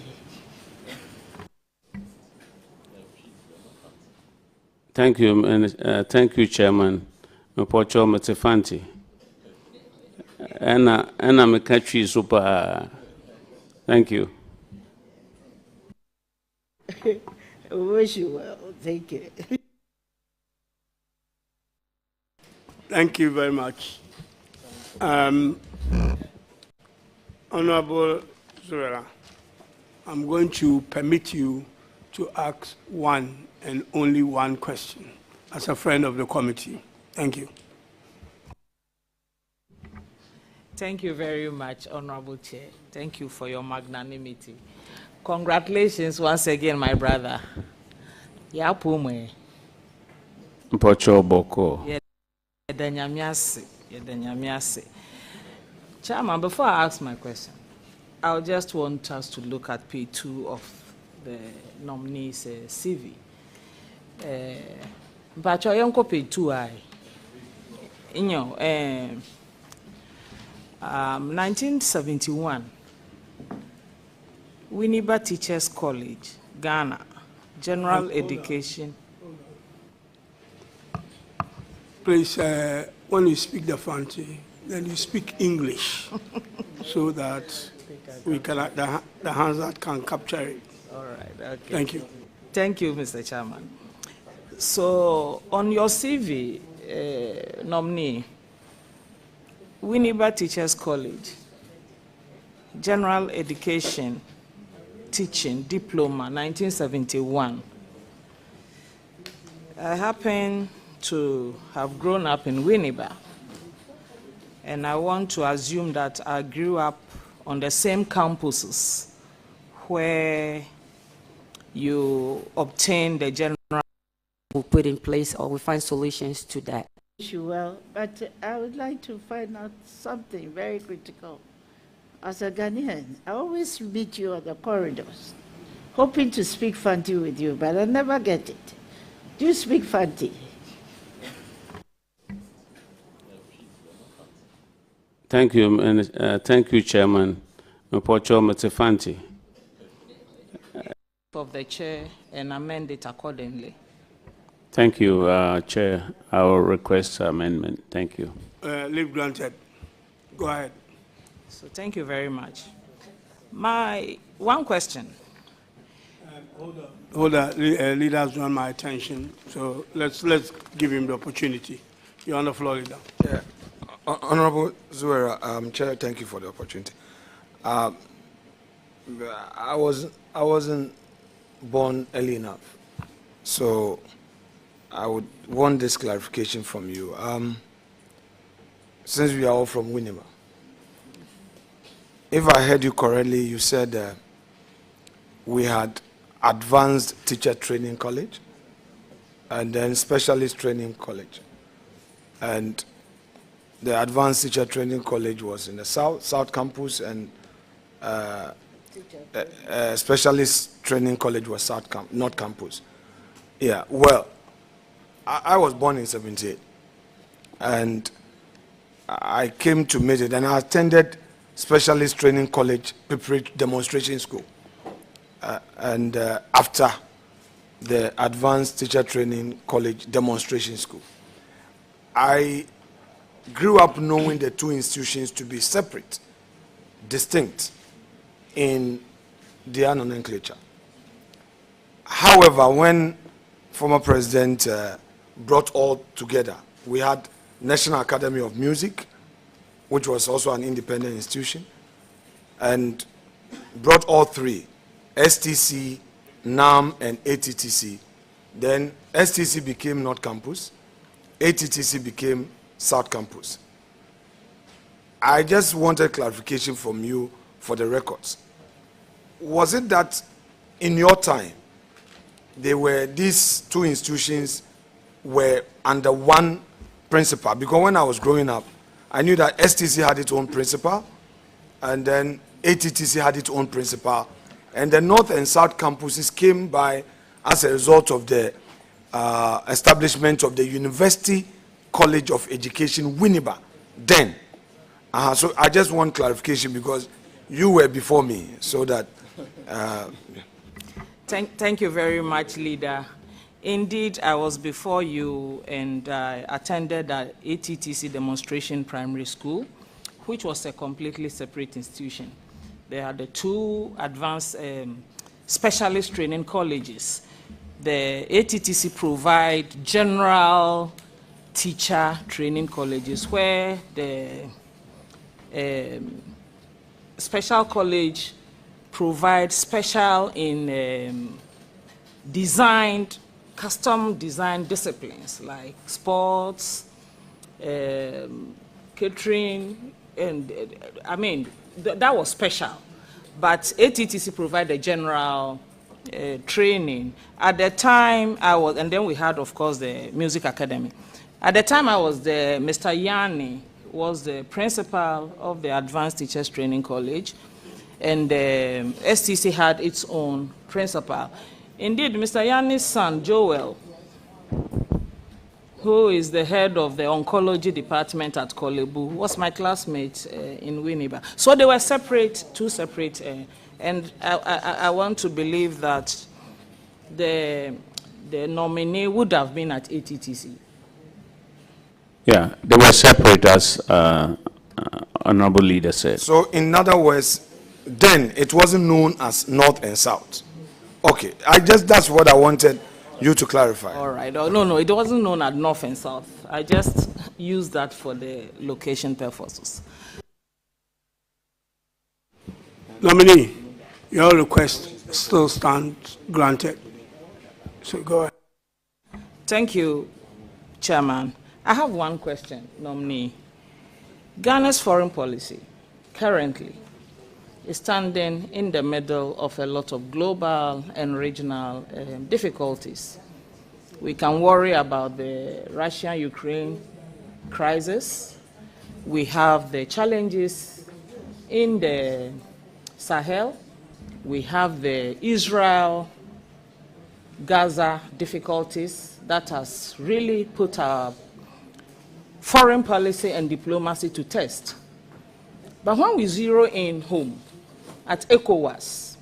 Thank you, thank you, Chairman. Mpocho Mtefanti. And I'm a country super. Thank you. I wish you well. Thank you. Thank you very much. Honorable Zurela, I'm going to permit you to ask one and only one question as a friend of the committee. Thank you. Thank you very much, Honorable Chair. Thank you for your magnanimity. Congratulations once again, my brother. Yapume. Mpocho Boko. Chairman, before I ask my question, I just want us to look at page 2 of the nominee's CV. But I am page 2. In your 1971, Winneba Teachers College, Ghana, General Education. Please, when you speak the Fanti, then you speak English, so that we can, the hands that can capture it. All right, okay. Thank you. Thank you, Mr. Chairman. So, on your CV, nominee, Winneba Teachers College, General Education, Teaching, Diploma, 1971. I happen to have grown up in Winneba, and I want to assume that I grew up on the same campuses where you obtain the general we put in place, or we find solutions to that. Well, but I would like to find out something very critical. As a Ghanaian, I always meet you on the corridors, hoping to speak Fanti with you, but I never get it. Do you speak Fanti? Thank you, and thank you, Chairman. Mpocho Mtefanti. Of the chair and amend it accordingly. Thank you, Chair. I will request amendment. Thank you. Leave granted. Go ahead. So thank you very much. My one question. Hold on. Leader's drawn my attention, so let's give him the opportunity. You're on the floor, leader. Yeah. Honorable Zuera, Chair, thank you for the opportunity. I wasn't born early enough, so I would want this clarification from you. Since we are all from Winneba, if I heard you correctly, you said we had advanced teacher training college and then specialist training college. And the advanced teacher training college was in the South Campus, and specialist training college was North Campus. Yeah, well, I was born in 78, and I came to meet it, and I attended specialist training college preparatory demonstration school, and after the advanced teacher training college demonstration school. I grew up knowing the two institutions to be separate, distinct in their nomenclature. However, when former president brought all together, we had National Academy of Music, which was also an independent institution, and brought all three, STC, NAM, and ATTC. Then STC became North Campus, ATTC became South Campus. I just wanted clarification from you for the records. Was it that in your time, these two institutions were under one principal? Because when I was growing up, I knew that STC had its own principal, and then ATTC had its own principal, and the North and South campuses came by as a result of the establishment of the University College of Education, Winneba, then. So I just want clarification because you were before me, so that... Thank you very much, Leader. Indeed, I was before you, and I attended the ATTC Demonstration Primary School, which was a completely separate institution. They had the two advanced specialist training colleges. The ATTC provide general teacher training colleges, where the special college provides special in custom designed disciplines like sports, catering, and I mean, that was special. But ATTC provided general training. At the time I was, and then we had, of course, the Music Academy. At the time I was there, Mr. Yanni was the principal of the Advanced Teachers Training College, and STC had its own principal. Indeed, Mr. Yanni's son, Joel, who is the head of the oncology department at Kolebu, was my classmate in Winneba. So they were separate, two separate, and I want to believe that the nominee would have been at ATTC. Yeah, they were separate, as Honorable Leader said. So in other words, then it wasn't known as North and South. Okay, that's what I wanted you to clarify. All right. Oh, no, it wasn't known as North and South. I just used that for the location purposes. Nominee, your request still stands granted. So go ahead. Thank you, Chairman. I have one question, nominee. Ghana's foreign policy currently is standing in the middle of a lot of global and regional difficulties. We can worry about the Russia-Ukraine crisis. We have the challenges in the Sahel. We have the Israel-Gaza difficulties that has really put our foreign policy and diplomacy to test. But when we zero in home at ECOWAS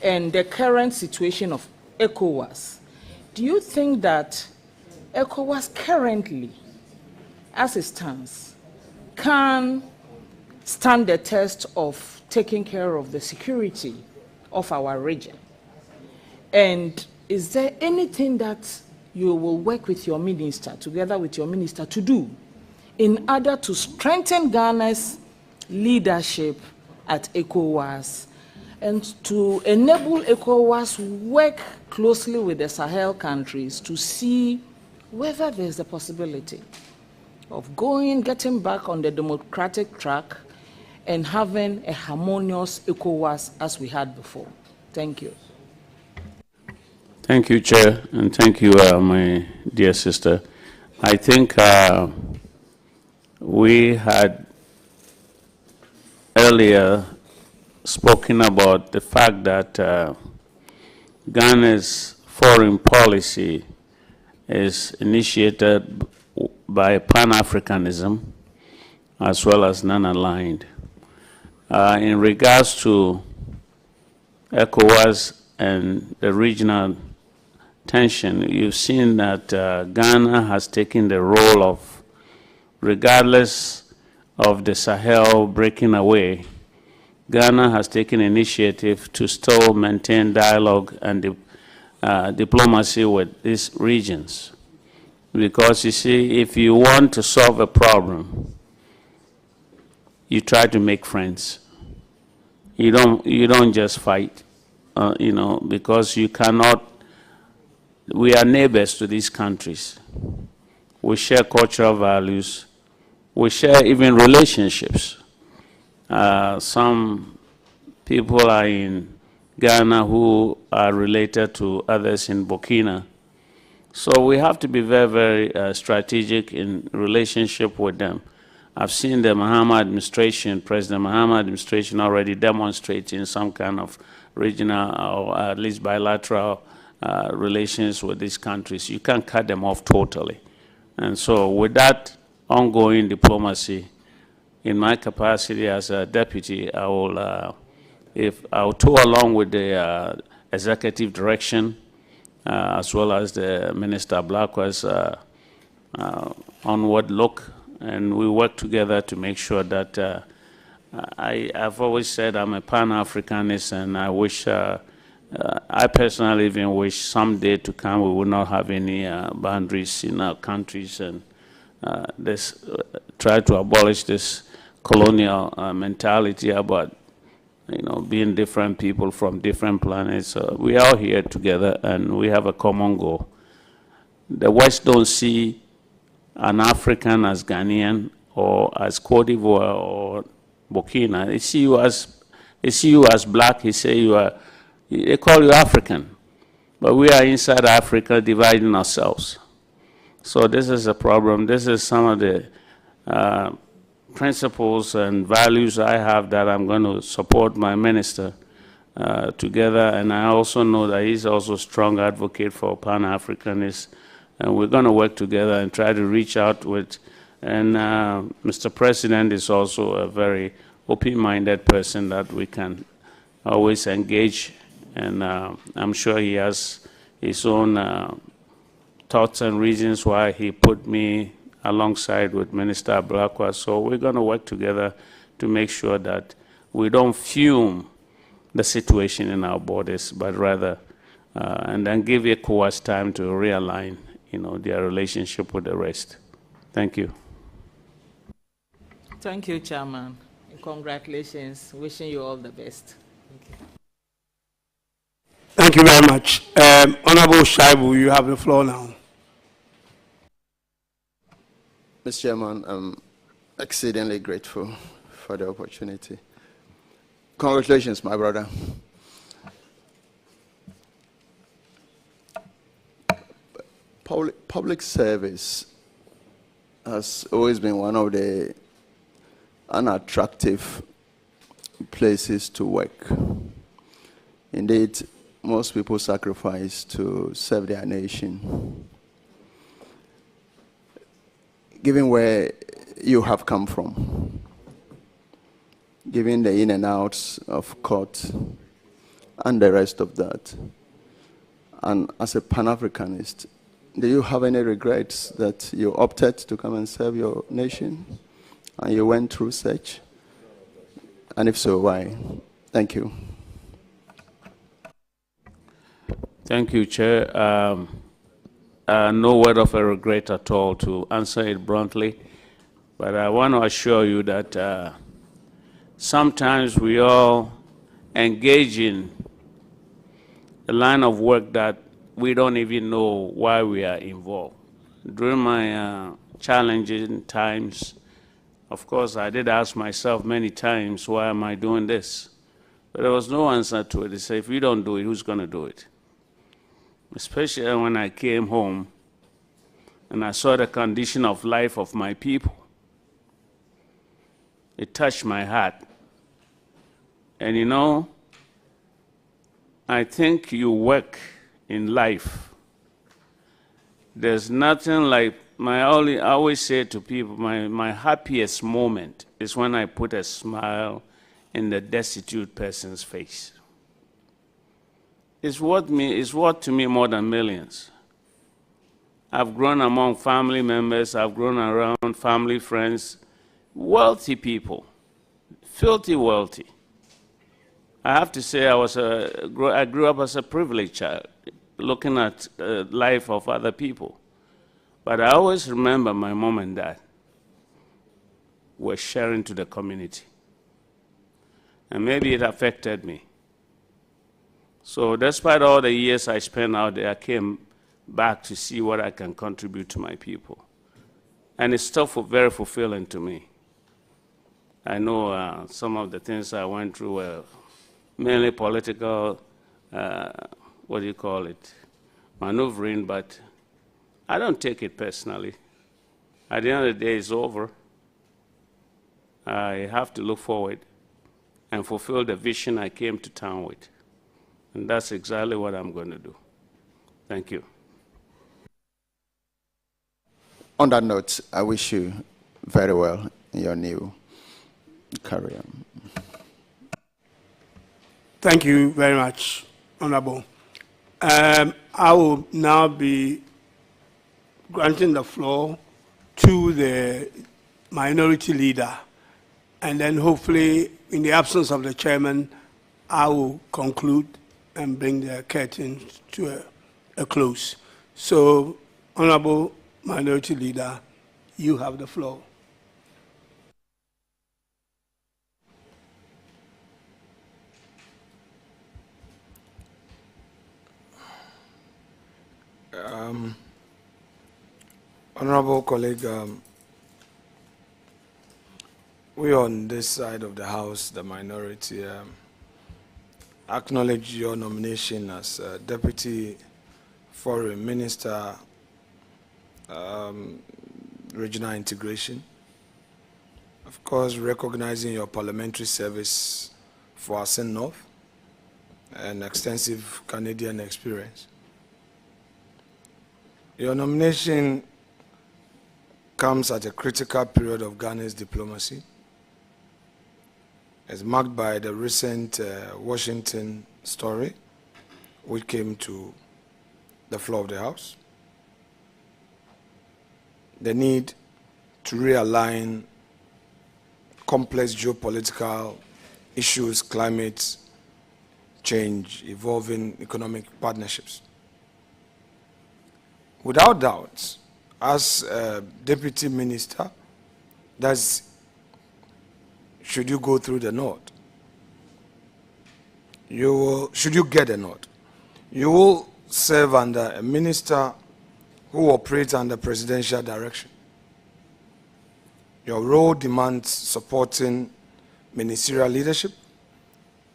and the current situation of ECOWAS, do you think that ECOWAS currently, as it stands, can stand the test of taking care of the security of our region? And is there anything that you will work with your minister, together with your minister, to do in order to strengthen Ghana's leadership at ECOWAS and to enable ECOWAS work closely with the Sahel countries to see whether there's a possibility of getting back on the democratic track and having a harmonious ECOWAS as we had before? Thank you. Thank you, Chair, and thank you, my dear sister. I think we had earlier spoken about the fact that Ghana's foreign policy is initiated by Pan-Africanism as well as non-aligned. In regards to ECOWAS and the regional tension, you've seen that Ghana has taken the role of, regardless of the Sahel breaking away, Ghana has taken initiative to still maintain dialogue and diplomacy with these regions. Because you see, if you want to solve a problem, you try to make friends. You don't just fight, because you cannot. We are neighbors to these countries. We share cultural values. We share even relationships. Some people are in Ghana who are related to others in Burkina. So we have to be very, very strategic in relationship with them. I've seen the Mahama administration, President Mahama administration, already demonstrating some kind of regional or at least bilateral relations with these countries. You can't cut them off totally. And so with that ongoing diplomacy, in my capacity as a deputy, I will tour along with the executive direction, as well as the Minister Blackwa's onward look, and we work together to make sure that I've always said I'm a Pan-Africanist, and I wish, I personally even wish someday to come we would not have any boundaries in our countries, and try to abolish this colonial mentality about being different people from different planets. We are here together and we have a common goal. The West don't see an African as Ghanaian or as Cote d'Ivoire or Burkina. They see you as black. They call you African. But we are inside Africa dividing ourselves. So this is a problem. This is some of the principles and values I have that I'm going to support my minister together. And I also know that he's also a strong advocate for Pan-Africanists. And we're going to work together and try to reach out with, and Mr. President is also a very open-minded person that we can always engage. And I'm sure he has his own thoughts and reasons why he put me alongside with Minister Blakwa. So we're going to work together to make sure that we don't fume the situation in our borders, but rather, and then give ECOWAS time to realign, their relationship with the rest. Thank you. Thank you, Chairman. Congratulations. Wishing you all the best. Thank you. Thank you very much. Honorable Shaibu, you have the floor now. Mr. Chairman, I'm exceedingly grateful for the opportunity. Congratulations, my brother. Public service has always been one of the unattractive places to work. Indeed, most people sacrifice to serve their nation. Given where you have come from, given the in and outs of court and the rest of that, and as a Pan-Africanist, do you have any regrets that you opted to come and serve your nation and you went through such? And if so, why? Thank you. Thank you, Chair. No word of a regret at all, to answer it bluntly. But I want to assure you that sometimes we all engage in a line of work that we don't even know why we are involved. During my challenging times, of course, I did ask myself many times, why am I doing this? But there was no answer to it. They said, if you don't do it, who's going to do it? Especially when I came home and I saw the condition of life of my people. It touched my heart. And I think you work in life. There's nothing like, I always say to people, my happiest moment is when I put a smile in the destitute person's face. It's worth to me more than millions. I've grown among family members, I've grown around family friends, wealthy people, filthy wealthy. I have to say I grew up as a privileged child, looking at the life of other people. But I always remember my mom and dad were sharing to the community. And maybe it affected me. So despite all the years I spent out there, I came back to see what I can contribute to my people. And it's still very fulfilling to me. I know some of the things I went through were mainly political, maneuvering, but I don't take it personally. At the end of the day, it's over. I have to look forward and fulfill the vision I came to town with. And that's exactly what I'm going to do. Thank you. On that note, I wish you very well in your new career. Thank you very much, Honorable. I will now be granting the floor to the minority leader, and then hopefully, in the absence of the chairman, I will conclude and bring the curtain to a close. So, Honorable Minority Leader, you have the floor. Honorable colleague, we on this side of the House, the minority, acknowledge your nomination as Deputy Foreign Minister, Regional Integration. Of course, recognizing your parliamentary service for Asen North and extensive Canadian experience. Your nomination comes at a critical period of Ghana's diplomacy. It's marked by the recent Washington story, which came to the floor of the House. The need to realign complex geopolitical issues, climate change, evolving economic partnerships. Without doubt, as a deputy minister, should you go through the nod, should you get a nod, you will serve under a minister who operates under presidential direction. Your role demands supporting ministerial leadership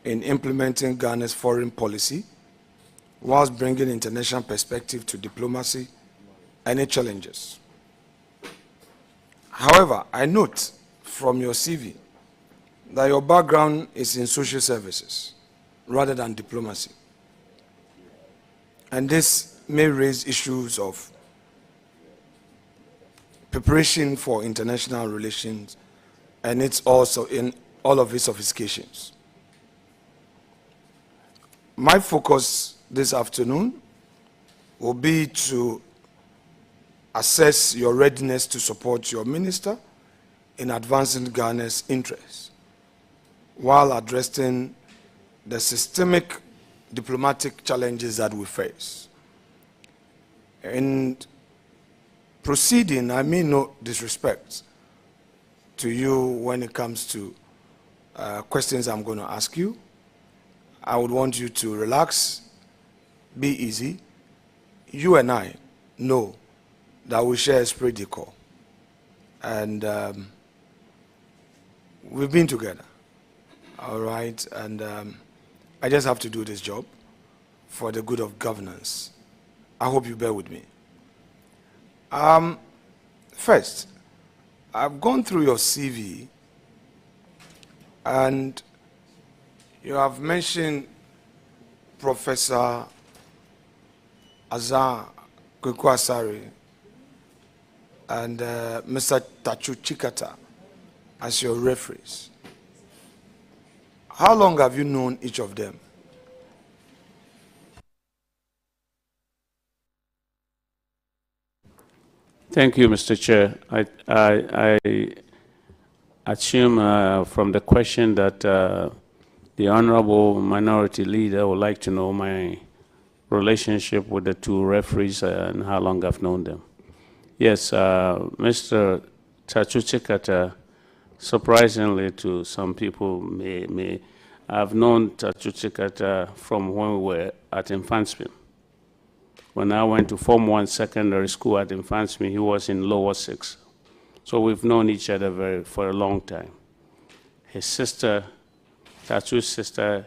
in implementing Ghana's foreign policy whilst bringing international perspective to diplomacy and its challenges. However, I note from your CV that your background is in social services rather than diplomacy. And this may raise issues of preparation for international relations, and it's also in all of its sophistications. My focus this afternoon will be to assess your readiness to support your minister in advancing Ghana's interests while addressing the systemic diplomatic challenges that we face. In proceeding, I mean no disrespect to you when it comes to questions I'm going to ask you. I would want you to relax, be easy. You and I know that we share esprit de corps. And we've been together, all right? And I just have to do this job for the good of governance. I hope you bear with me. First, I've gone through your CV, and you have mentioned Professor Azar Kweku and Mr. Tachu Chikata as your referees. How long have you known each of them? Thank you, Mr. Chair. I assume from the question that the Honorable Minority Leader would like to know my relationship with the two referees and how long I've known them. Yes, Mr. Tachu Chikata, surprisingly to some people, I've known Tachu Chikata from when we were at Infantsville. When I went to Form 1 secondary school at Infantsville, he was in lower 6. So we've known each other for a long time. His sister, Tachu's sister,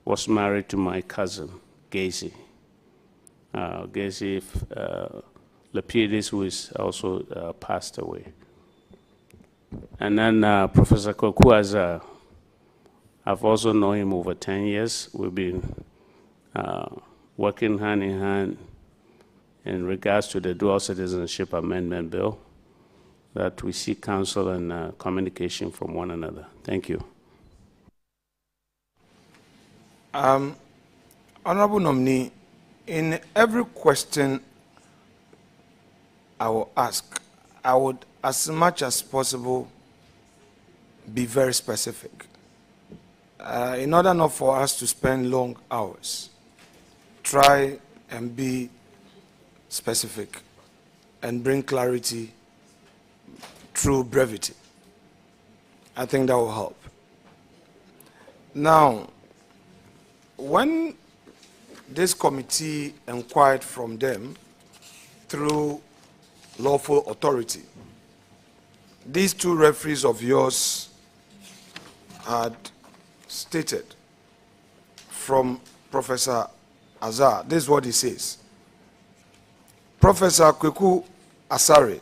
was married to my cousin, Gacy. Gacy Lapidis, who is also passed away. And then Professor Kweku Azar, I've also known him over 10 years. We've been working hand in hand in regards to the Dual Citizenship Amendment Bill, that we seek counsel and communication from one another. Thank you. Honorable Nominee, in every question I will ask, I would, as much as possible, be very specific. In order not for us to spend long hours, try and be specific and bring clarity through brevity. I think that will help. Now, when this committee inquired from them through lawful authority, these two referees of yours had stated from Professor Azar, this is what he says. Professor Kweku Asare,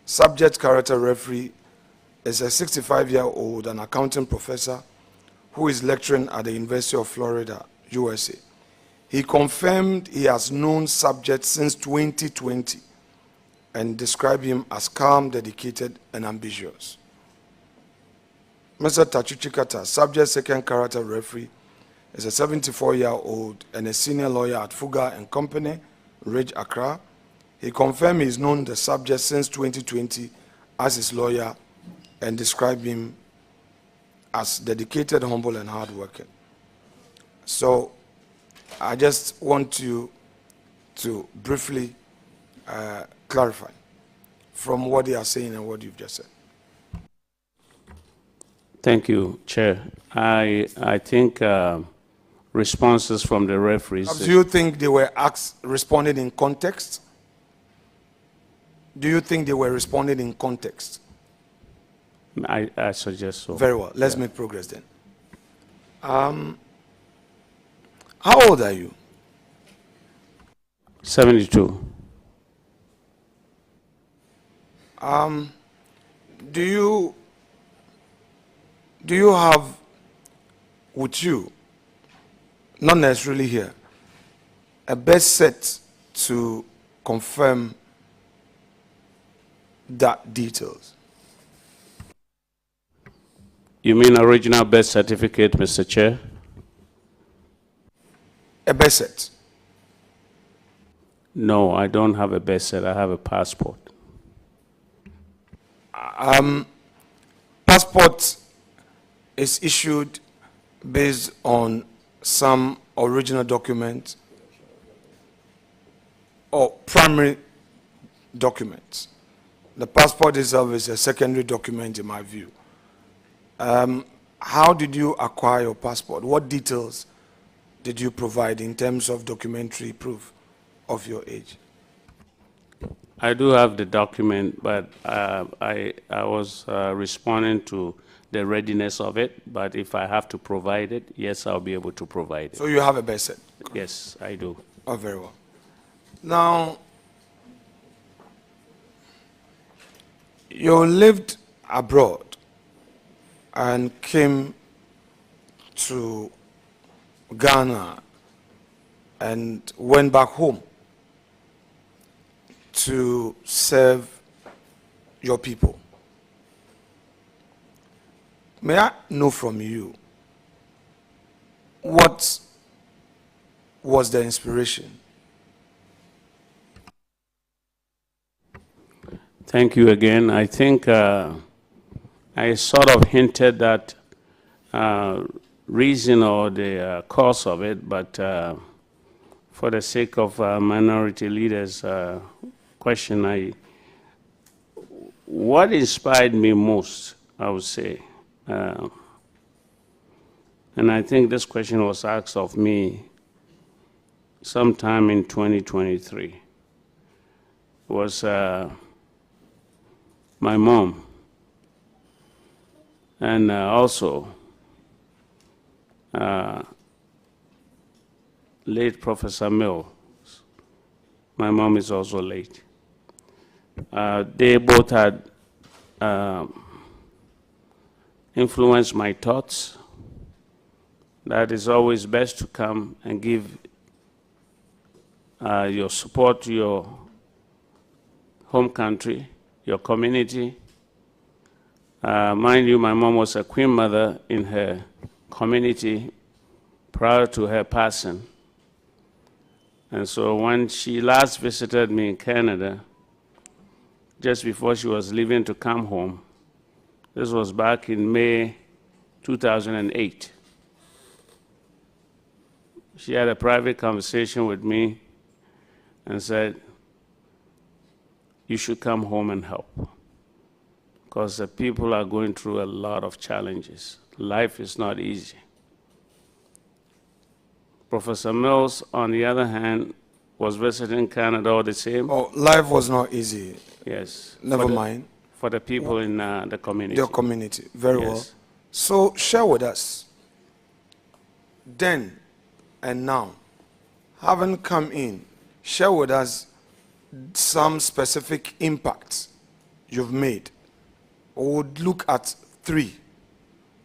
subject character referee, is a 65-year-old and accounting professor who is lecturing at the University of Florida, USA. He confirmed he has known subject since 2020 and described him as calm, dedicated, and ambitious. Mr. Tachu Chikata, subject second character referee, is a 74-year-old and a senior lawyer at Fuga and Company, Ridge, Accra. He confirmed he has known the subject since 2020 as his lawyer and described him as dedicated, humble, and hardworking. So I just want you to briefly clarify from what they are saying and what you've just said. Thank you, Chair. I think responses from the referees. Do you think they were responding in context? Do you think they were responding in context? I suggest so. Very well. Let's make progress then. How old are you? 72. Do you have with you, not necessarily here, a birth set to confirm that details? You mean original birth certificate, Mr. Chair? A birth set? No, I don't have a birth set. I have a passport. Passport is issued based on some original document or primary documents. The passport itself is a secondary document in my view. How did you acquire your passport? What details did you provide in terms of documentary proof of your age? I do have the document, but I was responding to the readiness of it. But if I have to provide it, yes, I'll be able to provide it. So you have a birth set? Yes, I do. Oh, very well. Now, you lived abroad and came to Ghana and went back home to serve your people. May I know from you, what was the inspiration? Thank you again. I think I sort of hinted that reason or the cause of it, but for the sake of minority leaders' question, what inspired me most, I would say, and I think this question was asked of me sometime in 2023, was my mom, and also late Professor Mills. My mom is also late. They both had influenced my thoughts. That it's always best to come and give your support to your home country, your community. Mind you, my mom was a queen mother in her community prior to her passing. And so when she last visited me in Canada, just before she was leaving to come home, this was back in May 2008. She had a private conversation with me and said, you should come home and help, because the people are going through a lot of challenges. Life is not easy. Professor Mills, on the other hand, was visiting Canada all the same. Oh, life was not easy. Yes. Never mind. For the people in the community. Your community, very well. So share with us, then and now, having come in, share with us some specific impacts you've made. We would look at 3.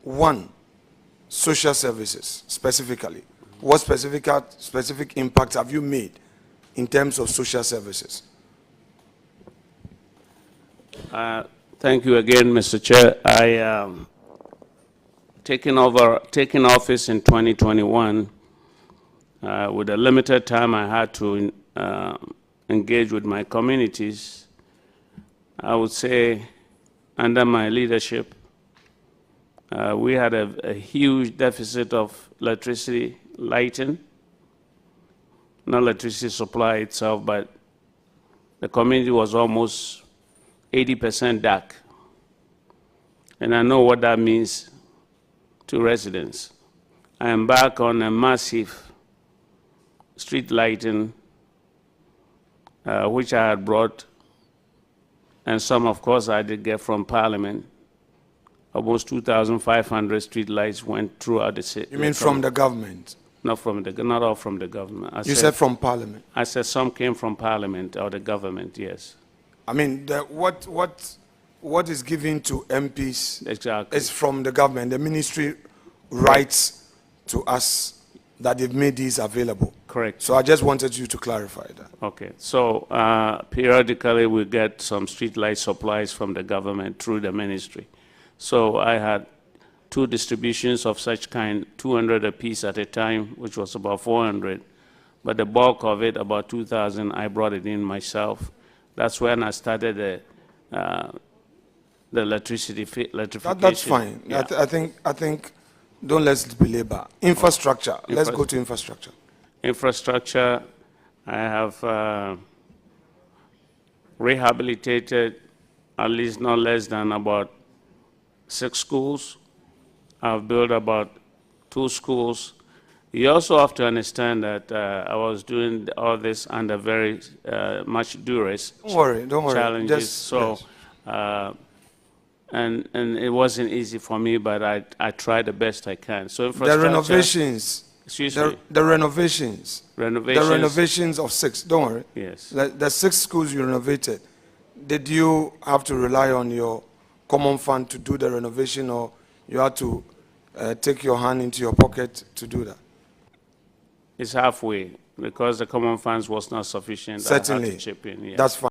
1, social services, specifically. What specific impacts have you made in terms of social services? Thank you again, Mr. Chair. I taken office in 2021 with a limited time I had to engage with my communities. I would say under my leadership, we had a huge deficit of electricity lighting, not electricity supply itself, but the community was almost 80% dark. And I know what that means to residents. I am back on a massive street lighting, which I had brought, and some, of course, I did get from Parliament. Almost 2,500 street lights went throughout the city. You mean from the government? Not all from the government. You said from Parliament? I said some came from Parliament or the government, yes. I mean, what is given to MPs exactly is from the government. The ministry writes to us that they've made these available. Correct. So I just wanted you to clarify that. Okay. So periodically we get some street light supplies from the government through the ministry. So I had 2 distributions of such kind, 200 apiece at a time, which was about 400. But the bulk of it, about 2,000, I brought it in myself. That's when I started the electrification. That's fine. Yeah. I think, don't let's belabor. Infrastructure. Let's go to infrastructure. Infrastructure, I have rehabilitated at least not less than about 6 schools. I've built about 2 schools. You also have to understand that I was doing all this under very much duress. Don't worry. Challenges. Yes. And it wasn't easy for me, but I tried the best I can. So the renovations. Excuse me. The renovations. Renovations. The renovations of 6. Don't worry. Yes. The 6 schools you renovated. Did you have to rely on your common fund to do the renovation, or you had to take your hand into your pocket to do that? It's halfway, because the common funds was not sufficient. Certainly. I had to chip in. Yes. That's fine.